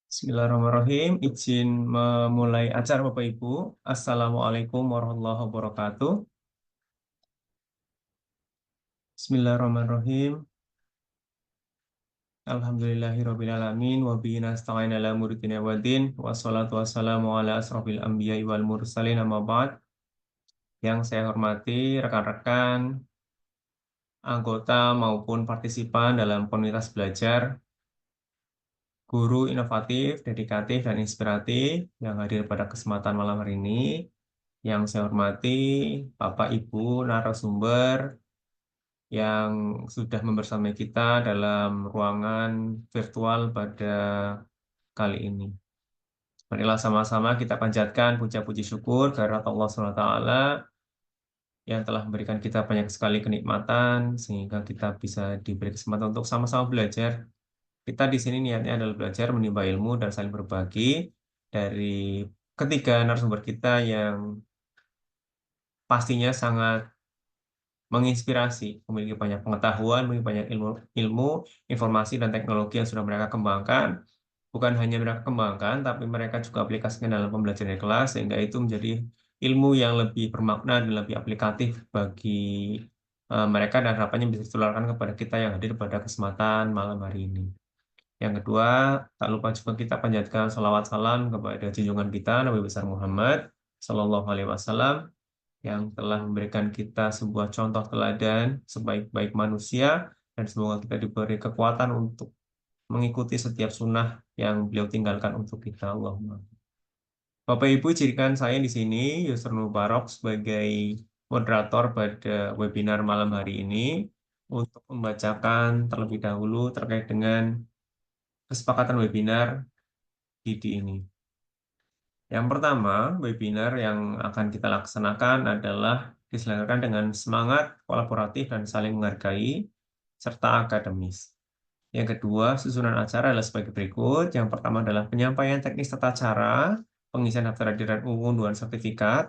Bismillahirrahmanirrahim. Izin memulai acara Bapak Ibu. Assalamualaikum warahmatullahi wabarakatuh. Bismillahirrahmanirrahim. Alhamdulillahirrabbilalamin. Wa bihi nasta'in ala muritina waddin. Wassalatu wassalamu ala asrofil anbiya'i wal mursalin amma ba'd. Yang saya hormati rekan-rekan, anggota maupun partisipan dalam komunitas belajar, guru inovatif, dedikatif, dan inspiratif yang hadir pada kesempatan malam hari ini. Yang saya hormati Bapak Ibu narasumber yang sudah membersamai kita dalam ruangan virtual pada kali ini. Marilah sama-sama kita panjatkan puja-puji syukur kehadirat Allah SWT yang telah memberikan kita banyak sekali kenikmatan sehingga kita bisa diberi kesempatan untuk sama-sama belajar. Kita di sini niatnya adalah belajar, menimba ilmu, dan saling berbagi dari ketiga narasumber kita yang pastinya sangat menginspirasi, memiliki banyak pengetahuan, memiliki banyak ilmu, informasi, dan teknologi yang sudah mereka kembangkan. Bukan hanya mereka kembangkan, tapi mereka juga aplikasikan dalam pembelajaran di kelas, sehingga itu menjadi ilmu yang lebih bermakna dan lebih aplikatif bagi mereka, dan harapannya bisa ditularkan kepada kita yang hadir pada kesempatan malam hari ini. Yang kedua, tak lupa juga kita panjatkan salawat salam kepada junjungan kita, Nabi besar Muhammad Sallallahu Alaihi Wasallam, yang telah memberikan kita sebuah contoh teladan sebaik-baik manusia, dan semoga kita diberi kekuatan untuk mengikuti setiap sunnah yang beliau tinggalkan untuk kita. Allahumma. Bapak Ibu, jadikan saya di sini, Yusr Mubarok, sebagai moderator pada webinar malam hari ini untuk membacakan terlebih dahulu terkait dengan kesepakatan webinar GD ini. Yang pertama, webinar yang akan kita laksanakan adalah diselenggarakan dengan semangat kolaboratif dan saling menghargai, serta akademis. Yang kedua, susunan acara adalah sebagai berikut. Yang pertama adalah penyampaian teknis tata cara, pengisian daftar hadir dan pengunduhan sertifikat.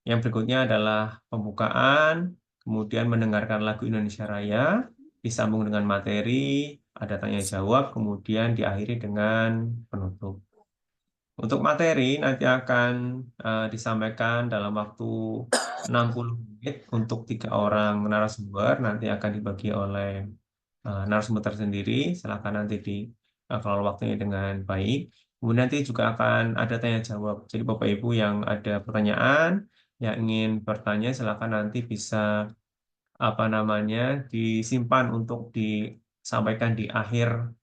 Yang berikutnya adalah pembukaan, kemudian mendengarkan lagu Indonesia Raya, disambung dengan materi, ada tanya jawab, kemudian diakhiri dengan penutup. Untuk materi nanti akan disampaikan dalam waktu 60 menit untuk 3 orang narasumber, nanti akan dibagi oleh narasumber tersendiri. Silakan nanti kalau waktunya dengan baik. Kemudian nanti juga akan ada tanya jawab. Jadi Bapak Ibu yang ada pertanyaan, yang ingin bertanya, silakan nanti bisa disimpan untuk disampaikan di akhir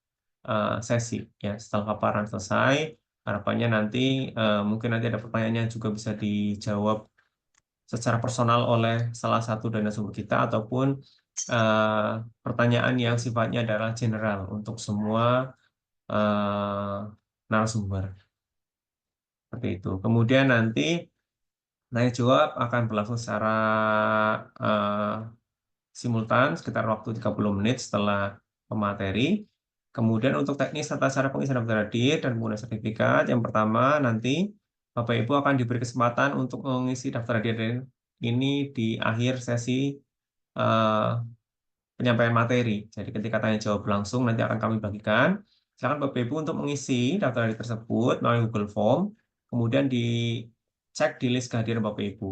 sesi, ya. Setelah paparan selesai, harapannya nanti mungkin nanti ada pertanyaan yang juga bisa dijawab secara personal oleh salah satu dari narasumber kita, ataupun pertanyaan yang sifatnya adalah general untuk semua narasumber. Seperti itu. Kemudian nanti tanya jawab akan berlangsung secara simultan sekitar waktu 30 menit setelah pemateri. Kemudian untuk teknis tata cara pengisian daftar hadir dan penggunaan sertifikat, yang pertama nanti Bapak Ibu akan diberi kesempatan untuk mengisi daftar hadir ini di akhir sesi penyampaian materi. Jadi ketika tanya jawab langsung nanti akan kami bagikan. Silakan Bapak Ibu untuk mengisi daftar hadir tersebut melalui Google Form, kemudian dicek di list kehadiran Bapak Ibu.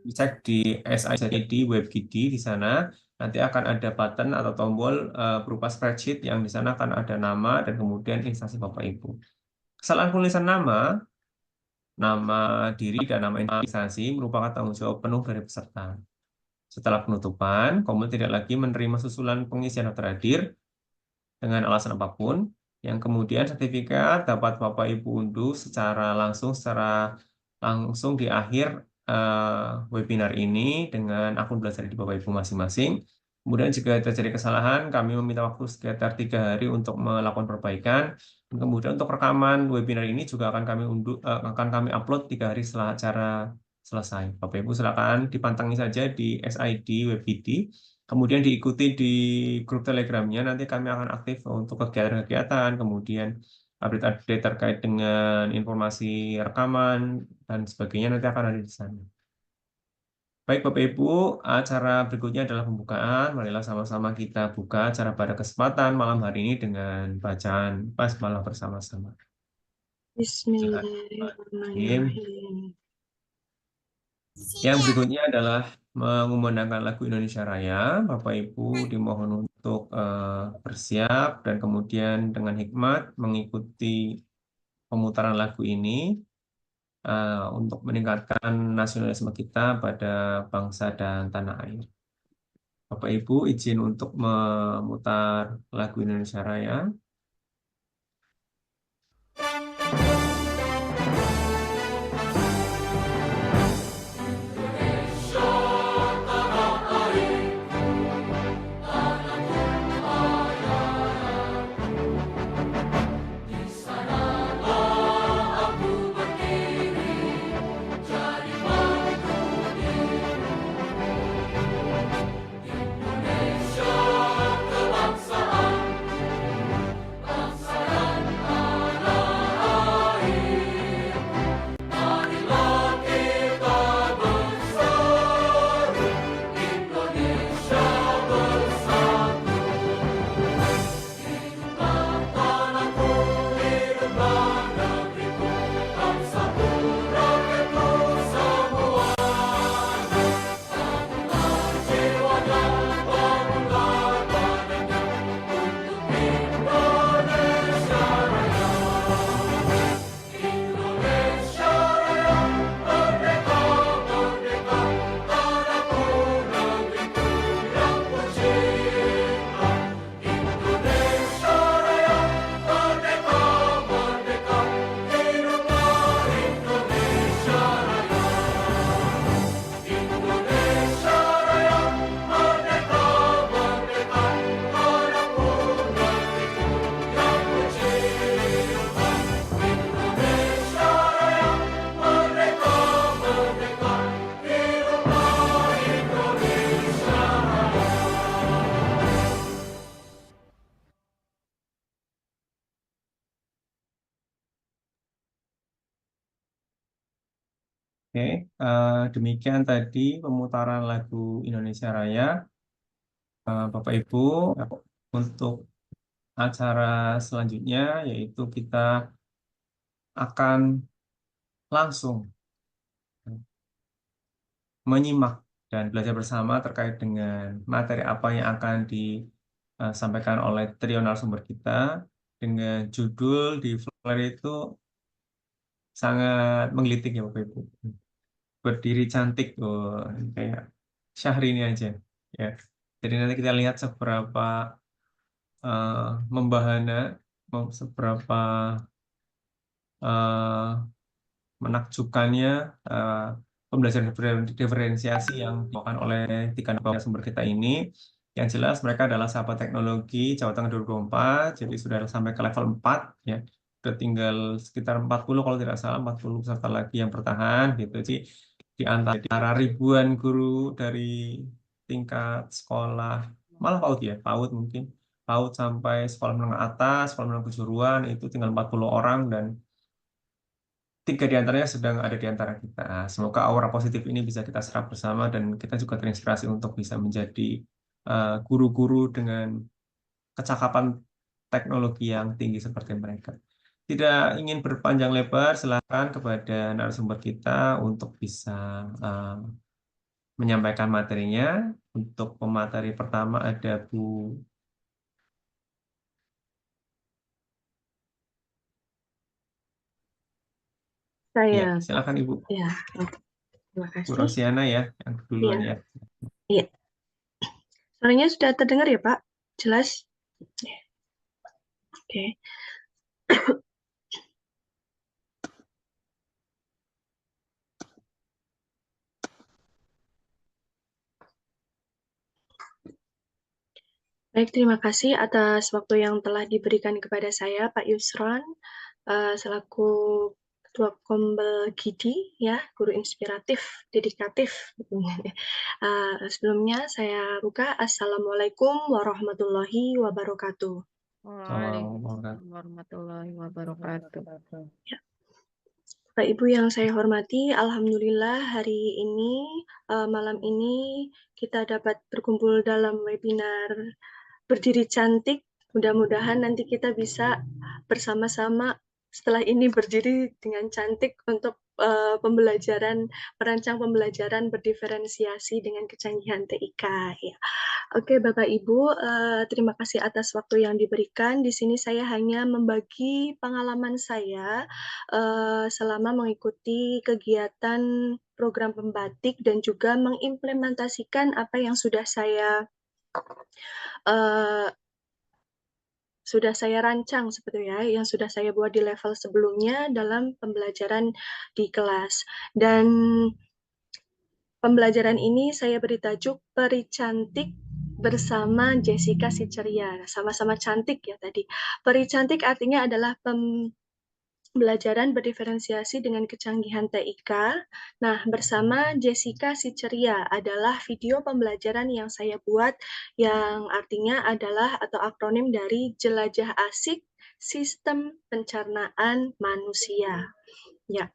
Dicek di SID WebGD di sana. Nanti akan ada button atau tombol berupa spreadsheet yang di sana akan ada nama dan kemudian instansi Bapak Ibu. Kesalahan penulisan nama diri dan nama instansi merupakan tanggung jawab penuh dari peserta. Setelah penutupan, kamu tidak lagi menerima susulan pengisian daftar hadir dengan alasan apapun, yang kemudian sertifikat dapat Bapak Ibu unduh secara langsung di akhir webinar ini dengan akun belajar di Bapak Ibu masing-masing. Kemudian jika terjadi kesalahan, kami meminta waktu sekitar 3 hari untuk melakukan perbaikan. Dan kemudian untuk rekaman webinar ini juga akan kami upload 3 hari setelah acara selesai. Bapak Ibu silakan dipantangi saja di SID WebGD. Kemudian diikuti di grup Telegramnya, nanti kami akan aktif untuk kegiatan-kegiatan, kemudian update-update terkait dengan informasi rekaman, dan sebagainya nanti akan ada di sana. Baik Bapak Ibu, acara berikutnya adalah pembukaan. Marilah sama-sama kita buka acara pada kesempatan malam hari ini dengan bacaan basmalah bersama-sama. Bismillahirrahmanirrahim. Yang berikutnya adalah mengumandangkan lagu Indonesia Raya. Bapak Ibu dimohon untuk bersiap dan kemudian dengan hikmat mengikuti pemutaran lagu ini untuk meningkatkan nasionalisme kita pada bangsa dan tanah air. Bapak Ibu izin untuk memutar lagu Indonesia Raya. Oke, demikian tadi pemutaran lagu Indonesia Raya. Bapak Ibu, untuk acara selanjutnya yaitu kita akan langsung menyimak dan belajar bersama terkait dengan materi apa yang akan disampaikan oleh trio narasumber kita dengan judul di flyer itu sangat menggelitik ya Bapak Ibu. Berdiri cantik, oh, kayak Syahrini aja ya. Jadi nanti kita lihat seberapa membahana, seberapa eh, menakjubkannya pembelajaran diferensiasi yang dilakukan oleh tiga narasumber kita ini. Yang jelas mereka adalah sahabat teknologi Jawa Tengah 2024, jadi sudah sampai ke level 4 ya. Sudah tinggal sekitar 40 kalau tidak salah, 40 peserta lagi yang bertahan gitu. Jadi di antara ribuan guru dari tingkat sekolah, malah PAUD ya, PAUD mungkin, PAUD sampai sekolah menengah atas, sekolah menengah kejuruan itu tinggal 40 orang dan 3 di antaranya sedang ada di antara kita. Semoga aura positif ini bisa kita serap bersama dan kita juga terinspirasi untuk bisa menjadi guru-guru dengan kecakapan teknologi yang tinggi seperti mereka. Tidak ingin berpanjang lebar, silakan kepada narasumber kita untuk bisa uh, menyampaikan materinya. Untuk pemateri pertama ada Bu. Ya, Saya, silakan Ibu. ya, terima Bu kasih. Rosiana ya, yang duluan Iya, ya. iya. Suaranya sudah terdengar ya, Pak? Jelas? Oke. Baik, terima kasih atas waktu yang telah diberikan kepada saya, Pak Yusron, selaku Ketua Kombel Gidi, ya, guru inspiratif, dedikatif. Sebelumnya saya buka. Assalamualaikum warahmatullahi wabarakatuh. Waalaikumsalam warahmatullahi wabarakatuh. Ya. Bapak Ibu yang saya hormati, Alhamdulillah hari ini, malam ini kita dapat berkumpul dalam webinar Berdiri Cantik. Mudah-mudahan nanti kita bisa bersama-sama setelah ini berdiri dengan cantik untuk merancang pembelajaran berdiferensiasi dengan kecanggihan TIK. Ya. Oke, Bapak Ibu, terima kasih atas waktu yang diberikan. Di sini saya hanya membagi pengalaman saya selama mengikuti kegiatan program pembatik dan juga mengimplementasikan apa yang sudah saya rancang sebetulnya, yang sudah saya buat di level sebelumnya dalam pembelajaran di kelas. Dan pembelajaran ini saya beri tajuk Peri Cantik bersama Jessica si Ceria. Sama-sama cantik ya tadi. Peri Cantik artinya adalah pembelajaran berdiferensiasi dengan kecanggihan TIK. Nah, bersama Jessica si Ceria adalah video pembelajaran yang saya buat yang artinya adalah atau akronim dari Jelajah Asik Sistem Pencernaan Manusia. Ya.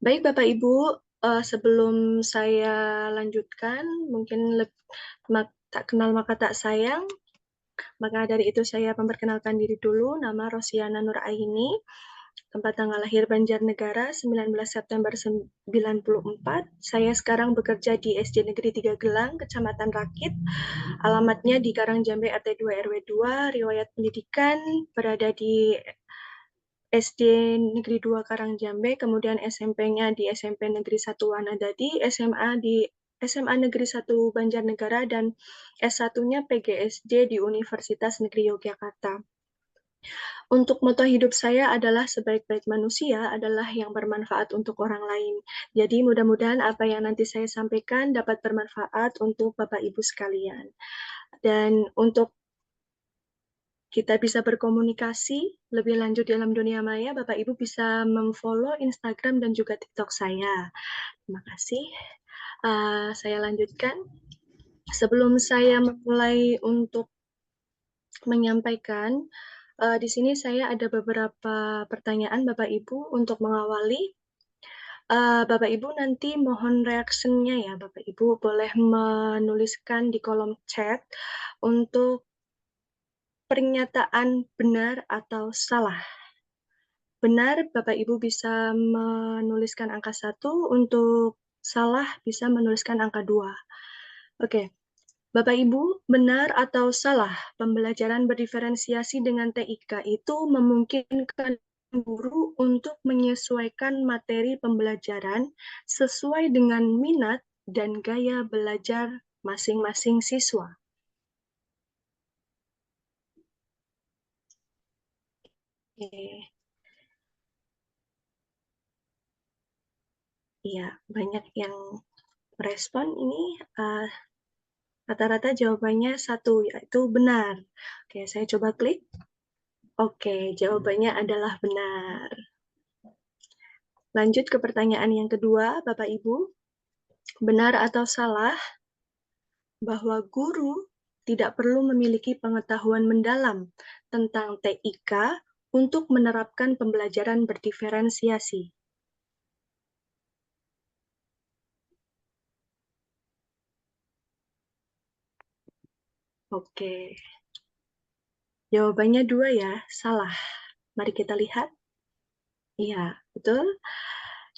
Baik Bapak Ibu, sebelum saya lanjutkan, mungkin tak kenal maka tak sayang. Maka dari itu saya memperkenalkan diri dulu, nama Rosiana Nur Aini, tempat tanggal lahir Banjarnegara, 19 September 94. Saya sekarang bekerja di SD Negeri 3 Gelang, Kecamatan Rakit. Alamatnya di Karangjambe RT 2 RW 2, riwayat pendidikan berada di SD Negeri 2 Karangjambe, kemudian SMP-nya di SMP Negeri 1 Wanadadi, SMA di SMA Negeri 1 Banjarnegara, dan S1-nya PGSD di Universitas Negeri Yogyakarta. Untuk moto hidup saya adalah sebaik-baik manusia adalah yang bermanfaat untuk orang lain. Jadi mudah-mudahan apa yang nanti saya sampaikan dapat bermanfaat untuk Bapak Ibu sekalian. Dan untuk kita bisa berkomunikasi lebih lanjut dalam dunia maya, Bapak Ibu bisa memfollow Instagram dan juga TikTok saya. Terima kasih. Saya lanjutkan. Sebelum saya memulai untuk menyampaikan, di sini saya ada beberapa pertanyaan Bapak Ibu untuk mengawali. Bapak Ibu nanti mohon reaksinya ya, Bapak Ibu boleh menuliskan di kolom chat untuk pernyataan benar atau salah. Benar, Bapak Ibu bisa menuliskan angka 1, untuk salah bisa menuliskan angka 2. Oke, Bapak Ibu, benar atau salah, pembelajaran berdiferensiasi dengan TIK itu memungkinkan guru untuk menyesuaikan materi pembelajaran sesuai dengan minat dan gaya belajar masing-masing siswa. Oke. Iya, banyak yang merespon ini. Rata-rata jawabannya 1, yaitu benar. Oke, saya coba klik. Oke, jawabannya adalah benar. Lanjut ke pertanyaan yang kedua, Bapak Ibu. Benar atau salah bahwa guru tidak perlu memiliki pengetahuan mendalam tentang TIK untuk menerapkan pembelajaran berdiferensiasi? Oke. Jawabannya 2 ya, salah. Mari kita lihat. Iya, betul.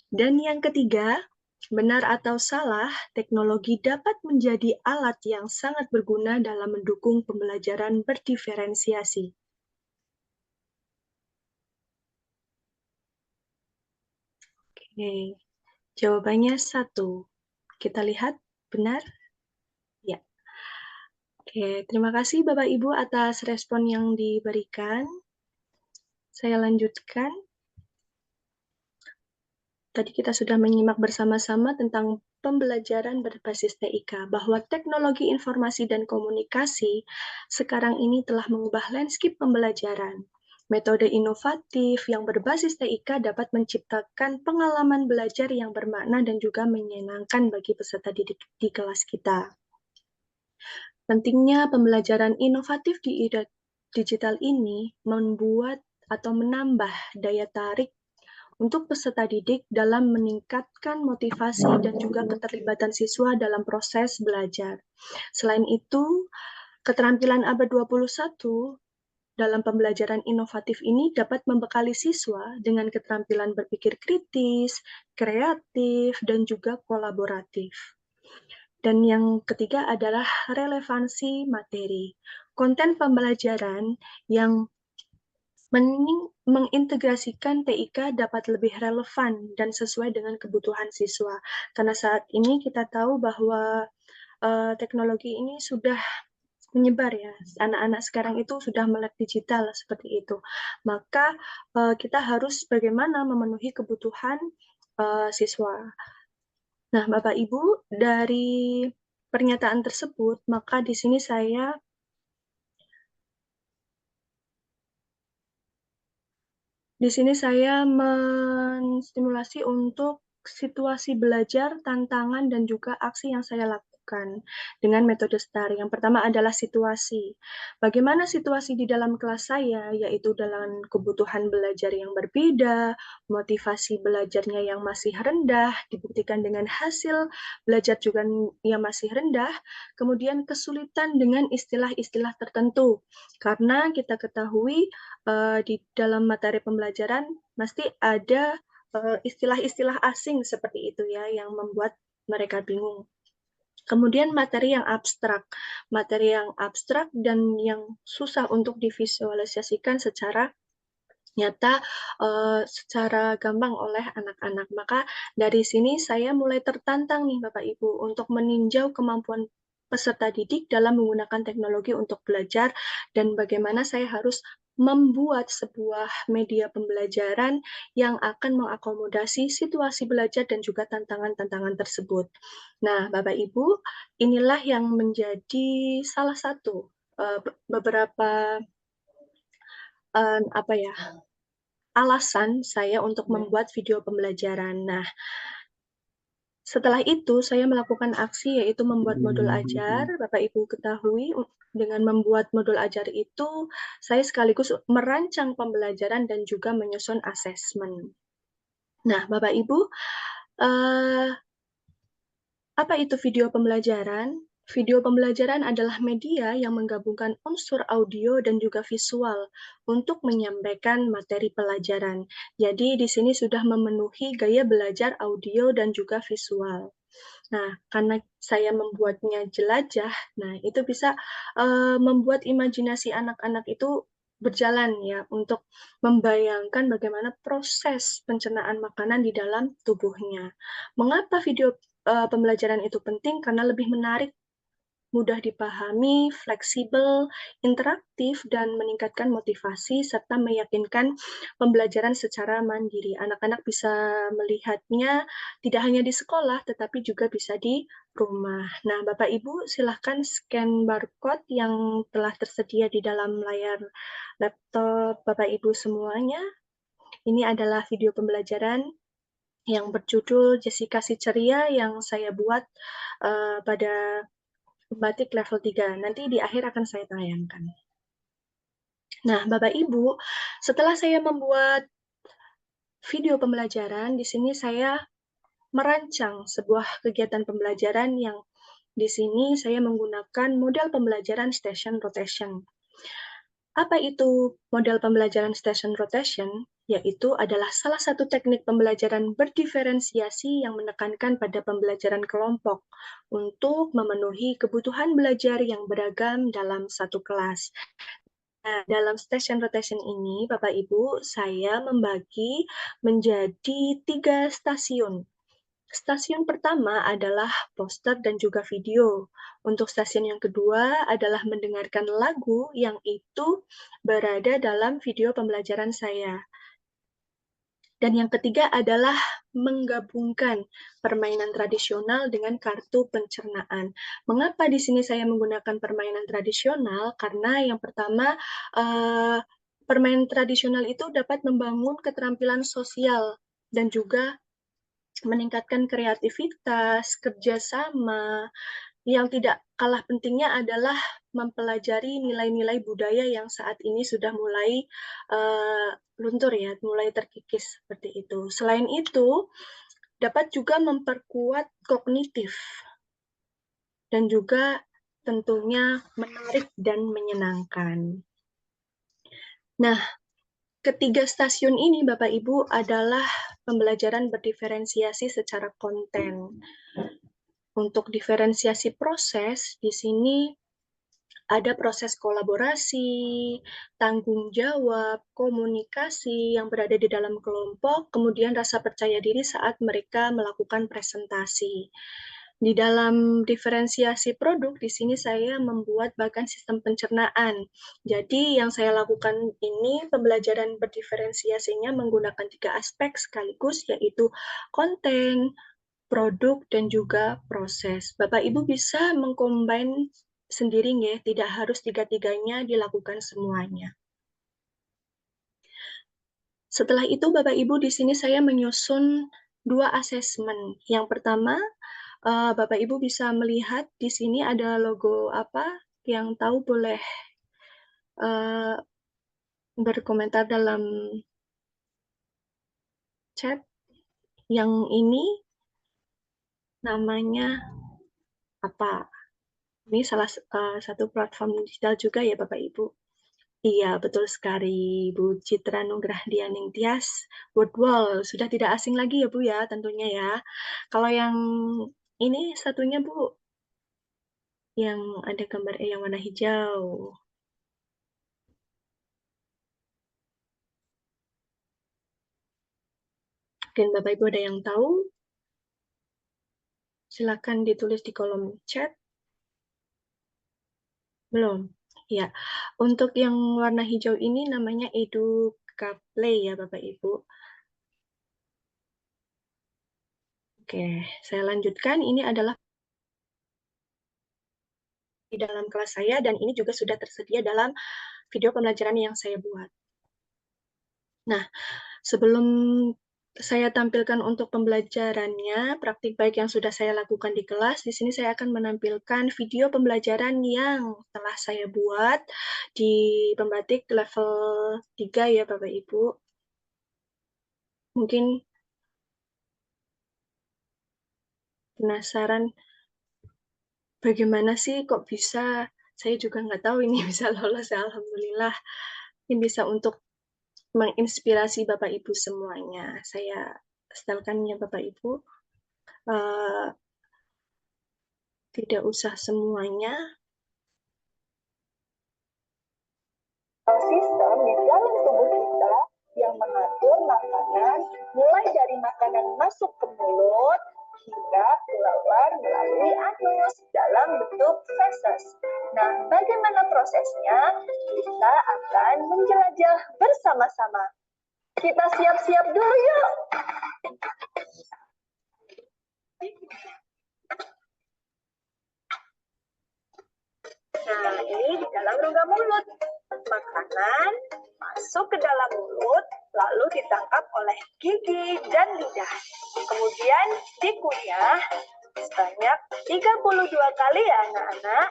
Dan yang ketiga, benar atau salah, teknologi dapat menjadi alat yang sangat berguna dalam mendukung pembelajaran berdiferensiasi. Oke, jawabannya 1. Kita lihat, benar? Ya. Oke, terima kasih Bapak Ibu atas respon yang diberikan. Saya lanjutkan. Tadi kita sudah menyimak bersama-sama tentang pembelajaran berbasis TIK, bahwa teknologi informasi dan komunikasi sekarang ini telah mengubah landscape pembelajaran. Metode inovatif yang berbasis TIK dapat menciptakan pengalaman belajar yang bermakna dan juga menyenangkan bagi peserta didik di kelas kita. Pentingnya pembelajaran inovatif di era digital ini membuat atau menambah daya tarik untuk peserta didik dalam meningkatkan motivasi dan juga keterlibatan siswa dalam proses belajar. Selain itu, keterampilan abad 21 dalam pembelajaran inovatif ini dapat membekali siswa dengan keterampilan berpikir kritis, kreatif, dan juga kolaboratif. Dan yang ketiga adalah relevansi materi. Konten pembelajaran yang mengintegrasikan TIK dapat lebih relevan dan sesuai dengan kebutuhan siswa. Karena saat ini kita tahu bahwa teknologi ini sudah menyebar ya. Anak-anak sekarang itu sudah melek digital seperti itu. Maka kita harus bagaimana memenuhi kebutuhan siswa. Nah, Bapak Ibu, dari pernyataan tersebut, maka di sini saya menstimulasi untuk situasi belajar, tantangan, dan juga aksi yang saya lakukan dengan metode STAR. Yang pertama adalah situasi. Bagaimana situasi di dalam kelas saya, yaitu dalam kebutuhan belajar yang berbeda, motivasi belajarnya yang masih rendah, dibuktikan dengan hasil belajar juga yang masih rendah, kemudian kesulitan dengan istilah-istilah tertentu. Karena kita ketahui di dalam materi pembelajaran pasti ada istilah-istilah asing seperti itu ya yang membuat mereka bingung. Kemudian materi yang abstrak dan yang susah untuk divisualisasikan secara nyata, secara gampang oleh anak-anak. Maka dari sini saya mulai tertantang nih Bapak Ibu untuk meninjau kemampuan peserta didik dalam menggunakan teknologi untuk belajar dan bagaimana saya harus membuat sebuah media pembelajaran yang akan mengakomodasi situasi belajar dan juga tantangan-tantangan tersebut. Nah, Bapak Ibu, inilah yang menjadi salah satu beberapa alasan saya untuk membuat video pembelajaran. Nah, setelah itu saya melakukan aksi yaitu membuat modul ajar. Bapak Ibu ketahui dengan membuat modul ajar itu saya sekaligus merancang pembelajaran dan juga menyusun asesmen. Nah, Bapak Ibu, apa itu video pembelajaran? Video pembelajaran adalah media yang menggabungkan unsur audio dan juga visual untuk menyampaikan materi pelajaran. Jadi di sini sudah memenuhi gaya belajar audio dan juga visual. Nah, karena saya membuatnya jelajah, nah itu bisa membuat imajinasi anak-anak itu berjalan ya untuk membayangkan bagaimana proses pencernaan makanan di dalam tubuhnya. Mengapa video pembelajaran itu penting? Karena lebih menarik, mudah dipahami, fleksibel, interaktif, dan meningkatkan motivasi, serta meyakinkan pembelajaran secara mandiri. Anak-anak bisa melihatnya tidak hanya di sekolah, tetapi juga bisa di rumah. Nah, Bapak Ibu, silahkan scan barcode yang telah tersedia di dalam layar laptop Bapak Ibu semuanya. Ini adalah video pembelajaran yang berjudul Jessica si Ceria yang saya buat pada batik level 3. Nanti di akhir akan saya tayangkan. Nah, Bapak Ibu, setelah saya membuat video pembelajaran, di sini saya merancang sebuah kegiatan pembelajaran yang di sini saya menggunakan model pembelajaran station rotation. Apa itu model pembelajaran station rotation? Yaitu adalah salah satu teknik pembelajaran berdiferensiasi yang menekankan pada pembelajaran kelompok untuk memenuhi kebutuhan belajar yang beragam dalam satu kelas. Nah, dalam station rotation ini, Bapak Ibu, saya membagi menjadi 3 stasiun. Stasiun pertama adalah poster dan juga video. Untuk stasiun yang kedua adalah mendengarkan lagu yang itu berada dalam video pembelajaran saya. Dan yang ketiga adalah menggabungkan permainan tradisional dengan kartu pencernaan. Mengapa di sini saya menggunakan permainan tradisional? Karena yang pertama, permainan tradisional itu dapat membangun keterampilan sosial dan juga meningkatkan kreativitas, kerjasama. Yang tidak kalah pentingnya adalah mempelajari nilai-nilai budaya yang saat ini sudah mulai luntur ya, mulai terkikis seperti itu. Selain itu, dapat juga memperkuat kognitif dan juga tentunya menarik dan menyenangkan. Nah, ketiga stasiun ini, Bapak Ibu, adalah pembelajaran berdiferensiasi secara konten. Untuk diferensiasi proses, di sini ada proses kolaborasi, tanggung jawab, komunikasi yang berada di dalam kelompok, kemudian rasa percaya diri saat mereka melakukan presentasi. Di dalam diferensiasi produk, di sini saya membuat bahkan sistem pencernaan. Jadi yang saya lakukan ini pembelajaran berdiferensiasinya menggunakan 3 aspek sekaligus, yaitu konten, produk, dan juga proses. Bapak Ibu bisa mengcombine sendiri ya, tidak harus tiga-tiganya dilakukan semuanya. Setelah itu Bapak Ibu di sini saya menyusun 2 asesmen. Yang pertama, Bapak Ibu bisa melihat di sini ada logo apa, yang tahu boleh berkomentar dalam chat. Yang ini namanya apa? Ini salah satu platform digital juga ya Bapak Ibu. Iya, betul sekali, Bu Citra Nugrah Dianing Tias, Woodwall. Sudah tidak asing lagi ya, Bu, ya, tentunya ya. Kalau yang ini satunya, Bu, yang ada gambar yang warna hijau. Mungkin Bapak Ibu ada yang tahu? Silakan ditulis di kolom chat. Belum? Ya, untuk yang warna hijau ini namanya EducaPlay ya, Bapak Ibu. Oke, saya lanjutkan. Ini adalah di dalam kelas saya, dan ini juga sudah tersedia dalam video pembelajaran yang saya buat. Nah, sebelum saya tampilkan untuk pembelajarannya, praktik baik yang sudah saya lakukan di kelas, di sini saya akan menampilkan video pembelajaran yang telah saya buat di pembatik level 3 ya Bapak Ibu. Mungkin penasaran bagaimana sih kok bisa, saya juga nggak tahu ini bisa lolos, alhamdulillah. Ini bisa untuk menginspirasi Bapak Ibu semuanya. Saya setelkan ya Bapak Ibu. Tidak usah semuanya. Sistem di dalam tubuh kita yang mengatur makanan, mulai dari makanan masuk ke mulut hingga keluar melalui anus dalam bentuk feses. Nah, bagaimana prosesnya? Kita akan menjelajah bersama-sama. Kita siap-siap dulu yuk. Nah, ini di dalam rongga mulut. Makanan masuk ke dalam mulut, lalu ditangkap oleh gigi dan lidah. Kemudian dikunyah sebanyak 32 kali ya anak-anak.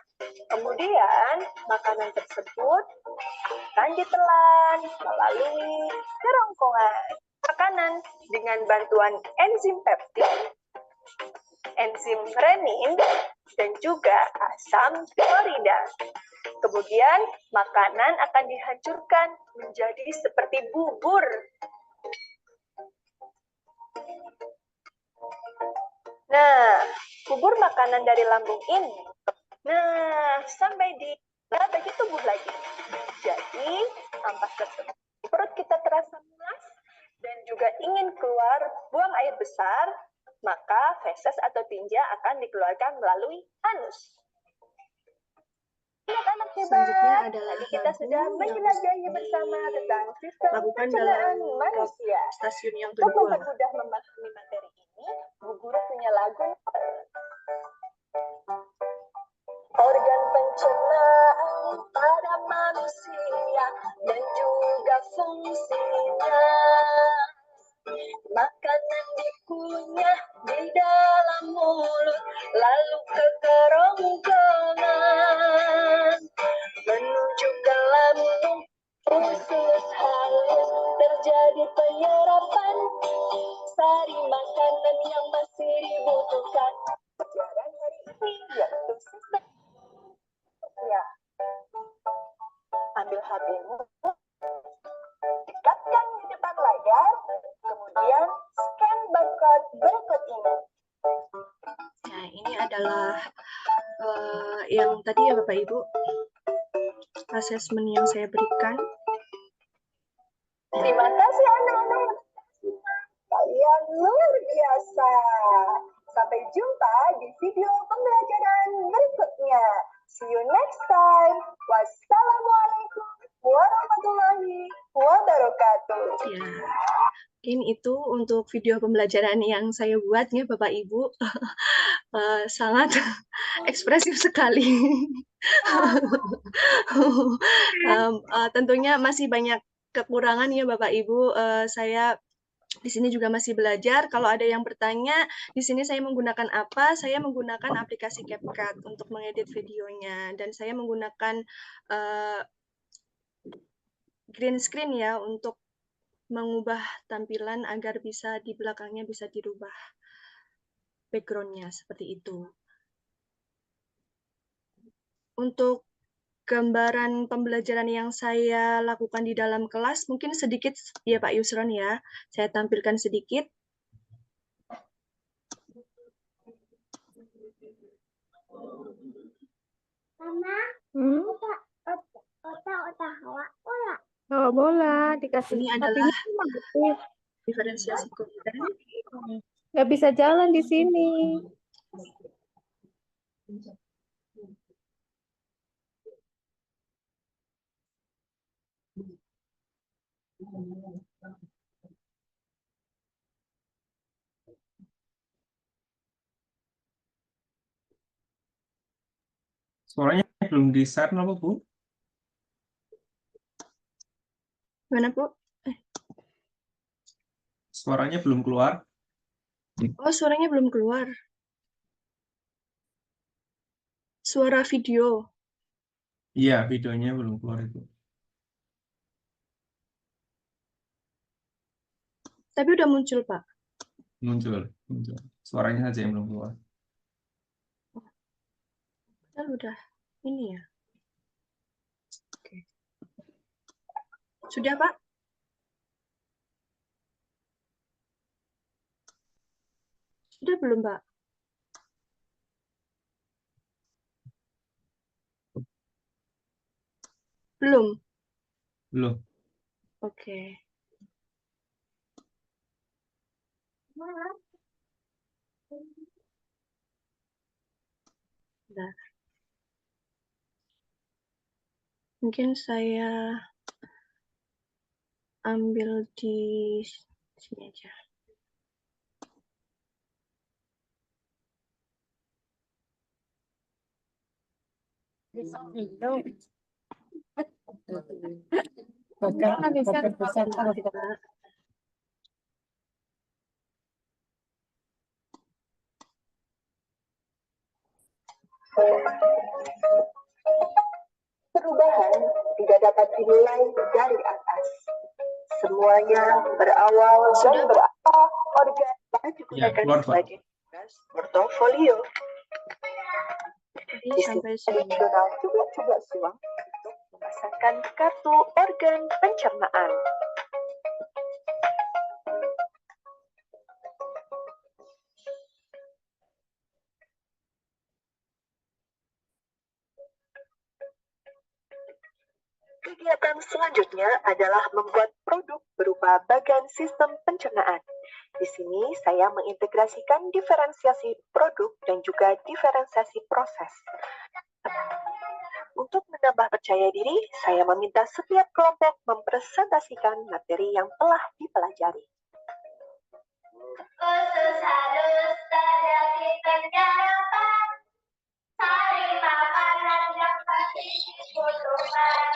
Kemudian makanan tersebut akan ditelan melalui kerongkongan makanan dengan bantuan enzim peptid, enzim renin, dan juga asam klorida. Kemudian makanan akan dihancurkan menjadi seperti bubur. Nah, bubur makanan dari lambung ini, sampai di bagi tubuh lagi. Jadi, ampas tersebut perut kita terasa mulas dan juga ingin keluar buang air besar, maka feses atau tinja akan dikeluarkan melalui anus. Anak-anak Selanjutnya hebat, adalah tadi kita sudah menjelajahi bersama tentang sistem lakukan pencernaan dalam manusia. stasiun yang Untuk kedua. mempermudah memahami materi ini, Bu Guru punya lagu. Organ pencernaan pada manusia dan juga fungsinya. Makanan dikunyah di dalam mulut, lalu ke kerongkongan menuju ke lambung, usus halus terjadi penyerapan sari makanan yang masih dibutuhkan. Pelajaran hari ini yaitu sistem ya. Ambil HP-mu, layar, kemudian scan barcode berikut ini. Nah, ini adalah yang tadi ya Bapak Ibu, asesmen yang saya berikan. Terima kasih anak-anak. Kalian luar biasa. Sampai jumpa di video pembelajaran berikutnya. See you next time. Wassalamualaikum warahmatullahi wabarakatuh. Ya, mungkin itu untuk video pembelajaran yang saya buat ya Bapak Ibu. Sangat ekspresif sekali. Tentunya masih banyak kekurangan ya Bapak Ibu. Saya di sini juga masih belajar. Kalau ada yang bertanya, di sini saya menggunakan apa? Saya menggunakan aplikasi CapCut untuk mengedit videonya, dan saya menggunakan green screen ya untuk mengubah tampilan agar bisa di belakangnya bisa dirubah background-nya seperti itu. Untuk gambaran pembelajaran yang saya lakukan di dalam kelas mungkin sedikit ya Pak Yusron ya. Saya tampilkan sedikit. Mama, Oh, bola dikasih Ini tapi adalah ini diferensiasi konten. nggak bisa jalan di sini. Suaranya belum di-share apa, Bu? Mana Bu? Suaranya belum keluar. Oh, suaranya belum keluar. Suara video. Iya, videonya belum keluar itu. Tapi udah muncul, Pak. Muncul. Suaranya saja yang belum keluar. Udah ini ya. Oke. Sudah, Pak? Sudah belum, Pak? Belum. Belum. Oke. Nah, mungkin saya ambil di sini aja. Perubahan tidak dapat dinilai dari atas. Semuanya berawal dan berawal organ digunakan keluar, Pak. sebagai tugas portofolio. Jadi sampai sini. Addisional juga suang untuk memasangkan kartu organ pencernaan. Kegiatan selanjutnya adalah membuat produk berupa bagan sistem pencernaan. Di sini saya mengintegrasikan diferensiasi produk dan juga diferensiasi proses. Untuk menambah percaya diri, saya meminta setiap kelompok mempresentasikan materi yang telah dipelajari. khusus halus terjadi penyerapan, hari makanan yang pasti dibutuhkan.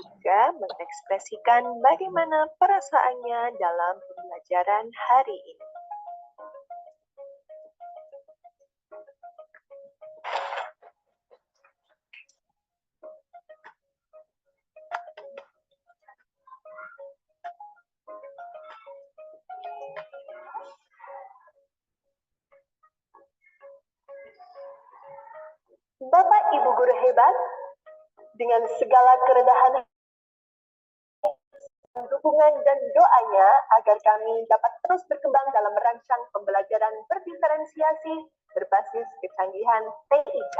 Juga mengekspresikan bagaimana perasaannya dalam pembelajaran hari ini. Bapak Ibu guru hebat, dengan segala kerendahan dukungan dan doanya agar kami dapat terus berkembang dalam merancang pembelajaran berdiferensiasi berbasis kecanggihan TIK.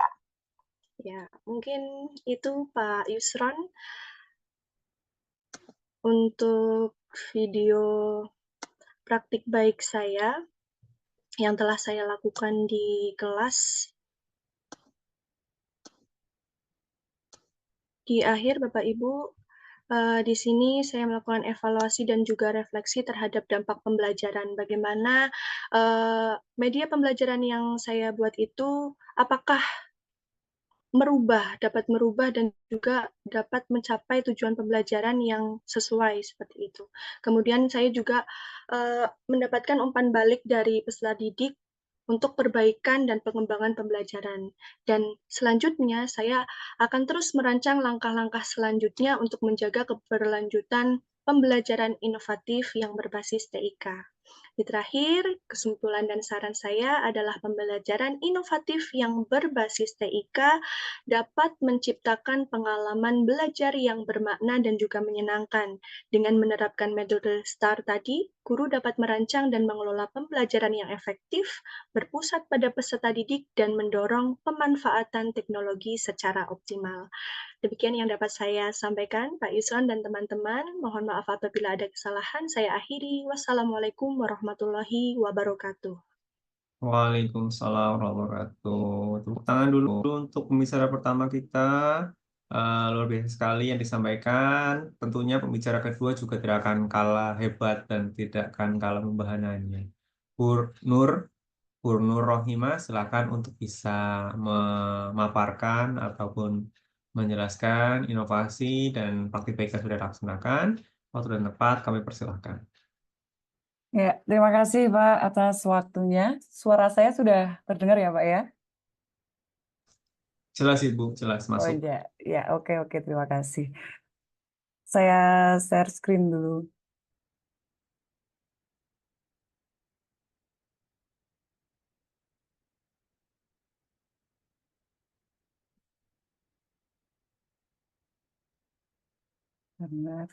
Ya, mungkin itu Pak Yusron untuk video praktik baik saya yang telah saya lakukan di kelas. Di akhir, Bapak Ibu, di sini saya melakukan evaluasi dan juga refleksi terhadap dampak pembelajaran. Bagaimana media pembelajaran yang saya buat itu, apakah dapat merubah dan juga dapat mencapai tujuan pembelajaran yang sesuai seperti itu. Kemudian saya juga mendapatkan umpan balik dari peserta didik untuk perbaikan dan pengembangan pembelajaran. Dan selanjutnya saya akan terus merancang langkah-langkah selanjutnya untuk menjaga keberlanjutan pembelajaran inovatif yang berbasis TIK. Di terakhir, kesimpulan dan saran saya adalah pembelajaran inovatif yang berbasis TIK dapat menciptakan pengalaman belajar yang bermakna dan juga menyenangkan. Dengan menerapkan metode STAR tadi, guru dapat merancang dan mengelola pembelajaran yang efektif, berpusat pada peserta didik, dan mendorong pemanfaatan teknologi secara optimal. Demikian yang dapat saya sampaikan, Pak Yusron dan teman-teman. Mohon maaf apabila ada kesalahan. Saya akhiri. Wassalamualaikum warahmatullahi wabarakatuh. Waalaikumsalam warahmatullahi wabarakatuh. Tepuk tangan dulu untuk pembicara pertama kita. Luar biasa sekali yang disampaikan. Tentunya pembicara kedua juga tidak akan kalah hebat dan tidak akan kalah membahananya. Pur Nur Rohimah, silakan untuk bisa memaparkan ataupun menjelaskan inovasi dan praktik baik yang sudah dilaksanakan. Waktu dan tempat kami persilahkan. Ya, terima kasih Pak atas waktunya. Suara saya sudah terdengar ya Pak ya? Jelas Ibu, jelas Oh masuk. iya, ya oke terima kasih. Saya share screen dulu. Benar.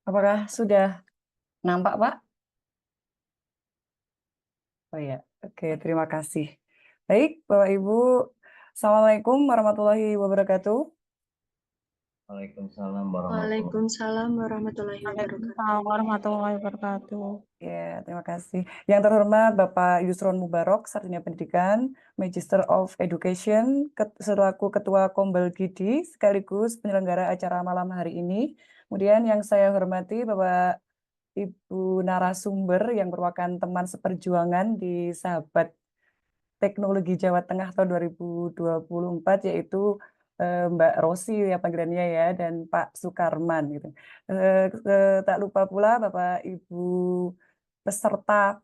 Apakah sudah nampak Pak? Oh ya, oke terima kasih. Baik Bapak Ibu, Assalamualaikum warahmatullahi wabarakatuh. Waalaikumsalam Waalaikumsalam warahmatullahi wabarakatuh. Waalaikumsalam warahmatullahi wabarakatuh. Ya, terima kasih. Yang terhormat Bapak Yusron Mubarok, Sarjana Pendidikan, Magister of Education, selaku Ketua Kombel Gidi, sekaligus penyelenggara acara malam hari ini. Kemudian yang saya hormati Bapak Ibu narasumber yang merupakan teman seperjuangan di Sahabat Teknologi Jawa Tengah tahun 2024, yaitu Mbak Rosi ya panggilannya ya, dan Pak Sukarman gitu. Tak lupa pula Bapak Ibu peserta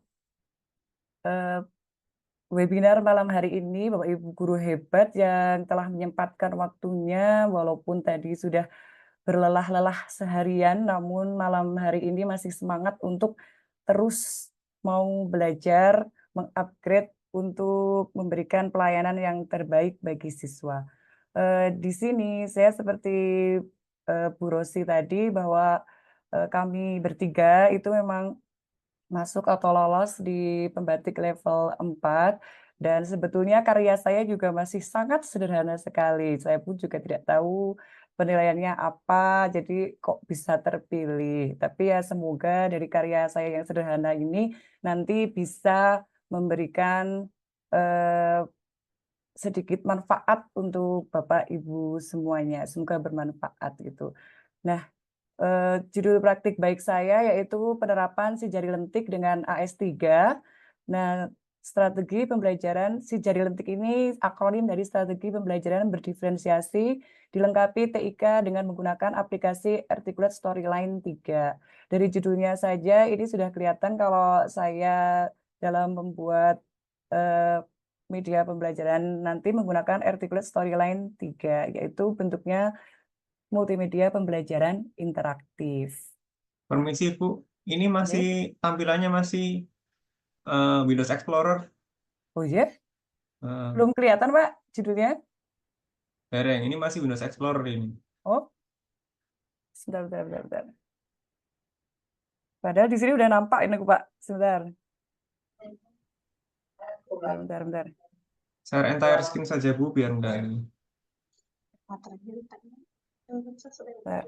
webinar malam hari ini, Bapak Ibu guru hebat yang telah menyempatkan waktunya walaupun tadi sudah berlelah-lelah seharian, namun malam hari ini masih semangat untuk terus mau belajar, mengupgrade untuk memberikan pelayanan yang terbaik bagi siswa. Di sini saya seperti Bu Rosi tadi bahwa kami bertiga itu memang masuk atau lolos di pembatik level 4 dan sebetulnya karya saya juga masih sangat sederhana sekali. Saya pun juga tidak tahu penilaiannya apa, jadi kok bisa terpilih. Tapi ya semoga dari karya saya yang sederhana ini nanti bisa memberikan sedikit manfaat untuk Bapak Ibu semuanya. Semoga bermanfaat gitu. Nah, judul praktik baik saya yaitu penerapan si jari lentik dengan AS3 Nah, strategi pembelajaran si jari lentik ini akronim dari strategi pembelajaran berdiferensiasi dilengkapi TIK dengan menggunakan aplikasi Articulate Storyline 3. Dari judulnya saja ini sudah kelihatan kalau saya dalam membuat media pembelajaran nanti menggunakan Articulate Storyline 3, yaitu bentuknya multimedia pembelajaran interaktif. Permisi Bu, ini masih tampilannya masih Windows Explorer. Oh iya? Eh, Belum kelihatan, Pak, judulnya? Dereng, ini masih Windows Explorer ini. Oh, sebentar. Padahal di sini udah nampak ini, Pak. Sebentar. Bentar. Share entire screen saja Bu, biar enggak ini. Bentar.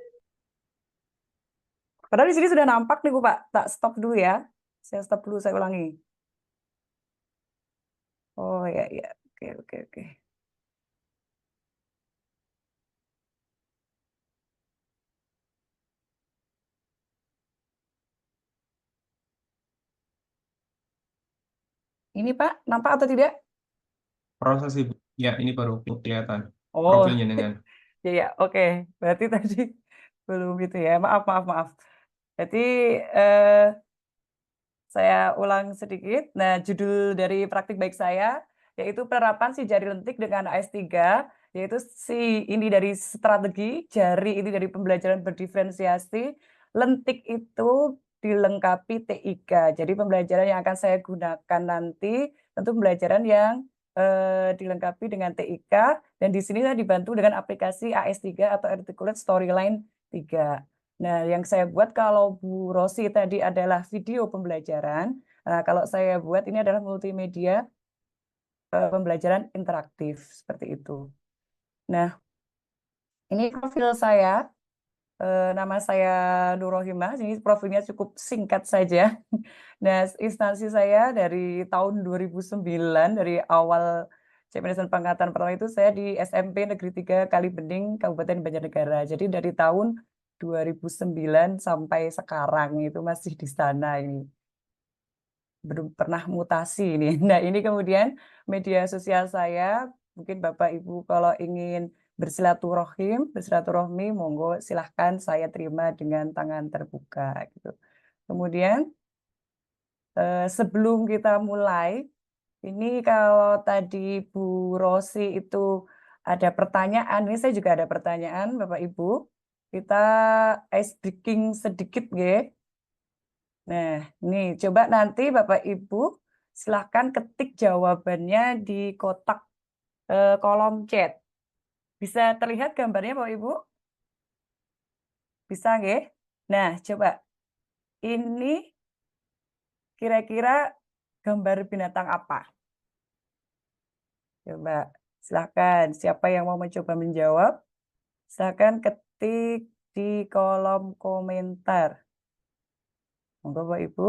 Padahal di sini sudah nampak nih, Bu, Pak. Tak stop dulu ya. Saya stop dulu, saya ulangi. Oh, ya. Oke. Ini, Pak, nampak atau tidak? Proses Ibu. Ya, ini baru kelihatan. Oh, Profilnya dengan. ya, oke. Berarti tadi belum itu ya. Maaf. Jadi, saya ulang sedikit. Nah, judul dari praktik baik saya yaitu penerapan si jari lentik dengan AS3, yaitu ini dari strategi jari ini dari pembelajaran berdiferensiasi. Lentik itu dilengkapi TIK. Jadi pembelajaran yang akan saya gunakan nanti tentu pembelajaran yang dilengkapi dengan TIK, dan di sini saya dibantu dengan aplikasi AS3 atau Articulate Storyline 3. Nah, yang saya buat kalau Bu Rosi tadi adalah video pembelajaran, kalau saya buat ini adalah multimedia pembelajaran interaktif, seperti itu. Nah, ini profil saya, nama saya Nurrohimah, ini profilnya cukup singkat saja. Nah, instansi saya dari tahun 2009, dari awal Cemenisan Pangkatan pertama itu saya di SMP Negeri 3 Kalibening, Kabupaten Banjarnegara. Jadi dari tahun 2009 sampai sekarang itu masih di sana ini. Belum pernah mutasi ini. Nah, ini kemudian media sosial saya, mungkin Bapak Ibu kalau ingin bersilaturahmi, monggo silahkan, saya terima dengan tangan terbuka gitu. Kemudian sebelum kita mulai, ini kalau tadi Bu Rosi itu ada pertanyaan, ini saya juga ada pertanyaan Bapak Ibu. Kita ice breaking sedikit nggih. Nah, ini coba nanti Bapak Ibu silahkan ketik jawabannya di kotak kolom chat. Bisa terlihat gambarnya Bapak Ibu? Bisa nggih? Nah, coba ini kira-kira gambar binatang apa? Coba silahkan, siapa yang mau mencoba menjawab, silahkan ketik di kolom komentar. Monggo Bapak Ibu.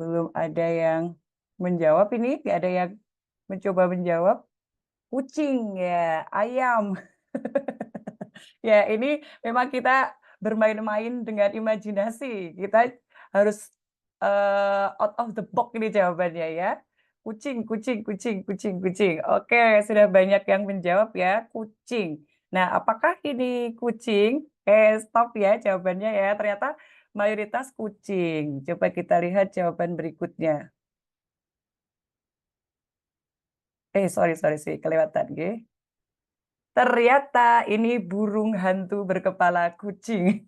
Belum ada yang menjawab ini, nggak ada yang mencoba menjawab. Kucing ya, ayam. Ya, ini memang kita bermain-main dengan imajinasi. Kita harus out of the box ini jawabannya ya. Kucing. Oke, sudah banyak yang menjawab ya, kucing. Nah, apakah ini kucing? Stop ya jawabannya ya. Ternyata mayoritas kucing. Coba kita lihat jawaban berikutnya. Sorry, kelewatan nggih. Ternyata ini burung hantu berkepala kucing.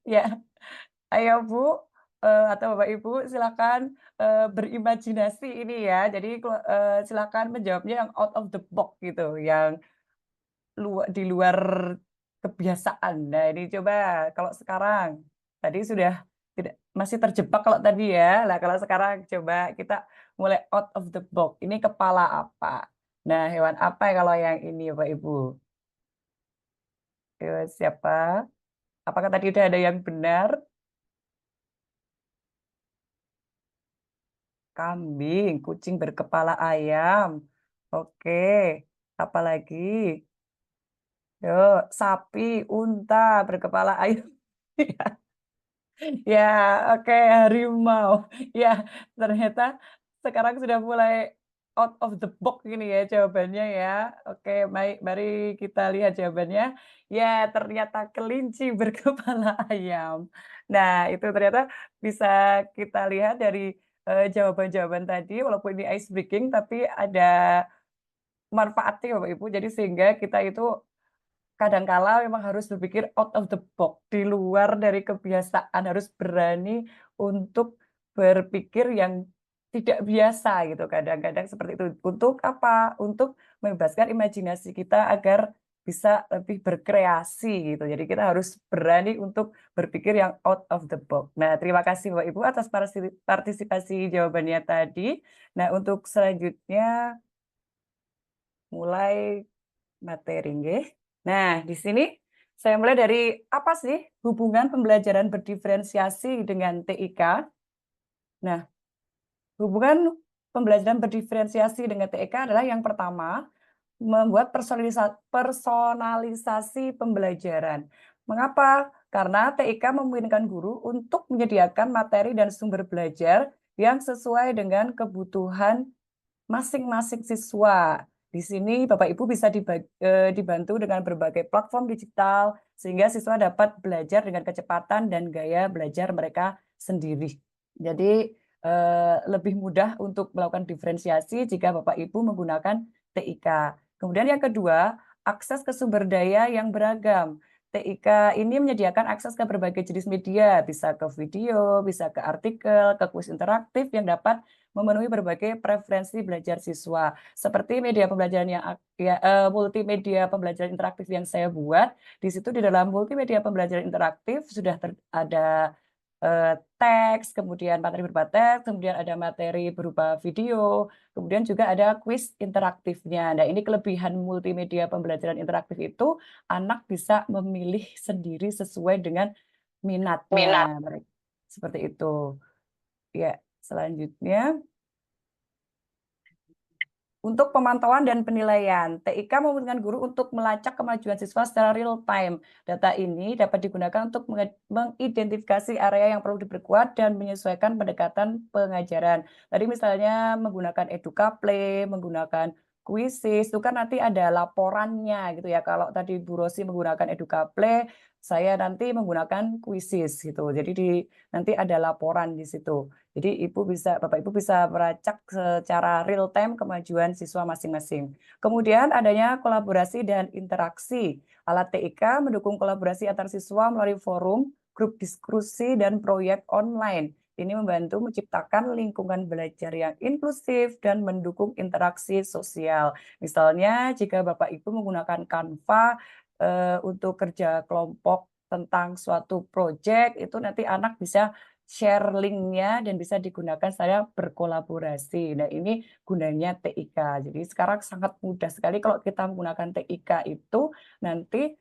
Ya, ayo Bu, atau Bapak Ibu silakan berimajinasi ini ya. Jadi silakan menjawabnya yang out of the box gitu, yang di luar kebiasaan. Nah, ini coba kalau sekarang, tadi sudah tidak masih terjebak kalau tadi ya. Nah, kalau sekarang coba kita mulai out of the box. Ini kepala apa? Nah, hewan apa kalau yang ini Bapak Ibu? Siapa? Apakah tadi udah ada yang benar? Kambing, kucing berkepala ayam. Oke, apalagi? Yuk, sapi, unta berkepala ayam. Ya, oke, harimau. Ya, ternyata sekarang sudah mulai out of the box gini ya jawabannya ya. Oke, baik, mari kita lihat jawabannya. Ya, ternyata kelinci berkepala ayam. Nah, itu ternyata bisa kita lihat dari jawaban-jawaban tadi, walaupun ini ice breaking, tapi ada manfaatnya Bapak Ibu. Jadi sehingga kita itu kadangkala memang harus berpikir out of the box, di luar dari kebiasaan, harus berani untuk berpikir yang tidak biasa gitu, kadang-kadang seperti itu. Untuk apa? Untuk membebaskan imajinasi kita agar bisa lebih berkreasi gitu. Jadi kita harus berani untuk berpikir yang out of the box. Nah, terima kasih Bapak Ibu atas partisipasi jawabannya tadi. Nah, untuk selanjutnya mulai materi nggih. Nah, di sini saya mulai dari apa sih hubungan pembelajaran berdiferensiasi dengan TIK? Nah, hubungan pembelajaran berdiferensiasi dengan TIK adalah yang pertama, membuat personalisasi pembelajaran. Mengapa? Karena TIK memungkinkan guru untuk menyediakan materi dan sumber belajar yang sesuai dengan kebutuhan masing-masing siswa. Di sini Bapak Ibu bisa dibantu dengan berbagai platform digital, sehingga siswa dapat belajar dengan kecepatan dan gaya belajar mereka sendiri. Jadi, lebih mudah untuk melakukan diferensiasi jika Bapak Ibu menggunakan TIK. Kemudian yang kedua, akses ke sumber daya yang beragam. TIK ini menyediakan akses ke berbagai jenis media, bisa ke video, bisa ke artikel, ke kuis interaktif yang dapat memenuhi berbagai preferensi belajar siswa. Seperti media pembelajaran yang multimedia pembelajaran interaktif yang saya buat, di situ di dalam multimedia pembelajaran interaktif sudah ada teks, kemudian materi berupa teks, kemudian ada materi berupa video, kemudian juga ada kuis interaktifnya. Nah, ini kelebihan multimedia pembelajaran interaktif itu, anak bisa memilih sendiri sesuai dengan minatnya. Seperti itu. Ya, selanjutnya. Untuk pemantauan dan penilaian, TIK memungkinkan guru untuk melacak kemajuan siswa secara real time. Data ini dapat digunakan untuk mengidentifikasi area yang perlu diperkuat dan menyesuaikan pendekatan pengajaran. Tadi misalnya menggunakan EdukaPlay, menggunakan Quizzes, itu kan nanti ada laporannya gitu ya. Kalau tadi Bu Rosi menggunakan EdukaPlay, saya nanti menggunakan Quizzes gitu. Jadi nanti ada laporan di situ. Jadi Bapak Ibu bisa melacak secara real time kemajuan siswa masing-masing. Kemudian adanya kolaborasi dan interaksi. Alat TIK mendukung kolaborasi antar siswa melalui forum, grup diskusi, dan proyek online. Ini membantu menciptakan lingkungan belajar yang inklusif dan mendukung interaksi sosial. Misalnya jika Bapak Ibu menggunakan Canva untuk kerja kelompok tentang suatu proyek, itu nanti anak bisa share link-nya dan bisa digunakan saya berkolaborasi. Nah, ini gunanya TIK. Jadi sekarang sangat mudah sekali kalau kita menggunakan TIK itu nanti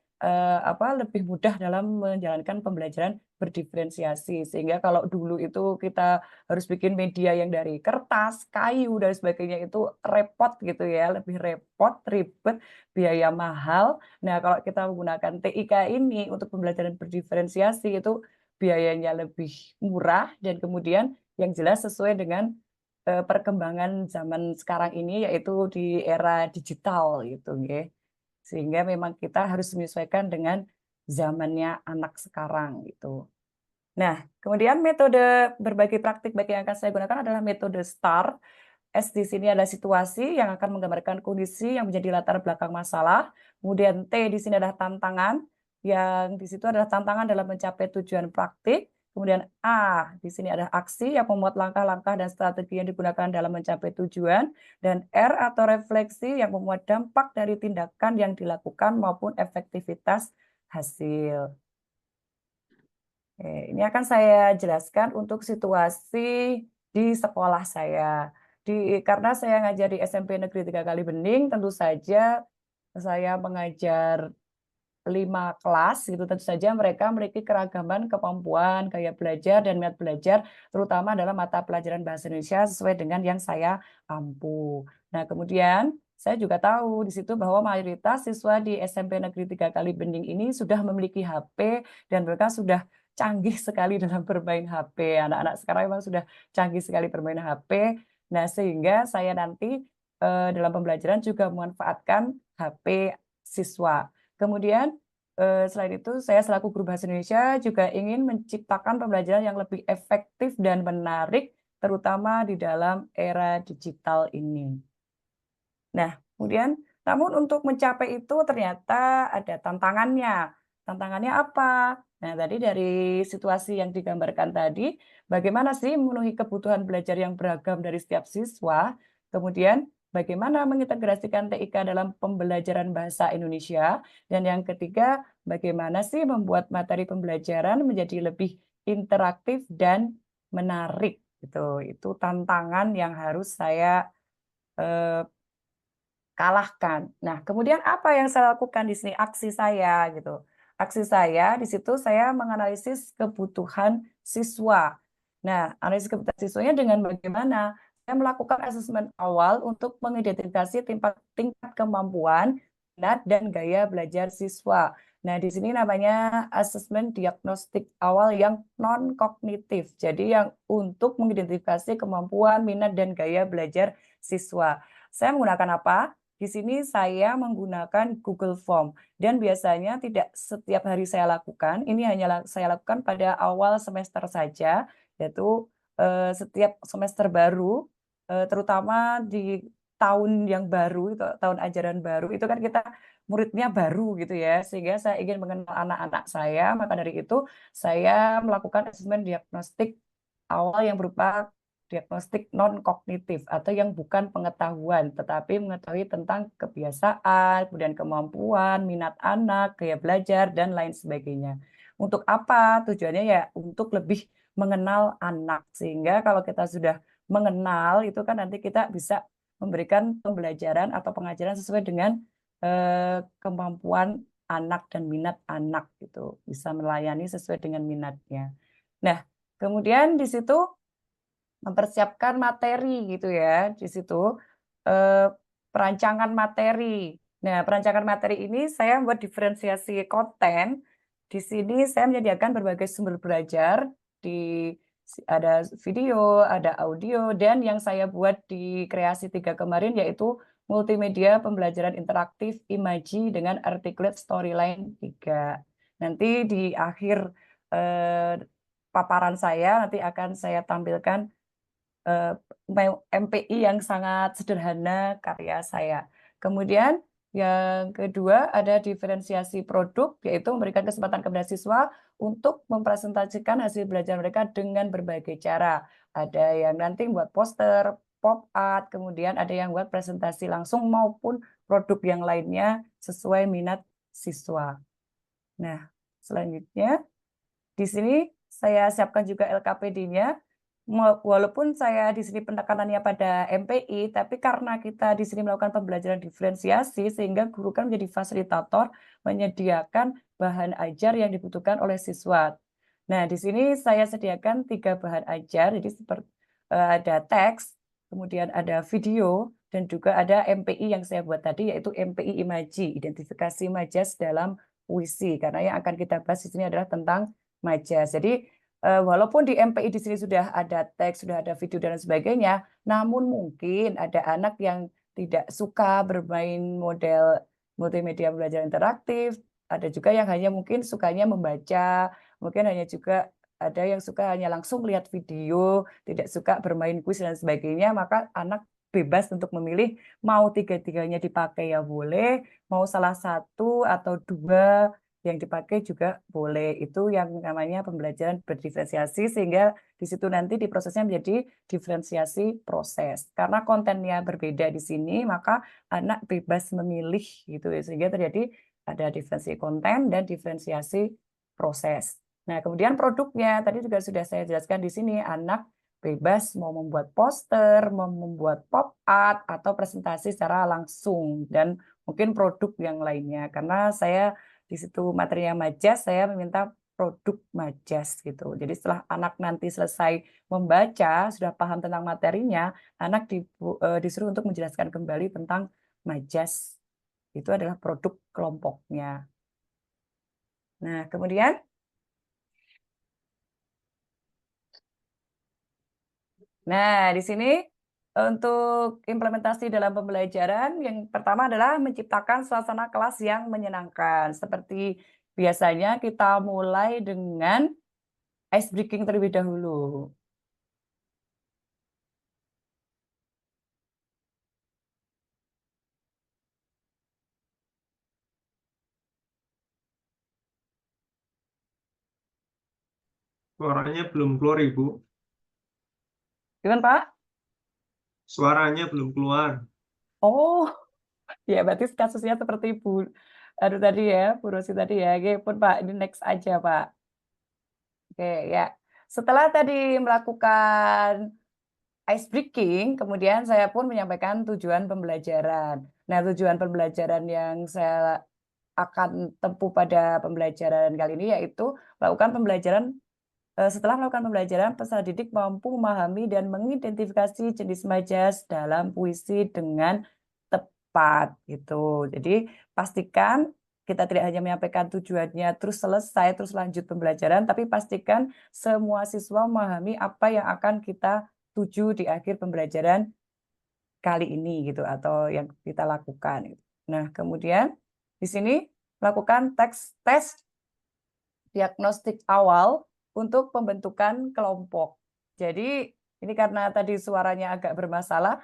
lebih mudah dalam menjalankan pembelajaran berdiferensiasi. Sehingga kalau dulu itu kita harus bikin media yang dari kertas, kayu dan sebagainya itu repot gitu ya, lebih repot, ribet, biaya mahal. Nah, kalau kita menggunakan TIK ini untuk pembelajaran berdiferensiasi itu biayanya lebih murah dan kemudian yang jelas sesuai dengan perkembangan zaman sekarang ini, yaitu di era digital gitu nggih. Sehingga memang kita harus menyesuaikan dengan zamannya anak sekarang gitu. Nah, kemudian metode berbagi praktik baik yang akan saya gunakan adalah metode STAR. S di sini adalah situasi yang akan menggambarkan kondisi yang menjadi latar belakang masalah. Kemudian T di sini adalah tantangan, yang di situ adalah tantangan dalam mencapai tujuan praktik. Kemudian A di sini adalah aksi yang memuat langkah-langkah dan strategi yang digunakan dalam mencapai tujuan. Dan R atau refleksi yang memuat dampak dari tindakan yang dilakukan maupun efektivitas hasil. Oke, ini akan saya jelaskan untuk situasi di sekolah saya. Karena saya ngajar di SMP Negeri 3 Kalibening, tentu saja saya mengajar 5 kelas gitu, tentu saja mereka memiliki keragaman kemampuan, gaya belajar, dan minat belajar, terutama dalam mata pelajaran bahasa Indonesia sesuai dengan yang saya mampu. Nah, kemudian saya juga tahu di situ bahwa mayoritas siswa di SMP Negeri 3 Kalibening ini sudah memiliki HP dan mereka sudah canggih sekali dalam bermain HP. Anak-anak sekarang memang sudah canggih sekali bermain HP. Nah, sehingga saya nanti dalam pembelajaran juga memanfaatkan HP siswa. Kemudian selain itu saya selaku guru bahasa Indonesia juga ingin menciptakan pembelajaran yang lebih efektif dan menarik, terutama di dalam era digital ini. Nah, kemudian namun untuk mencapai itu ternyata ada tantangannya. Tantangannya apa? Nah, tadi dari situasi yang digambarkan tadi, bagaimana sih memenuhi kebutuhan belajar yang beragam dari setiap siswa, kemudian bagaimana mengintegrasikan TIK dalam pembelajaran bahasa Indonesia, dan yang ketiga, bagaimana sih membuat materi pembelajaran menjadi lebih interaktif dan menarik. Gitu. Itu tantangan yang harus saya eh, kalahkan. Nah, kemudian apa yang saya lakukan di sini? Aksi saya gitu. Aksi saya di situ saya menganalisis kebutuhan siswa. Nah, analisis kebutuhan siswanya dengan bagaimana? Saya melakukan asesmen awal untuk mengidentifikasi tingkat kemampuan, minat, dan gaya belajar siswa. Nah, di sini namanya asesmen diagnostik awal yang non-kognitif. Jadi yang untuk mengidentifikasi kemampuan, minat, dan gaya belajar siswa. Saya menggunakan apa? Di sini saya menggunakan Google Form dan biasanya tidak setiap hari saya lakukan. Ini hanya saya lakukan pada awal semester saja, yaitu setiap semester baru, terutama di tahun yang baru, itu tahun ajaran baru, itu kan kita muridnya baru gitu ya, sehingga saya ingin mengenal anak-anak saya, maka dari itu saya melakukan asesmen diagnostik awal yang berupa diagnostik non-kognitif atau yang bukan pengetahuan, tetapi mengetahui tentang kebiasaan, kemudian kemampuan, minat anak, gaya belajar, dan lain sebagainya. Untuk apa? Tujuannya ya untuk lebih mengenal anak. Sehingga kalau kita sudah mengenal, itu kan nanti kita bisa memberikan pembelajaran atau pengajaran sesuai dengan kemampuan anak dan minat anak gitu. Bisa melayani sesuai dengan minatnya. Nah, kemudian di situ mempersiapkan materi gitu ya, di situ perancangan materi. Nah, perancangan materi ini saya membuat diferensiasi konten. Di sini saya menyediakan berbagai sumber belajar, ada video, ada audio, dan yang saya buat di Kreasi 3 kemarin yaitu multimedia pembelajaran interaktif Imaji dengan Articulate Storyline 3. Nanti di akhir paparan saya nanti akan saya tampilkan MPI yang sangat sederhana karya saya. Kemudian yang kedua ada diferensiasi produk, yaitu memberikan kesempatan kepada siswa untuk mempresentasikan hasil belajar mereka dengan berbagai cara. Ada yang nanti buat poster, pop art, kemudian ada yang buat presentasi langsung maupun produk yang lainnya sesuai minat siswa. Nah, selanjutnya di sini saya siapkan juga LKPD-nya. Walaupun saya di sini penekanannya pada MPI, tapi karena kita di sini melakukan pembelajaran diferensiasi, sehingga guru kan menjadi fasilitator menyediakan bahan ajar yang dibutuhkan oleh siswa. Nah, di sini saya sediakan 3 bahan ajar, jadi seperti ada teks, kemudian ada video, dan juga ada MPI yang saya buat tadi, yaitu MPI Imaji, identifikasi majas dalam puisi, karena yang akan kita bahas di sini adalah tentang majas. Jadi walaupun di MPI di sini sudah ada teks, sudah ada video dan sebagainya, namun mungkin ada anak yang tidak suka bermain model multimedia belajar interaktif, ada juga yang hanya mungkin sukanya membaca, mungkin hanya juga ada yang suka hanya langsung lihat video, tidak suka bermain kuis dan sebagainya, maka anak bebas untuk memilih mau tiga-tiganya dipakai ya boleh, mau salah satu atau 2 yang dipakai juga boleh. Itu yang namanya pembelajaran berdiferensiasi, sehingga di situ nanti di prosesnya menjadi diferensiasi proses. Karena kontennya berbeda di sini, maka anak bebas memilih gitu ya, sehingga terjadi ada diferensiasi konten dan diferensiasi proses. Nah, kemudian produknya tadi juga sudah saya jelaskan di sini, anak bebas mau membuat poster, mau membuat pop art atau presentasi secara langsung dan mungkin produk yang lainnya. Karena saya di situ materinya majas, saya meminta produk majas gitu. Jadi setelah anak nanti selesai membaca, sudah paham tentang materinya, anak disuruh untuk menjelaskan kembali tentang majas. Itu adalah produk kelompoknya. Nah, kemudian Nah, di sini untuk implementasi dalam pembelajaran yang pertama adalah menciptakan suasana kelas yang menyenangkan. Seperti biasanya kita mulai dengan ice breaking terlebih dahulu. Suaranya belum keluar, Ibu. Gimana, Pak? Suaranya belum keluar. Oh, ya berarti kasusnya seperti Bu aduh tadi ya, Bu Rosi tadi ya. Oke, pun Pak, ini next aja, Pak. Oke, ya. Setelah tadi melakukan ice breaking, kemudian saya pun menyampaikan tujuan pembelajaran. Nah, tujuan pembelajaran yang saya akan tempuh pada pembelajaran kali ini yaitu melakukan pembelajaran setelah melakukan pembelajaran, peserta didik mampu memahami dan mengidentifikasi jenis majas dalam puisi dengan tepat gitu. Jadi pastikan kita tidak hanya menyampaikan tujuannya terus selesai, terus lanjut pembelajaran, tapi pastikan semua siswa memahami apa yang akan kita tuju di akhir pembelajaran kali ini gitu atau yang kita lakukan. Nah, kemudian di sini lakukan tes diagnostik awal untuk pembentukan kelompok. Jadi ini karena tadi suaranya agak bermasalah,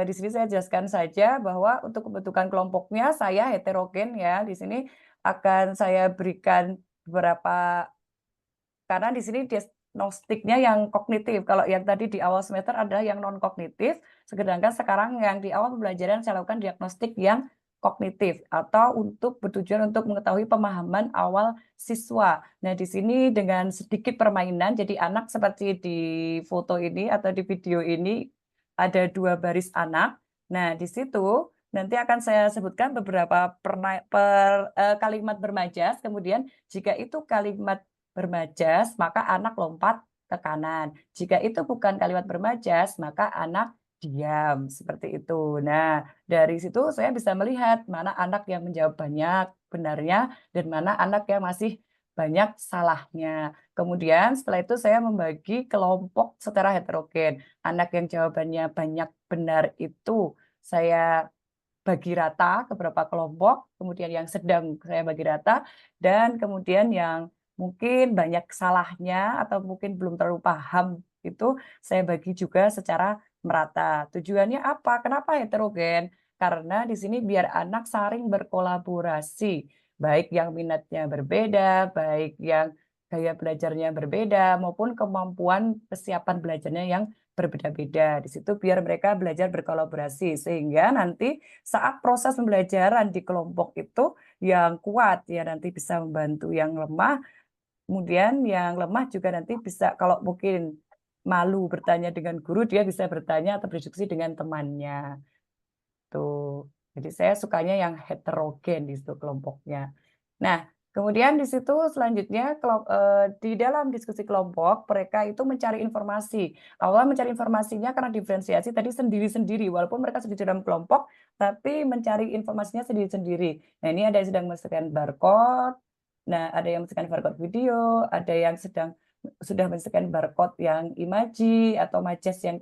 di sini saya jelaskan saja bahwa untuk pembentukan kelompoknya saya heterogen ya. Di sini akan saya berikan beberapa karena di sini diagnostiknya yang kognitif. Kalau yang tadi di awal semester adalah yang non kognitif, sedangkan sekarang yang di awal pembelajaran saya lakukan diagnostik yang kognitif atau untuk bertujuan untuk mengetahui pemahaman awal siswa. Nah, di sini dengan sedikit permainan, jadi anak seperti di foto ini atau di video ini ada 2 baris anak. Nah, di situ nanti akan saya sebutkan beberapa kalimat bermajas, kemudian jika itu kalimat bermajas, maka anak lompat ke kanan. Jika itu bukan kalimat bermajas, maka anak diam, seperti itu. Nah, dari situ saya bisa melihat mana anak yang menjawab banyak benarnya dan mana anak yang masih banyak salahnya. Kemudian setelah itu saya membagi kelompok secara heterogen. Anak yang jawabannya banyak benar itu saya bagi rata ke beberapa kelompok, kemudian yang sedang saya bagi rata, dan kemudian yang mungkin banyak salahnya atau mungkin belum terlalu paham itu saya bagi juga secara merata. Tujuannya apa? Kenapa heterogen? Karena di sini biar anak saling berkolaborasi, baik yang minatnya berbeda, baik yang gaya belajarnya berbeda, maupun kemampuan kesiapan belajarnya yang berbeda-beda. Di situ biar mereka belajar berkolaborasi sehingga nanti saat proses pembelajaran di kelompok itu yang kuat ya nanti bisa membantu yang lemah, kemudian yang lemah juga nanti bisa kalau mungkin malu bertanya dengan guru, dia bisa bertanya atau berdiskusi dengan temannya. Tuh. Jadi saya sukanya yang heterogen di situ kelompoknya. Nah, kemudian di situ selanjutnya di dalam diskusi kelompok mereka itu mencari informasi. Awal mencari informasinya karena diferensiasi tadi sendiri-sendiri walaupun mereka sudah di dalam kelompok tapi mencari informasinya sendiri-sendiri. Nah, ini ada yang sedang men-scan barcode. Nah, ada yang men-scan barcode video, ada yang sudah men-scan barcode yang imaji atau majas yang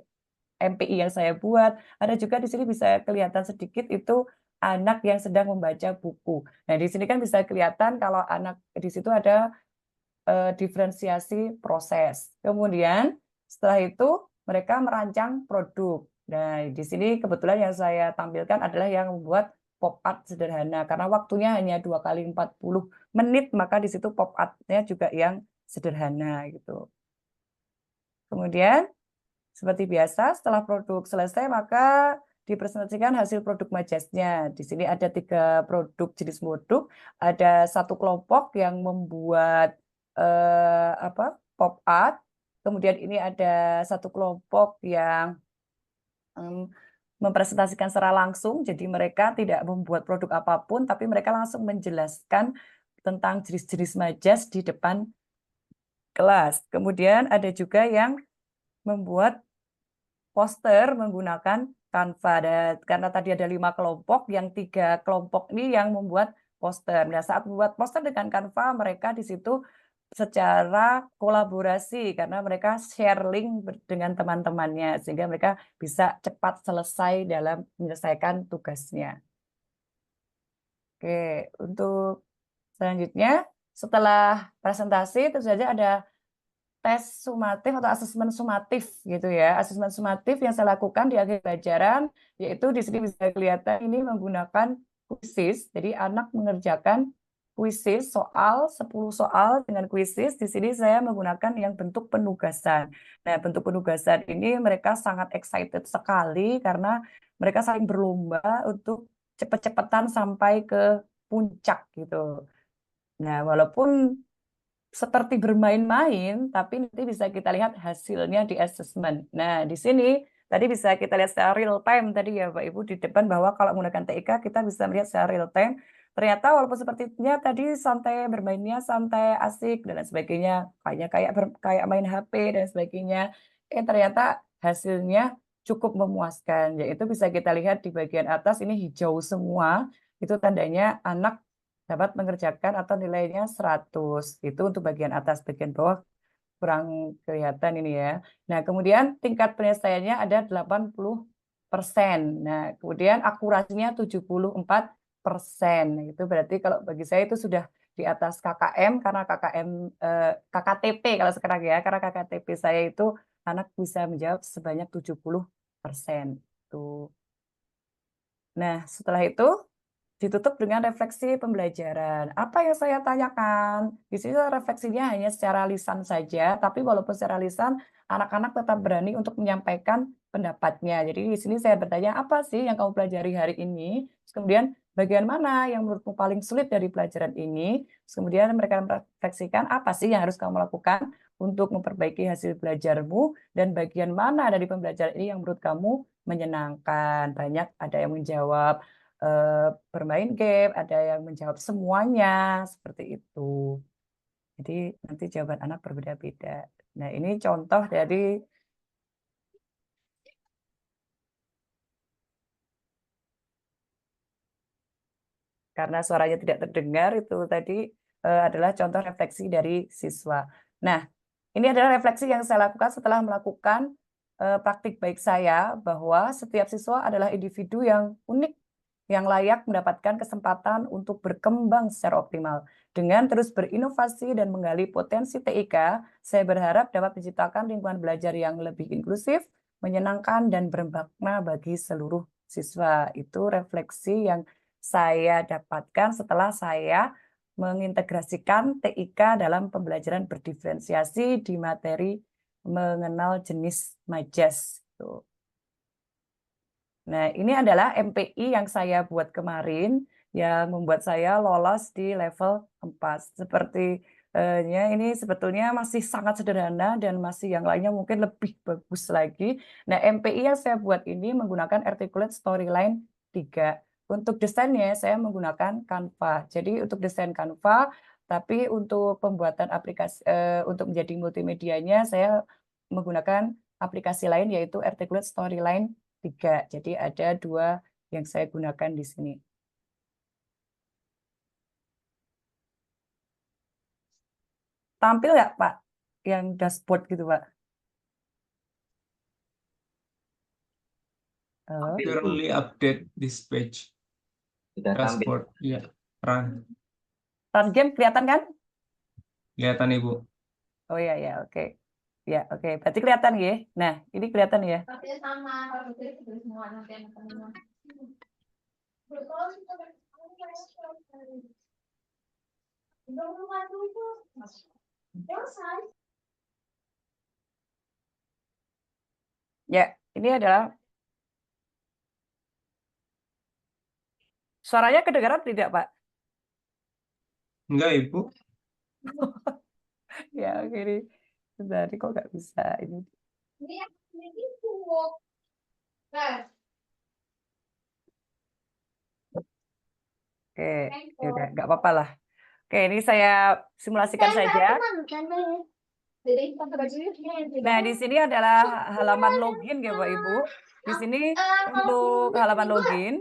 MPI yang saya buat. Ada juga di sini bisa kelihatan sedikit itu anak yang sedang membaca buku. Nah, di sini kan bisa kelihatan kalau anak di situ ada diferensiasi proses. Kemudian setelah itu mereka merancang produk. Nah, di sini kebetulan yang saya tampilkan adalah yang membuat pop art sederhana karena waktunya hanya 2 kali 40 menit, maka di situ pop art-nya juga yang sederhana gitu. Kemudian seperti biasa, setelah produk selesai, maka dipresentasikan hasil produk majasnya. Di sini ada 3 produk jenis produk, ada satu kelompok yang membuat pop art, kemudian ini ada satu kelompok yang mempresentasikan secara langsung, jadi mereka tidak membuat produk apapun, tapi mereka langsung menjelaskan tentang jenis-jenis majas di depan kelas. Kemudian ada juga yang membuat poster menggunakan Canva karena tadi ada 5 kelompok, yang 3 kelompok ini yang membuat poster. Nah, saat membuat poster dengan Canva, mereka di situ secara kolaborasi karena mereka share link dengan teman-temannya sehingga mereka bisa cepat selesai dalam menyelesaikan tugasnya. Oke, untuk selanjutnya setelah presentasi tentu saja ada tes sumatif atau asesmen sumatif gitu ya. Asesmen sumatif yang saya lakukan di akhir pelajaran yaitu di sini bisa kelihatan ini menggunakan kuisis. Jadi anak mengerjakan kuisis soal 10 soal dengan kuisis. Di sini saya menggunakan yang bentuk penugasan. Nah, bentuk penugasan ini mereka sangat excited sekali karena mereka saling berlomba untuk cepet-cepetan sampai ke puncak gitu. Nah, walaupun seperti bermain-main, tapi nanti bisa kita lihat hasilnya di assessment. Nah, di sini tadi bisa kita lihat secara real time tadi ya Bapak Ibu di depan bahwa kalau menggunakan TIK kita bisa melihat secara real time. Ternyata walaupun sepertinya tadi santai bermainnya santai asik dan lain sebagainya, kayak main HP dan sebagainya. Ternyata hasilnya cukup memuaskan. Yaitu bisa kita lihat di bagian atas ini hijau semua. Itu tandanya anak dapat mengerjakan atau nilainya 100. Itu untuk bagian atas, bagian bawah kurang kelihatan ini ya. Nah, kemudian tingkat penyelesaiannya ada 80%. Nah, kemudian akurasinya 74%. Itu berarti kalau bagi saya itu sudah di atas KKM karena KKTP kalau sekarang ya, karena KKTP saya itu anak bisa menjawab sebanyak 70%. Tuh. Nah, setelah itu ditutup dengan refleksi pembelajaran. Apa yang saya tanyakan? Di sini refleksinya hanya secara lisan saja, tapi walaupun secara lisan, anak-anak tetap berani untuk menyampaikan pendapatnya. Jadi di sini saya bertanya, apa sih yang kamu pelajari hari ini? Terus kemudian bagian mana yang menurutmu paling sulit dari pelajaran ini? Terus kemudian mereka merefleksikan apa sih yang harus kamu lakukan untuk memperbaiki hasil belajarmu dan bagian mana dari pembelajaran ini yang menurut kamu menyenangkan. Banyak ada yang menjawab bermain game, ada yang menjawab semuanya, seperti itu. Jadi nanti jawaban anak berbeda-beda. Nah, ini contoh dari karena suaranya tidak terdengar, itu tadi adalah contoh refleksi dari siswa. Nah, ini adalah refleksi yang saya lakukan setelah melakukan praktik baik saya, bahwa setiap siswa adalah individu yang unik, yang layak mendapatkan kesempatan untuk berkembang secara optimal. Dengan terus berinovasi dan menggali potensi TIK, saya berharap dapat menciptakan lingkungan belajar yang lebih inklusif, menyenangkan, dan bermakna bagi seluruh siswa. Itu refleksi yang saya dapatkan setelah saya mengintegrasikan TIK dalam pembelajaran berdiferensiasi di materi mengenal jenis majas. Nah, ini adalah MPI yang saya buat kemarin yang membuat saya lolos di level 4. Sepertinya ini sebetulnya masih sangat sederhana dan masih yang lainnya mungkin lebih bagus lagi. Nah, MPI yang saya buat ini menggunakan Articulate Storyline 3. Untuk desainnya saya menggunakan Canva. Jadi untuk desain Canva, tapi untuk pembuatan aplikasi untuk menjadi multimedianya saya menggunakan aplikasi lain yaitu Articulate Storyline 3. Jadi ada 2 yang saya gunakan di sini. Tampil nggak Pak yang dashboard gitu Pak? Halo? Currently update this page. Sudah tampil. Dashboard. Iya. Run. Run game kelihatan kan? Kelihatan Ibu. Oh iya ya, oke. Ya, oke. Berarti kelihatan ya. Nah, ini kelihatan ya. Tapi sama kalau itu semua nanti teman-teman. Ya, ini adalah suaranya kedengaran tidak, Pak? Enggak Ibu. Ya, oke ini. Sebentar, kok nggak bisa ini. Oke, ya udah nggak apa-apa lah. Oke, ini saya simulasikan saja. Nah, di sini adalah halaman login ya, Bapak Ibu. Di sini untuk halaman login.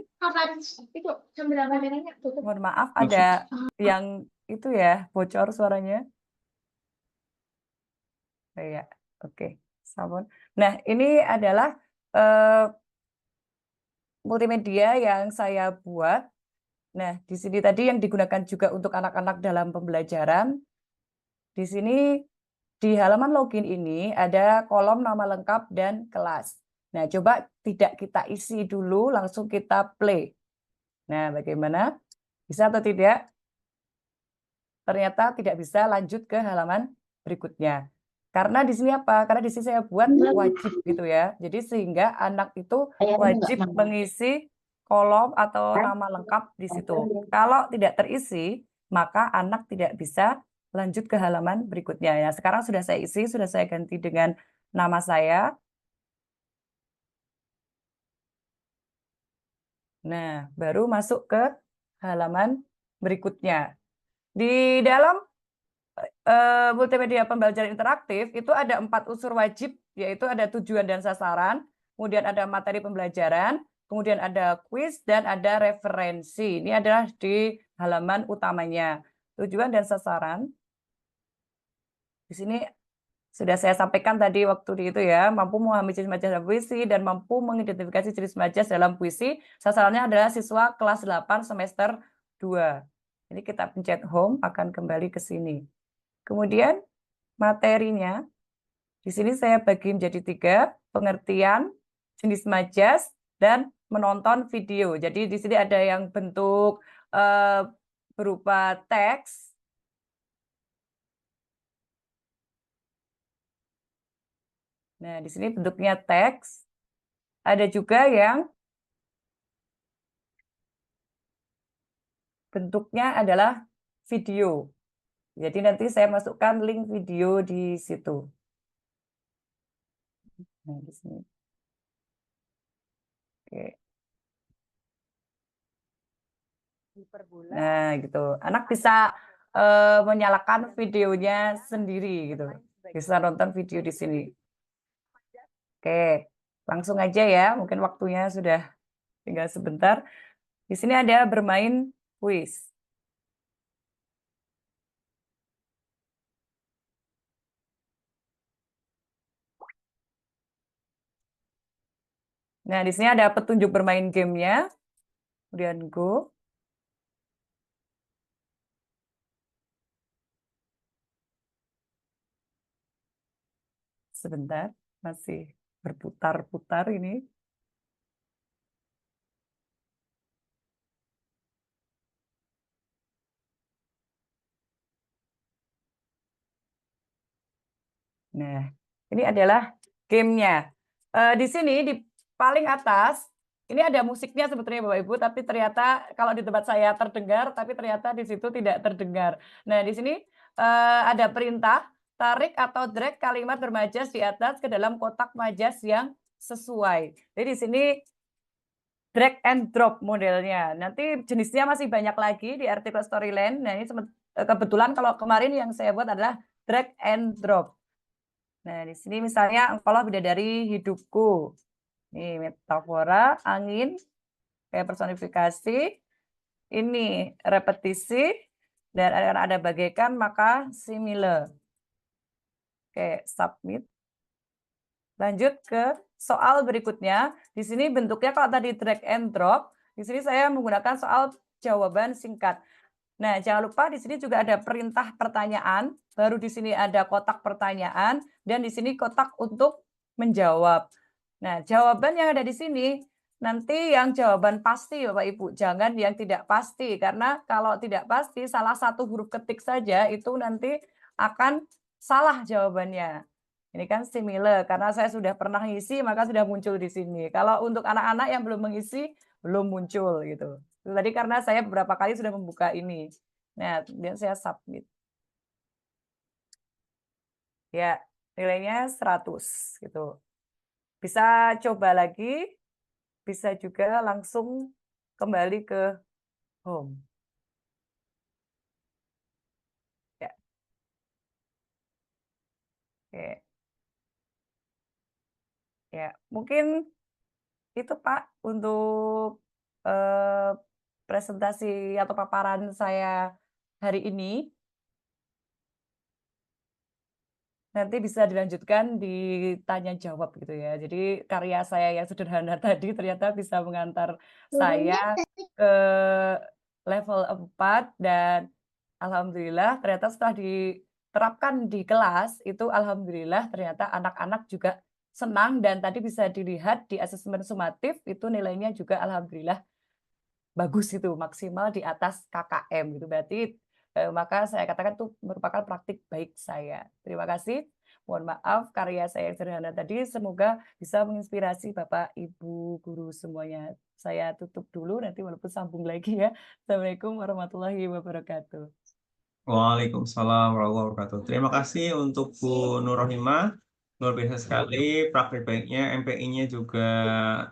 Mohon maaf ada yang itu ya, bocor suaranya. Iya, oke. Sampun. Nah, ini adalah eh, multimedia yang saya buat. Nah, di sini tadi yang digunakan juga untuk anak-anak dalam pembelajaran. Di sini di halaman login ini ada kolom nama lengkap dan kelas. Nah, coba tidak kita isi dulu, langsung kita play. Nah, bagaimana? Bisa atau tidak? Ternyata tidak bisa lanjut ke halaman berikutnya. Karena di sini apa? Karena di sini saya buat wajib gitu ya. Jadi sehingga anak itu wajib mengisi kolom atau nama lengkap di situ. Kalau tidak terisi, maka anak tidak bisa lanjut ke halaman berikutnya. Ya, sekarang sudah saya isi, sudah saya ganti dengan nama saya. Nah, baru masuk ke halaman berikutnya. Di dalam multimedia pembelajaran interaktif itu ada 4 unsur wajib, yaitu ada tujuan dan sasaran, kemudian ada materi pembelajaran, kemudian ada kuis, dan ada referensi. Ini adalah di halaman utamanya. Tujuan dan sasaran. Di sini sudah saya sampaikan tadi waktu di itu ya, mampu memahami jenis majas dalam puisi dan mampu mengidentifikasi jenis majas dalam puisi. Sasarannya adalah siswa kelas 8 semester 2. Ini kita pencet home, akan kembali ke sini. Kemudian materinya, di sini saya bagi menjadi 3, pengertian, jenis majas, dan menonton video. Jadi di sini ada yang bentuk berupa teks. Nah, di sini bentuknya teks. Ada juga yang bentuknya adalah video. Jadi nanti saya masukkan link video di situ. Nah, di sini. Oke. Nah, gitu. Anak bisa menyalakan videonya sendiri gitu. Bisa nonton video di sini. Oke, langsung aja ya. Mungkin waktunya sudah tinggal sebentar. Di sini ada bermain kuis. Nah, di sini ada petunjuk bermain gamenya. Kemudian go. Sebentar, masih berputar-putar ini. Nah, ini adalah gamenya. Di sini di paling atas ini ada musiknya sebetulnya Bapak Ibu, tapi ternyata kalau di tempat saya terdengar, tapi ternyata di situ tidak terdengar. Nah, di sini ada perintah tarik atau drag kalimat bermajas di atas ke dalam kotak majas yang sesuai. Jadi di sini drag and drop modelnya. Nanti jenisnya masih banyak lagi di artikel Storyland. Nah, ini kebetulan kalau kemarin yang saya buat adalah drag and drop. Nah, di sini misalnya engkaulah bidadari hidupku. Ini metafora, angin, kayak personifikasi. Ini repetisi, dan ada bagaikan, maka similar. Oke, submit. Lanjut ke soal berikutnya. Di sini bentuknya kalau tadi drag and drop, di sini saya menggunakan soal jawaban singkat. Nah, jangan lupa di sini juga ada perintah pertanyaan, baru di sini ada kotak pertanyaan, dan di sini kotak untuk menjawab. Nah, jawaban yang ada di sini, nanti yang jawaban pasti Bapak Ibu, jangan yang tidak pasti, karena kalau tidak pasti, salah satu huruf ketik saja itu nanti akan salah jawabannya. Ini kan similar, karena saya sudah pernah ngisi, maka sudah muncul di sini. Kalau untuk anak-anak yang belum mengisi, belum muncul gitu. Tadi karena saya beberapa kali sudah membuka ini. Nah, kemudian saya submit. Ya, nilainya 100 gitu. Bisa coba lagi, bisa juga langsung kembali ke home. Ya. Oke. Ya, mungkin itu Pak untuk presentasi atau paparan saya hari ini. nanti bisa dilanjutkan di tanya jawab gitu ya. Jadi karya saya yang sederhana tadi ternyata bisa mengantar saya ke level 4 dan alhamdulillah ternyata setelah diterapkan di kelas itu alhamdulillah ternyata anak-anak juga senang dan tadi bisa dilihat di asesmen sumatif itu nilainya juga alhamdulillah bagus itu, maksimal di atas KKM gitu. Berarti, maka saya katakan itu merupakan praktik baik saya. Terima kasih, mohon maaf karya saya yang sederhana tadi semoga bisa menginspirasi Bapak, Ibu, guru semuanya. Saya tutup dulu nanti walaupun sambung lagi ya. Assalamualaikum warahmatullahi wabarakatuh. Waalaikumsalam warahmatullahi wabarakatuh. Terima kasih untuk Bu Nur Rohimah. Luar biasa sekali praktik baiknya, MPI-nya juga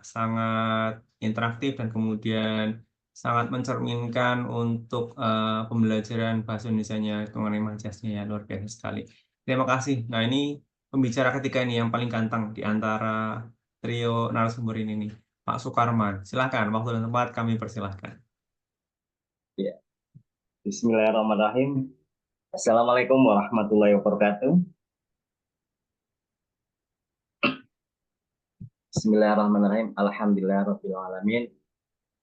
sangat interaktif dan kemudian sangat mencerminkan untuk pembelajaran bahasa Indonesianya mengenai majasnya ya, luar biasa sekali. Terima kasih. Nah, ini pembicara ketiga ini yang paling ganteng di antara trio narasumber ini nih, Pak Sukarman. Silakan, waktu dan tempat kami persilahkan. Ya. Bismillahirrahmanirrahim. Assalamualaikum warahmatullahi wabarakatuh. Bismillahirrahmanirrahim. Alhamdulillahirabbil alamin.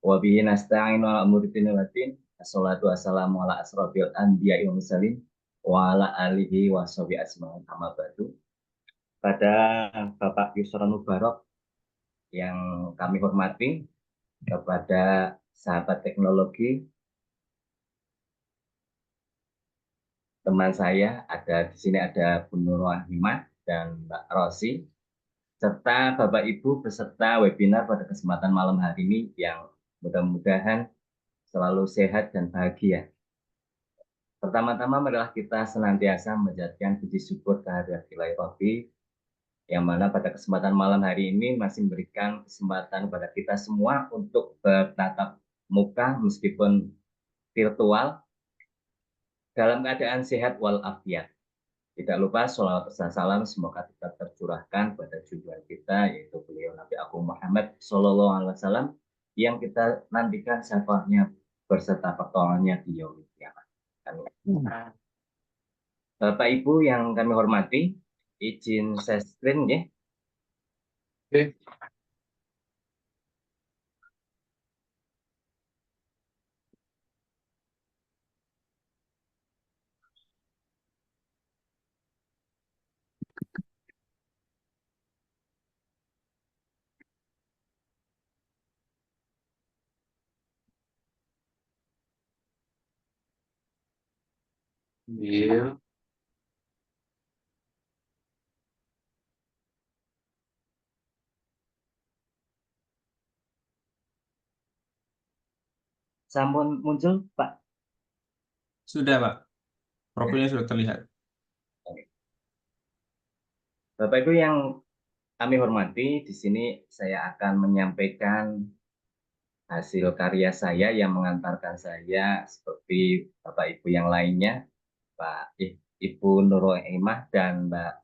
Wa bihi nasta'inu ala umuri dunya waddin. Assalatu wassalamu ala asrofil anbiya'i wal mursalin wa ala alihi wa sahbihi ajmain. Amma ba'du. Pada Bapak Yusron Mubarak yang kami hormati, kepada sahabat teknologi, teman saya di sini ada Bu Nur Rohimah dan Mbak Rosi, serta Bapak Ibu peserta webinar pada kesempatan malam hari ini yang mudah-mudahan selalu sehat dan bahagia. Pertama-tama marilah kita senantiasa menjadikan puji syukur kehadirat Ilahi Rabbi, yang mana pada kesempatan malam hari ini masih memberikan kesempatan kepada kita semua untuk bertatap muka meskipun virtual dalam keadaan sehat walafiat. Tidak lupa sholawat serta salam semoga tetap tercurahkan pada junjungan kita yaitu beliau Nabi Agung Muhammad Sallallahu Alaihi Wasallam yang kita nantikan syafaatnya berserta pertolongannya di yaumil kiamat. Bapak Ibu yang kami hormati, izin share screen ya. Oke. Iya. Sampun muncul Pak. Sudah, Pak. Profilnya sudah terlihat. Bapak Ibu yang kami hormati, di sini saya akan menyampaikan hasil karya saya yang mengantarkan saya seperti Bapak Ibu yang lainnya, Pak Ibu Nur Rohimah dan Mbak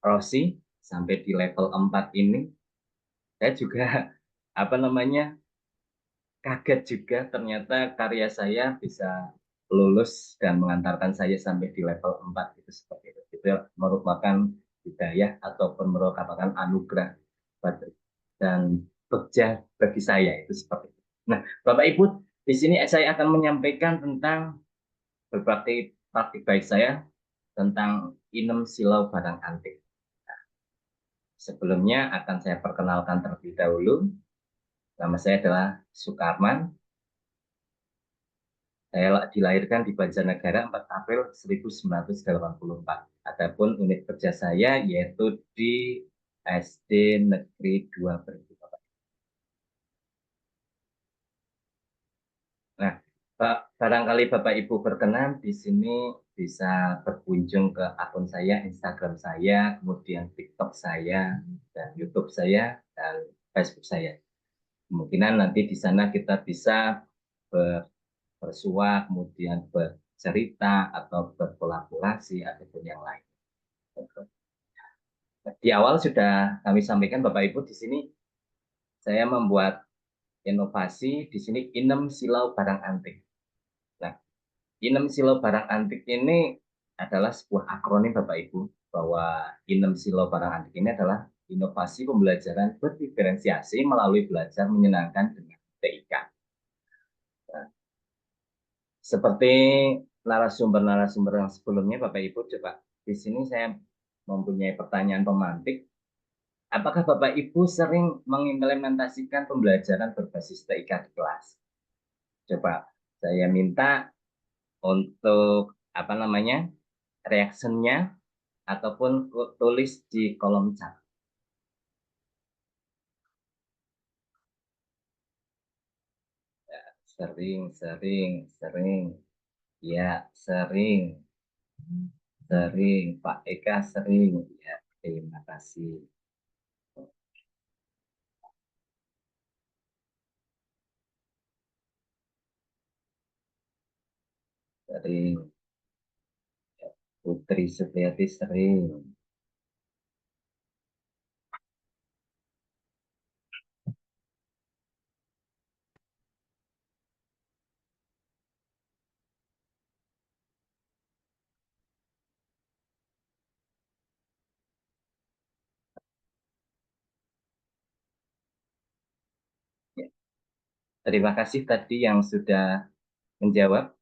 Rosi sampai di level 4 ini. Saya juga kaget juga ternyata karya saya bisa lulus dan mengantarkan saya sampai di level 4 itu seperti itu. Itu merupakan hidayah ataupun merupakan anugerah dan kerja bagi saya itu seperti itu. Nah, Bapak Ibu, di sini saya akan menyampaikan tentang berbagai praktik baik saya tentang 6 silau barang antik. Nah, sebelumnya akan saya perkenalkan terlebih dahulu. Nama saya adalah Sukarman. Saya dilahirkan di Banjarnegara 4 April 1984. Adapun unit kerja saya yaitu di SD Negeri 2 Beribu. Nah, barangkali Bapak Ibu berkenan di sini bisa berkunjung ke akun saya, Instagram saya, kemudian TikTok saya, dan YouTube saya, dan Facebook saya. Kemungkinan nanti di sana kita bisa bersua, kemudian bercerita atau berkolaborasi ataupun yang lain. Di awal sudah kami sampaikan Bapak Ibu di sini saya membuat inovasi di sini 6 silau barang antik. Nah, 6 silau barang antik ini adalah sebuah akronim Bapak Ibu, bahwa Inem Silo Barangandik ini adalah inovasi pembelajaran berdiferensiasi melalui belajar menyenangkan dengan TIK. Nah, seperti narasumber-narasumber yang sebelumnya, Bapak Ibu, coba di sini saya mempunyai pertanyaan pemantik. Apakah Bapak Ibu sering mengimplementasikan pembelajaran berbasis TIK di kelas? Coba saya minta untuk reaksinya ataupun tulis di kolom chat. Ya, sering. Ya, sering. Pak Eka sering. Ya, terima kasih. Sering. Ya, Putri Supriyati sering. Ya, terima kasih tadi yang sudah menjawab.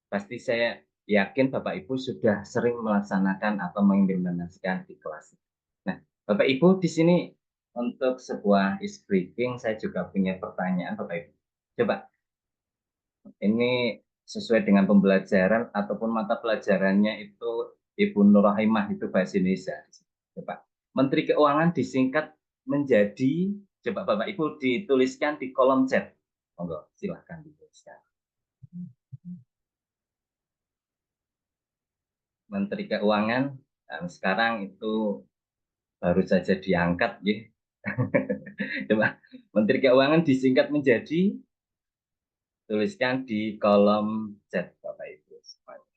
Pasti saya yakin Bapak Ibu sudah sering melaksanakan atau mengimplementasikan di kelas. Nah, Bapak Ibu di sini untuk sebuah briefing saya juga punya pertanyaan Bapak Ibu. Coba ini sesuai dengan pembelajaran ataupun mata pelajarannya itu Ibu Nur Rahimah itu bahasa Indonesia. Coba Menteri Keuangan disingkat menjadi, coba Bapak Ibu dituliskan di kolom chat. Monggo, silahkan dituliskan. Menteri Keuangan dan sekarang itu baru saja diangkat ya. Coba Menteri Keuangan disingkat menjadi, tuliskan di kolom chat Bapak Ibu semuanya.